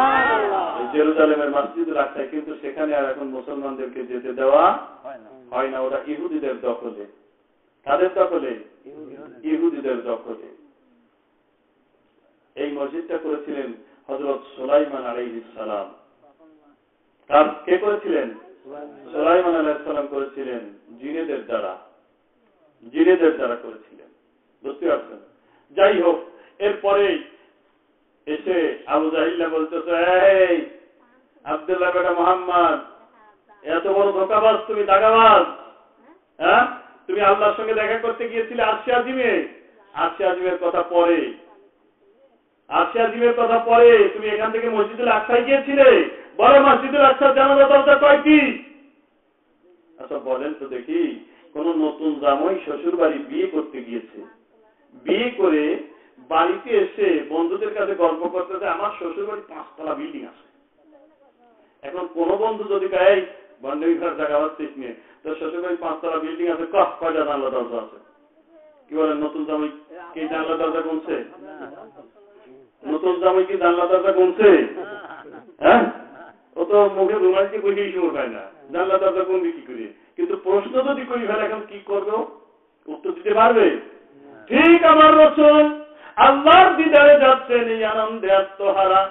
জেরুজালেমের মসজিদুল আকসায়, কিন্তু সেখানে আর এখন মুসলমানদেরকে যেতে দেওয়া হয় না, ওরা ইহুদিদের দখলে। কাদের দখলে? ইহুদিদের দখলে। এই মসজিদটা করেছিলেন হযরত সুলাইমান আলাইহিস সালাম। তার কে করেছিলেন? সুলাইমান আলাইহিস সালাম করেছিলেন জিনেদের দ্বারা, জিনেদের দ্বারা করেছিলেন। বুঝতে পারছেন? যাই হোক, এরপরে এসে আবু জাহিল্লা বলতেছে, এই আব্দুল্লাহ বেটা মুহাম্মদ, এত বড় ধোঁকাবাজ তুমি, দাগাবাজ, হ্যাঁ? তুমি আল্লাহর সঙ্গে দেখা করতে গিয়েছিলে আরশে আজিমে। আরশে আজিমের কথা পরে, আরশে আজিমের কথা পরে তুমি এখান থেকে মসজিদুল আকসায় গিয়েছিলে। বলো মসজিদুল আকসার জানাজা দরজা কয়টি? আচ্ছা বলেন তো দেখি, কোন নতুন জামাই শ্বশুর বাড়ি বিয়ে করতে গিয়েছে, বিয়ে করে বাড়িতে এসে বন্ধুদের কাছে গল্প করতেছে আমার শ্বশুর বাড়ি 5 তলা বিল্ডিং আছে। এখন কোন বন্ধু যদি গায়ে বন্ডামি ঘর জায়গা পাচ্ছিস নিয়ে, তোর শ্বশুর বাড়ি 5 তলা বিল্ডিং আছে, কয়টা জানলা দরজা আছে? কি বলেন, নতুন জামাই কি জানলা দরজা গুনছে? নতুন জামাই কি জানলা দরজা গুনছে? হ্যাঁ, ও তো মুখে রুমালকে বুঝেই সময় পায় না, জানলা দরজা গুনবে কি করে? কিন্তু প্রশ্ন যদি করি ফেলে এখন কি করবো, উত্তর দিতে পারবে? ঠিক আমার রাসূল আল্লাহর দিদারে যাচ্ছেন এই আনন্দে আত্মহারা।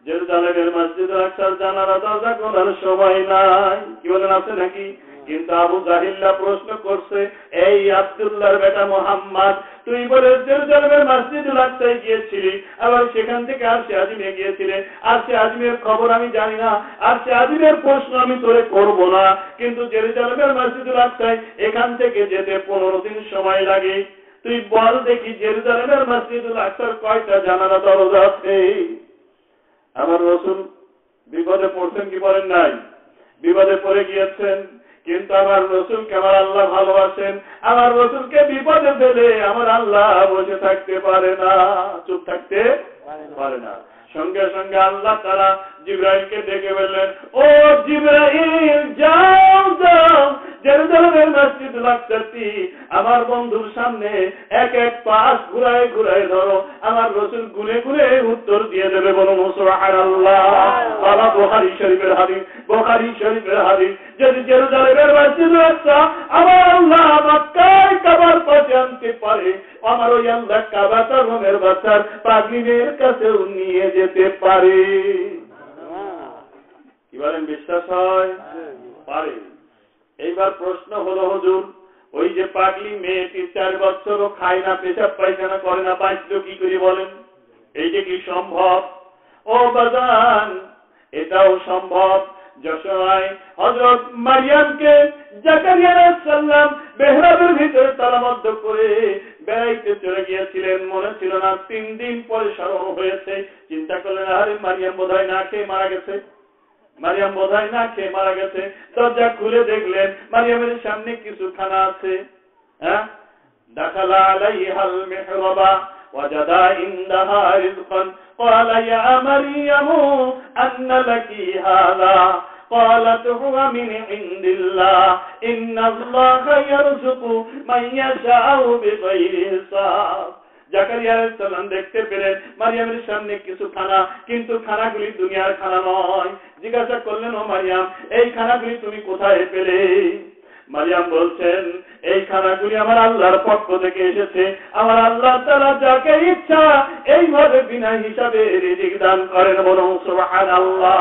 জেরুজালেমের মসজিদুল আকসার জানালা দরজা খোলার সময় নাই। কি বলেন, আছে নাকি? কিন্তু আবু জাহিল্লা প্রশ্ন করছে, এই আব্দুল্লাহর বেটা মুহাম্মদ, তুই বলে জেরুজালেমের মসজিদুল আকসায় গিয়েছিলি, আবার সেখান থেকে আরশে আজিমে গিয়েছিলে। আরশে আজিমের খবর আমি জানি না, আরশে আজিমের প্রশ্ন আমি তোরে করব না, কিন্তু জেরুজালেমের মসজিদুল আকসায় এখান থেকে যেতে 15 দিন সময় লাগে। তুই বল দেখি জেরুজালেমের মসজিদুল আকসার কয়টা জানালা দরজা আছে? আমার রাসূল বিপদে পড়ছেন কি পড়েন নাই? বিপদে পড়ে গিয়েছেন, কিন্তু আমার রাসূলকে আমার আল্লাহ ভালোবাসেন। আমার রাসূলকে বিপদে ফেলে আমার আল্লাহ বসে থাকতে পারে না, চুপ থাকতে পারে না। সঙ্গে সঙ্গে আল্লাহ তাআলা জিবরাইলকে ডেকে বললেন, ও জিবরাইল, যাও যাও জেরুজালেমের মসজিদ মসজিদে লাগতেছি, আমার বন্ধুর সামনে এক এক পাশ ঘুরায় ঘুরায় ধরো, আমার রসুল গুনে গুনে উত্তর দিয়ে দেবে। বলুন সুবহানাল্লাহ। বাবা বুখারী শরীফের হাদিস, বুখারী শরীফের হাদিস। যদি জেরুজালেমের মসজিদে আসা আমার আল্লাহ মক্কায় কাবার পাশে আনতে পারে, আমার ওই আল্লাহ কাবাটা রোমের বাচ্চার পাগড়ির কাছেও নিয়ে যেতে পারে। কি বলেন, বিশ্বাস হয়? পারে। এইবার প্রশ্ন হলো, হুজুর ওই যে পাগলি মেয়েটি 4 বছরও খায় না, পেশাব পায়খানা করে না, বাঁচল কি করে বলেন? এইটা কি সম্ভব? ও বাজান, এটাও সম্ভব। যশোয়ায় হযরত মারিয়ামকে জাকারিয়া আলাইহিস সালাম মেহরাবের ভিতরে তালাবদ্ধ করে বেড়াইতে চলে গিয়েছিলেন, মনে ছিল না। 3 দিন পরে স্মরণ হয়েছে, চিন্তা করলেন আরে মারিয়াম বোধহয় না খেয়ে মারা গেছে, মারিয়াম বোধহয় না খেয়ে মারা গেছে। দরজা খুলে দেখলেন মারিয়ামের সামনে কিছু খানা আছে। হ্যাঁ, দাখালা আলাইহাল মিহরাবা ওয়াজাদা ইনদাহা রিজকান ক্বালা ইয়া মারিয়ামু আন্না লাকি হাযা قالت هو من عند الله إن الله يرزق من يشاء بغير حساب। জাকারিয়া আলাইহিস সালাম দেখতে পেলেন মারিয়ামের সামনে কিছু খানা, কিন্তু খানাগুলি দুনিয়ার খানা নয়। জিজ্ঞাসা করলেন, ও মারিয়াম, এই খানাগুলি তুমি কোথায় পেলে? মারিয়াম বলছেন, এই খানাগুলি আমার আল্লাহর পক্ষ থেকে এসেছে। আমার আল্লাহ তাআলা যাকে ইচ্ছা এইভাবে বিনা হিসাবে রিজিক দান করেন। বলুন সুবহানাল্লাহ।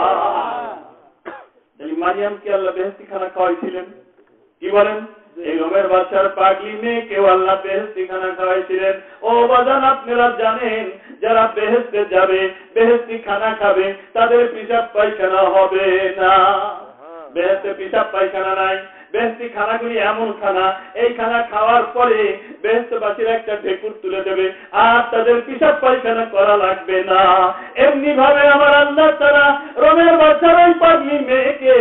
এই মারিয়ামকে আল্লাহ বেহেশতি খানা খাওয়াইছিলেন। কি বলেন? এই রোমের বাচ্চার পাগলি মেয়েকেও আল্লাহ বেহেশতি খানা খাওয়াইছিলেন। ও বাজান, আপনারা জানেন যারা বেহেশতে যাবে, বেহেশতি খানা খাবে, তাদের পিশাব পায়খানা হবে না। বেহেশতে পিশাব পায়খানা নাই। বেহেশতি খানাগুলি এমন খানা, এই খানা খাওয়ার পরে বেহেশতবাসীরা একটা ঢেকুর তুলে দেবে, আর তাদের পিশাব পায়খানা করা লাগবে না। এমনি ভাবে আমার আল্লাহ তাআলা রোমের বাচ্চার ওই পাগলি মেয়েকে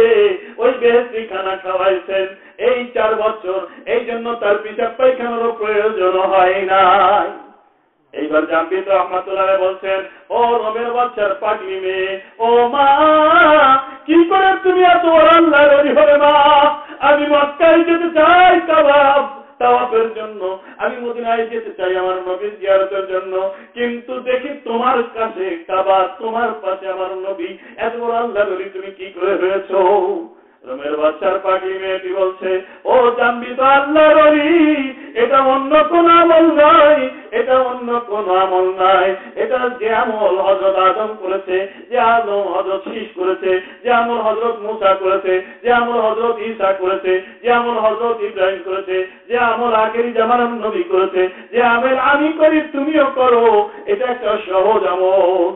ওই বেহেশতি খানা খাওয়াইছেন এই 4 বছর, এই জন্য তার পিশাব পায়খানারও প্রয়োজন হয় নাই। এইবার জানবি তো রহমাতুল্লাহ বলছেন, ও রোমের বাচ্চার পাগলি মেয়ে, ও মা, কি করে তুমি এত বড় আল্লাহর ওলি হলে? মা, আমি মক্কায় যেতে চাই তাওয়াফের জন্য, আমি মদিনায় যেতে চাই আমার নবীর জিয়ারতের জন্য, কিন্তু দেখি তোমার কাছে কাবা, তোমার পাশে আমার নবী, এত বড় আল্লাহর ওলি তুমি কি করে হয়েছো? রোমের বাচ্চার পাগলি মেয়েটি বলছে, ও জানবি তো আল্লাহর ওলি এটা অন্য কোন আমল নয়, এটা অন্য কোন আমল নয়। এটা যে আমল হযরত আদম করেছে, যে আমল হযরত শীশ করেছে, যে আমল হযরত মুসা করেছে, যে আমল হযরত ঈসা করেছে, যে আমল হযরত ইব্রাহিম করেছে, যে আমল আখেরি জামানার নবী করেছে, যে আমল আমি করি তুমিও করো, এটা একটা সহজ আমল।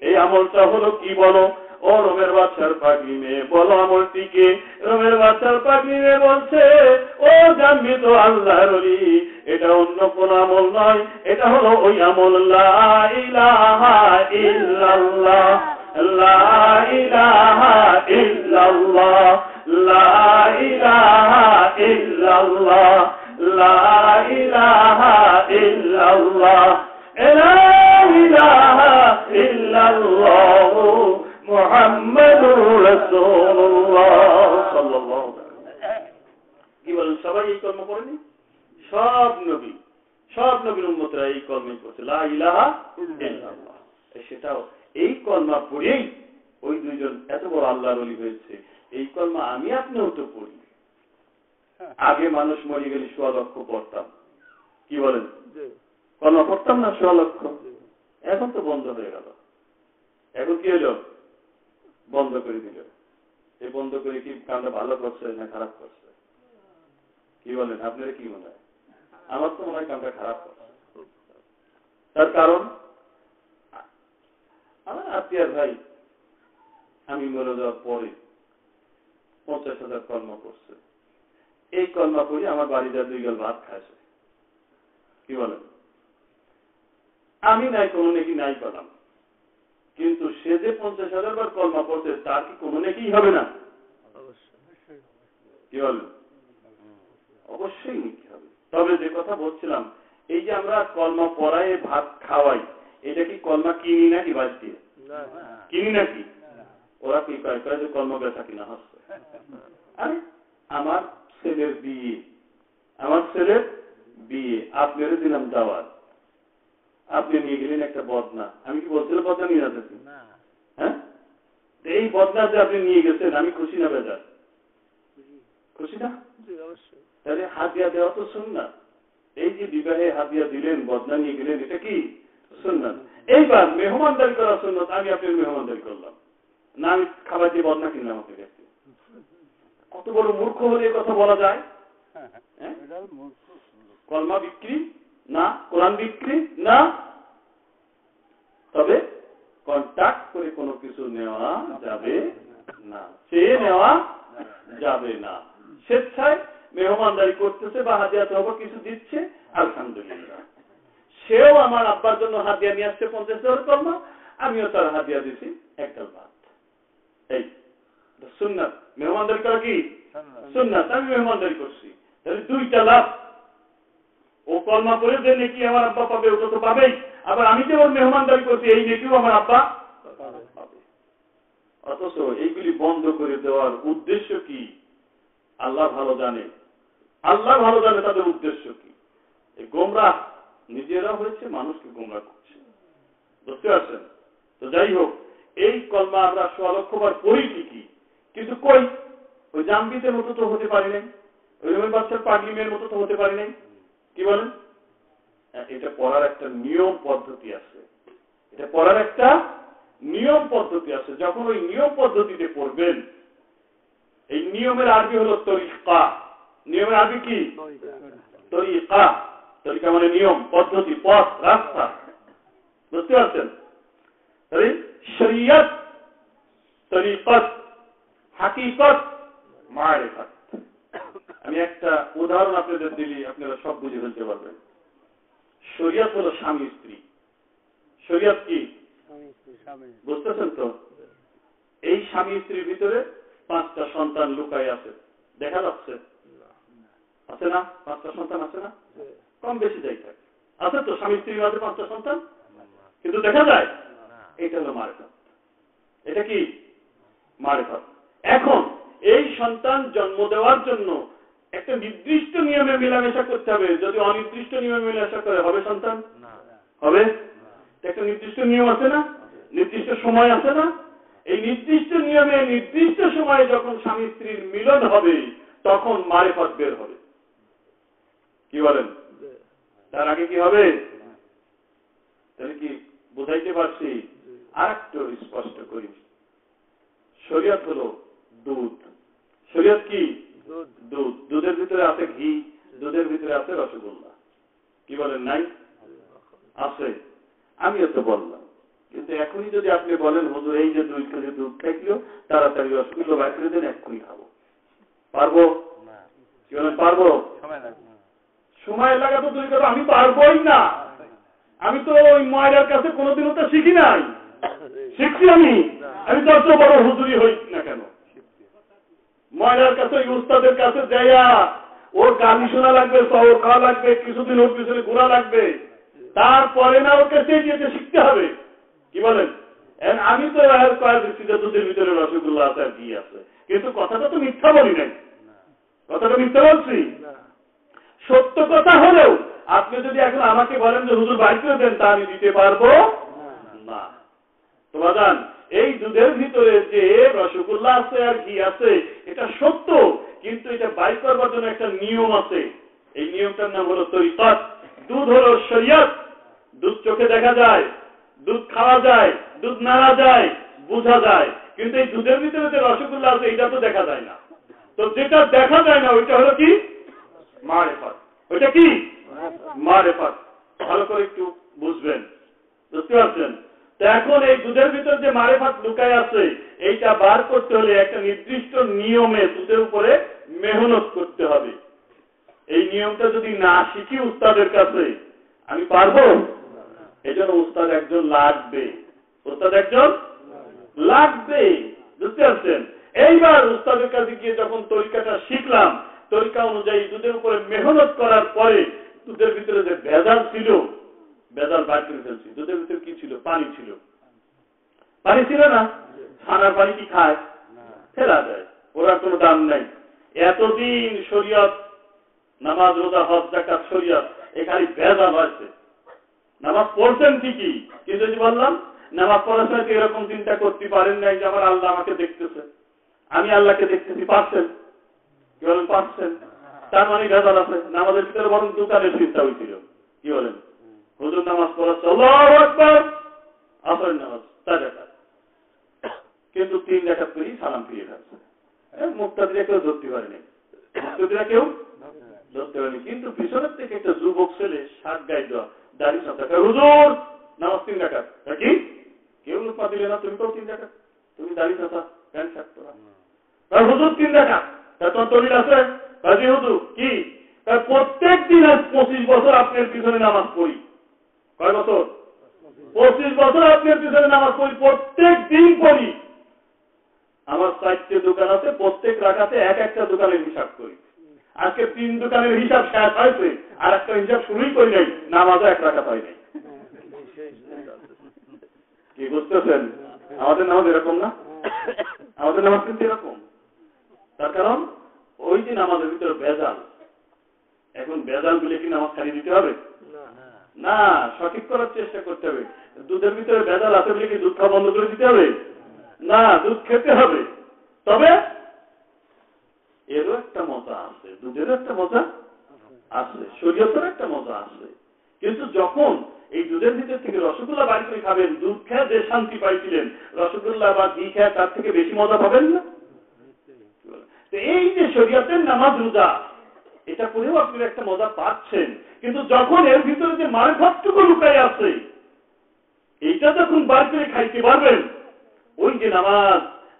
এই আমলটা হলো কি বলো? ও রোমের বাচ্চার পাগলি মেয়ে, বলো আমলটিকে। রোমের বাচ্চার পাগলি মেয়ে বলছে, ও জানবি তো আল্লাহর ওলি এটা অন্য কোন আমল নয়, এটা হলো ওই আমল লা ইলাহা ইল্লাল্লাহ, লা ইলাহা ইল্লাল্লাহ, লা ইলাহা ইল্লাল্লাহ, লা ইলাহা ইল্লাল্লাহ, লা ইলাহা ইল্লাল্লাহ মুহাম্মাদুর রাসূলুল্লাহ সাল্লাল্লাহু আলাইহি ওয়াসাল্লাম। কি বলেন, সবাই এই কর্ম করেনি? সব নবীর উম্মতরা এই কর্মই করছে, লা ইলাহা ইল্লাল্লাহ। সেটাও এই কলমা পড়েই ওই দুইজন এত বড় আল্লাহর ওলি হয়েছে। এই কলমা আমি আপনিও তো পড়ি। আগে মানুষ মরে গেলে 100 লক্ষ পড়তাম। কি বলেন, কলমা পড়তাম না 100 লক্ষ? এখন তো বন্ধ হয়ে গেল। এখন কি হলো? বন্ধ করে দিল। এই বন্ধ করে কি কামটা ভালো করছে না খারাপ করছে? কি বলেন, আপনারা কি মনে হয়? আমার তো মনে হয় কামটা খারাপ করছে। তার কারণ আমার আত্মীয়ার ভাই আমি মরে যাওয়ার পরে 50,000 কর্ম করছে। এই কর্মা করে আমার বাড়িতে 2 গাল ভাত খাইছে। কি বলেন, আমি নাই কোনো নাকি নাই পেলাম, কিন্তু সে যে 50,000 বার কলমা পড়ছে তার কি কোনো নাকি হবে না? কি বলেন, অবশ্যই নাকি হবে। তবে যে কথা বলছিলাম, এই যে আমরা কলমা পড়ায় ভাত খাওয়াই, এটা কি কলমা কিনি নাকি বাদ দিয়ে? কিনি নাকি? ওরা কি কয় যে কলমা বেচা কিনা হচ্ছে। আরে আমার ছেলের বিয়ে আমার ছেলের বিয়ে, আপনারও দিলাম দাওয়াত, আপনি নিয়ে গেলেন একটা বদনা। আমি কি বলছিলাম বদনা নিয়ে যাচ্ছি? হ্যাঁ, এই বদনা যে আপনি নিয়ে গেছেন, আমি খুশি না বেজার? খুশি না? তাহলে হাদিয়া দেওয়া তো সুন্নাত। এই যে বিবাহে হাদিয়া দিলেন, বদনা নিয়ে গেলেন, এটা কি সুন্নাত। এইবার মেহমানদারি করা সুন্নাত, আমি আপনার মেহমানদারি করলাম না, আমি খাবার দিয়ে বদনা কিনলাম আপনার কাছে। কত বড় মূর্খ হলে এই কথা বলা যায়? কলমা বিক্রি না, কোরআন বিক্রি না, তবে কন্ট্যাক্ট করে কোনো কিছু নেওয়া যাবে না, চেয়ে নেওয়া যাবে না। স্বেচ্ছায় মেহমানদারি করতেছে বা হাদিয়া তহবা কিছু দিচ্ছে, আলহামদুলিল্লাহ। সেও আমার আব্বার জন্য হাদিয়া নিয়ে আসছে 50,000 কলমা, আমিও তার হাদিয়া দিছি একটা ভাত। এই সুন্নাত। মেহমানদারি করা কি সুন্নাত, আমি মেহমানদারি করছি, তাহলে 2টা লাভ। ও কলমা করে যে নেকি আমার আব্বা পাবে, ওটা তো পাবেই। আবার আমি যে ওর মেহমানদারি করছি, এই নেকিও আমার আব্বা পাবে। অথচ এইগুলি বন্ধ করে দেওয়ার উদ্দেশ্য কি আল্লাহ ভালো জানে। আল্লাহ ভালো জানে তাদের উদ্দেশ্য কি। এই গোমরাহ নিজেরা হয়েছে, মানুষকে গোমরাহ করছে, বুঝতে পারছেন? তো যাই হোক, এই কলমা আমরা 100 লক্ষবার পড়ি ঠিকই, কিন্তু কই ওই জাম্বিদের মতো তো হতে পারি নাই, ওই বাচ্চার পাগলি মেয়ের মতো তো হতে পারি নাই। কি বলেন? এটা পড়ার একটা নিয়ম পদ্ধতি আছে, এটা পড়ার একটা নিয়ম পদ্ধতি আছে। যখন ওই নিয়ম পদ্ধতিতে পড়বেন, এই নিয়মের আরবি হলো তরিকা। নিয়মের আরবি কি? তরিকা। তরিকা মানে নিয়ম, পদ্ধতি, পথ, রাস্তা, বুঝতে পারছেন? তাহলে শরিয়ত, তরিকত, হাকিকত, মারিফত। আমি একটা উদাহরণ আপনাদের দিলি আপনারা সব বুঝে ফেলতে পারবেন। শরিয়ত হলো স্বামী স্ত্রী। শরিয়ত কি? বুঝতেছেন তো? এই স্বামী স্ত্রীর ভিতরে 5টা সন্তান লুকাই আছে, দেখা যাচ্ছে? আছে না? 5টা সন্তান আছে না? কম বেশি যাই থাকে, আছে তো স্বামী স্ত্রীর মাঝে 5টা সন্তান, কিন্তু দেখা যায়? এটা হলো মারিফত। এটা কি? মারিফত। এখন এই সন্তান জন্ম দেওয়ার জন্য একটা নির্দিষ্ট নিয়মে মেলামেশা করতে হবে। যদি অনির্দিষ্ট নিয়মে মেলামেশা করে, হবে সন্তান? হবে? একটা নির্দিষ্ট নিয়ম আছে না, নির্দিষ্ট সময় আছে না? এই নির্দিষ্ট নিয়মে নির্দিষ্ট সময়ে যখন স্বামী স্ত্রীর মিলন হবে, তখন মারিফত বের হবে। কি বলেন? তার আগে কি হবে? তাহলে কি বুঝাইতে পারছি? আর একটু স্পষ্ট করি। শরীয়ত হলো দুধ। শরীয়ত কি? দুধ। দুধের ভিতরে আছে ঘি, দুধের ভিতরে আছে রসগোল্লা। কি বলেন? নাই? আছে। আমিও তো বললাম, কিন্তু এখনই যদি আপনি বলেন হুজুর এই যে 2 কেজি দুধ খাইলো, তাড়াতাড়ি রসগোল্লা বাইর করে দেন, এক্ষুনি খাবো, পারবো? কি বলেন? পারবো? সময় লাগা তো দূর করবো, আমি পারবোই না। আমি তো ওই ময়রার কাছে কোনোদিনও তো শিখি নাই। শিখছি আমি যত বড় হুজুরি হই না কেন, ময়রার কাছে, উস্তাদের কাছে যাইয়া ওর গালি শোনা লাগবে, শহর খাওয়া লাগবে, কিছুদিন ওর পিছনে ঘোরা লাগবে, তারপরে না ওর কাছে গিয়ে শিখতে হবে। কি বলেন? আমি তো কয়েক দিচ্ছি যে দুধের ভিতরে রসগোল্লা আছে আর কি আছে, কিন্তু কথাটা তো মিথ্যা বলি নাই। কথাটা মিথ্যা বলছি? সত্য কথা হলেও আপনি যদি এখন আমাকে বলেন যে হুজুর বাইর করে দেন, তা আমি দিতে পারবো না। তো বাজান, এই দুধের ভিতরে যে রসগোল্লা আছে আর ঘি আছে, এটা সত্য, কিন্তু এটা বাইর করবার জন্য একটা নিয়ম আছে। এই নিয়মটার নাম হলো তরিকত। দুধ হলো শরিয়ত। দুধ চোখে দেখা যায়, দুধ খাওয়া যায়, দুধ নাড়া যায়, বোঝা যায়, কিন্তু এই দুধের ভিতরে যে রসগোল্লা আছে এটা তো দেখা যায় না। তো যেটা দেখা যায় না ওইটা হলো কি? মারিফত। ওইটা কি? মারিফত। ভালো করে একটু বুঝবেন, বুঝতে পারছেন? তো এখন এই দুধের ভিতর যে মারিফত লুকায় আছে, এইটা বার করতে হলে একটা নির্দিষ্ট নিয়মে দুধের উপরে মেহনত করতে হবে। এই নিয়মটা যদি না শিখি উস্তাদের কাছে, আমি পারবো? এই জন্য উস্তাদ একজন লাগবে। উস্তাদ একজন লাগবে, বুঝতে পারছেন? এইবার উস্তাদের কাছে গিয়ে যখন তরিকাটা শিখলাম, তরিকা অনুযায়ী দুধের উপরে মেহনত করার পরে দুধের ভিতরে যে ভেজাল ছিল, ভেজাল বার করে ফেলছি। দুধের ভিতরে কি ছিল? পানি ছিল। পানি ছিল না? ছানার পানি কি খায়? ফেলা যায়, ওরা কোনো দাম নাই। এতদিন শরীয়ত নামাজ রোজা হজ যাকাত শরিয়াত এখানে ভেজাল হয়েছে। নামাজ পড়ছেন ঠিকই, কিন্তু যে বললাম নামাজ পড়ার সময় এরকম চিন্তা করতে পারেন নাই যে আমার আল্লাহ আমাকে দেখতেছে, আমি আল্লাহকে দেখতেছি। পারছেন? কি বলেন? পারছেন? তার মানে ভেজাল আছে। নামাজের ভিতরে বরং দোকানের চিন্তা হয়েছিল। কি বলেন? হুজুর নামাজ পড়াচ্ছে, আল্লাহু আকবার, আসরের নামাজ 4 রাকাত, কিন্তু 3 রাকাত করেই সালাম ফিরিয়ে ফেলছে। মুক্তাদিরা কেউ ধরতে পারেনি, মুক্তাদিরা কেউ ধরতে পারেনি। কিন্তু পিছনের থেকে একটা যুবক ছেলে শার্ট গায়ে দেওয়া, দাড়ি সাথে, হুজুর নামাজ 3 রাকাত। কি কেউ লুপা দিলে না? তুমি তো 3 রাকাত, তুমি দাড়ি সাথা, প্যান্ট শার্ট পরা। হুজুর 3 রাকাত, তোমার দলিল আছে? কাজী হুজুর কি? প্রত্যেক দিন 25 বছর আপনার পিছনে নামাজ পড়ি। কয় বছর? 25 বছর আপনার পিছনে নামাজ পড়ি, প্রত্যেক দিন পড়ি। আমার 4টে দোকান আছে, প্রত্যেক রাকাতে একটা দোকানের হিসাব করি। আজকে 3 দোকানের হিসাব শেষ হয়েছে, আর একটা হিসাব শুরুই করি নাই, নামাজও 1 রাকাত হয় নাই। কি বুঝতেছেন? আমাদের নামাজ এরকম না, আমাদের নামাজ কিন্তু এরকম। তার কারণ ওই যে নামাজের ভিতরে ভেজাল। এখন ভেজাল গুলো কি নামাজ ছাড়িয়ে দিতে হবে? না, সঠিক করার চেষ্টা করতে হবে। দুধের ভিতরে ভেজাল আছে বলে কি দুধ খাওয়া বন্ধ করে দিতে হবে? না, দুধ খেতে হবে। তবে এরও একটা মজা আছে, দুধেরও একটা মজা আছে, শরীয়তের একটা মজা আছে। কিন্তু যখন এই দুধের ভিতর থেকে রসগোল্লা বাড়ি করে খাবেন, দুধ খেয়ে যে শান্তি পাইছিলেন, রসগোল্লা বা ঘি খেয়ে তার থেকে বেশি মজা পাবেন না? এই যে শরীয়তের নামাজ রোজা, এটা করেও আপনি একটা মজা পাচ্ছেন, কিন্তু যখন এর ভিতরে যে মারফতটুকু লুকাই আছে, এইটা যখন বার করে খাইতে পারবেন, ওই যে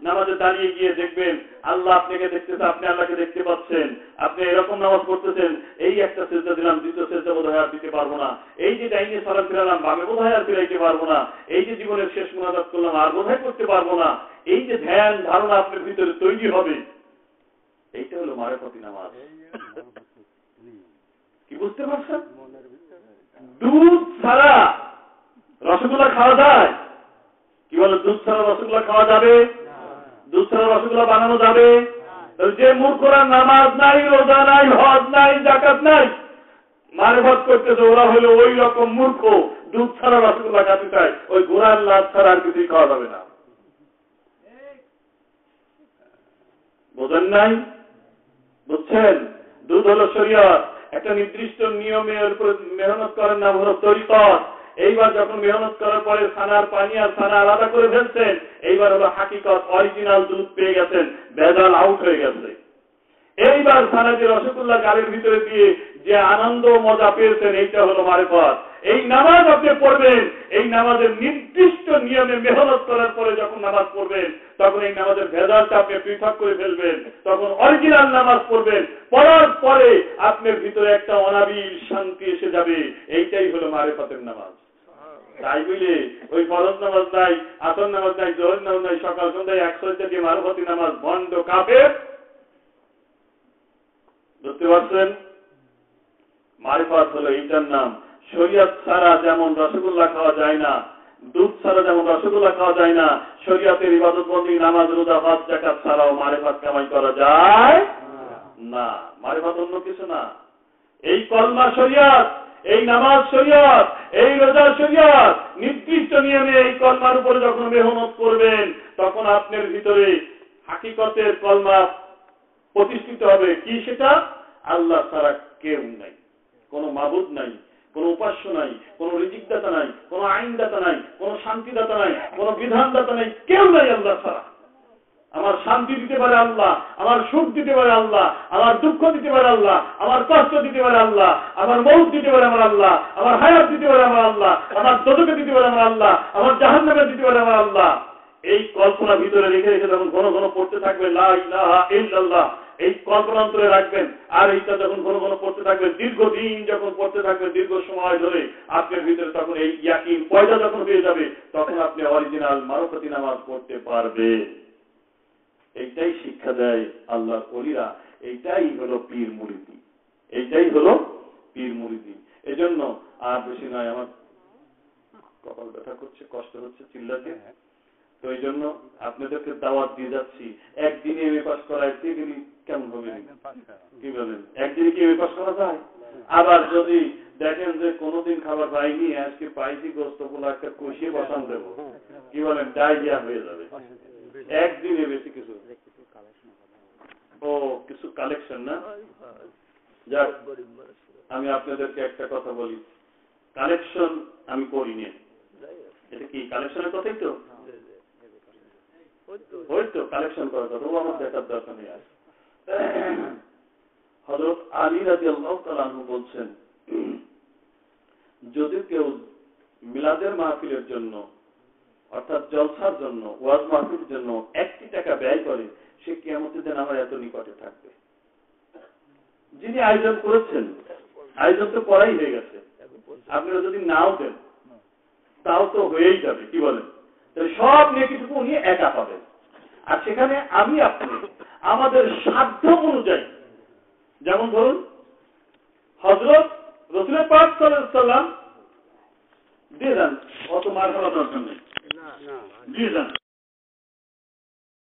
নামাজে দাঁড়িয়ে গিয়ে দেখবেন আল্লাহ আপনাকে দেখতেছে, আপনি আল্লাহকে দেখতে পাচ্ছেন, আপনি এরকম নামাজ পড়তেছেন, এই একটা সেজদা দিলাম, দ্বিতীয় সেজদা বোধ হয় আর দিতে পারবো না, এই যে ডাইনে সালাম ফিরালাম, বামে বোধ হয় আর ফিরাইতে পারবো না, এই যে জীবনের শেষ মুনাজাত করলাম আর বোধ হয় করতে পারবো না, এই যে ধ্যান ধারণা আপনার ভিতরে তৈরি হবে, এইটা হলো মারেফতি নামাজ। কি বুঝতে পারছেন? দুধ ছাড়া রসগোল্লা খাওয়া যায়? কি বলে? দুধ ছাড়া রসগোল্লা খাওয়া যাবে? দুধ ছাড়া রসগোল্লা বানানো যাবে? যে মূর্খরা নামাজ নাই, রোজা নাই, হজ নাই, যাকাত নাই, মারফত করতেছে, ওরা হলো ওই রকম মূর্খ, দুধ ছাড়া রসগোল্লা খাতে চায়। ওই ঘোড়ার লাভ ছাড়া আর কিছুই খাওয়া যাবে না। বোঝেন নাই? বুঝছেন? দুধ হলো শরীয়ত, একটা নির্দিষ্ট নিয়মের উপর মেহনত করার নাম হলো তরিকত। এইবার যখন মেহনত করার পরে ছানার পানি আর ছানা আলাদা করে ফেলছেন, এইবার হলো হাকিকত, অরিজিনাল দুধ পেয়ে গেছেন, ভেজাল আউট হয়ে গেছে। এইবার ছানা যে রসগোল্লা গালের ভিতরে দিয়ে যে আনন্দ মজা পেয়েছেন, এইটা হলো মারেফত। এই নামাজ আপনি পড়বেন, এই নামাজের নির্দিষ্ট নিয়মে মেহনত করার পরে যখন নামাজ পড়বেন, তখন এই নামাজের ভেজালটা আপনি পৃথক করে ফেলবেন, তখন অরিজিনাল নামাজ পড়বেন। পড়ার পরে আপনার ভিতরে একটা অনাবিল শান্তি এসে যাবে। এইটাই হলো মারেফতের নামাজ। তাই বুঝলে ওই ফরজ নামাজ নাই, আসর নামাজ নাই, জোহর নামাজ নাই, সকাল সন্ধ্যায় 100 দিয়ে মারফতি নামাজ ভণ্ড কাফের। বুঝতে পারছেন? মারিফাত হলো এইটার নাম। শরীয়ত ছাড়া যেমন রসগোল্লা খাওয়া যায় না, দুধ ছাড়া যেমন রসগোল্লা খাওয়া যায় না, শরীয়তের ইবাদত বন্দী, নামাজ, রোজা, হজ, যাকাত ছাড়াও মারিফাত কামাই করা যায় না। মারিফাত অন্য কিছু না। এই কলমা শরীয়ত, এই নামাজ শরীয়ত, এই রোজা শরীয়ত। নির্দিষ্ট নিয়মে এই কলমার উপরে যখন মেহনত করবেন, তখন আপনার ভিতরে হাকিকতের কলমা প্রতিষ্ঠিত হবে। কি সেটা? আল্লাহ ছাড়া কেউ নাই, কোন মাবুদ নাই, কোন উপাস্য নাই, কোন রিজিকদাতা নাই, কোন আইনদাতা নাই, কোন শান্তিদাতা নাই, কোন বিধানদাতা নাই, কেউ নাই আল্লাহ ছাড়া। আমার শান্তি দিতে পারে আল্লাহ, আমার সুখ দিতে পারে আল্লাহ, আমার দুঃখ দিতে পারে আল্লাহ, আমার কষ্ট দিতে পারে আল্লাহ, আমার মৌত দিতে পারে আমার আল্লাহ, আমার হায়াত দিতে পারে আমার আল্লাহ, আমার দোজখে দিতে পারে আমার আল্লাহ, আমার জাহান্নামে দিতে পারে আমার আল্লাহ। এই কল্পনা ভিতরে রেখে রেখে যখন ঘন ঘন পড়তে থাকবে লা ইলাহা ইল্লাল্লাহ, এই কল্পনা অন্তরে রাখবেন। আর এইটা যখন ঘন ঘন পড়তে থাকবেন, দীর্ঘদিন যখন পড়তে থাকবেন, দীর্ঘ সময় ধরে আপনার ভিতরে তখন এই ইয়াকিন পয়দা যখন হয়ে যাবে, তখন আপনি অরিজিনাল মারফতি নামাজ পড়তে পারবেন। এইটাই শিক্ষা দেয় আল্লাহর ওলিরা। এইটাই হলো পীর মুরিদি, এইটাই হলো পীর মুরিদি। এজন্য আর বেশি নয়, আমার কপাল ব্যথা করছে, কষ্ট হচ্ছে চিল্লাতে। তো এই জন্য আপনাদেরকে দাওয়াত দিয়ে যাচ্ছি, একদিনে এমএ পাস করাইতে গেলে কেমন হবে? কি বলেন, একদিনে কি এমএ পাস করা যায়? আবার যদি দেখেন যে কোনোদিন খাবার পাইনি, আজকে পাইছি গোস্ত গুলো একটা কষিয়ে বসান দেবো, কি বলেন, ডায়রিয়া হয়ে যাবে একদিনে। বেশি কিছু কিছু কালেকশন না। যাক, আমি আপনাদেরকে একটা কথা বলি, কালেকশন আমি করিনি। এটা কি কালেকশনের কথাই তো? ওই তো কালেকশন করার কথা, ও আমার দেখার দরকার নেই। হযরত আলী রাদিয়াল্লাহু তাআলা আনহু বলছেন, যদি কেউ মিলাদের মাহফিলের জন্য অর্থাৎ জলসার জন্য, ওয়াজ মাহফিলের জন্য 1 টাকা ব্যয় করে, সে কিয়ামতের দিন আমার এত নিকটে থাকবে। যিনি আয়োজন করেছেন, আয়োজন তো করাই হয়ে গেছে, আপনারা যদি নাও দেন তাও তো হয়েই যাবে, কি বলেন? তাহলে সব নেকিটুকু উনি একা পাবেন। আর সেখানে আমি আপনি আমাদের সাধ্য অনুযায়ী, যেমন ধরুন হযরত রাসূল পাক সাল্লাল্লাহু আলাইহি ওয়াসাল্লাম দিয়ে দেন, অত মার খাওয়া দরকার নেই, দিয়ে দেন,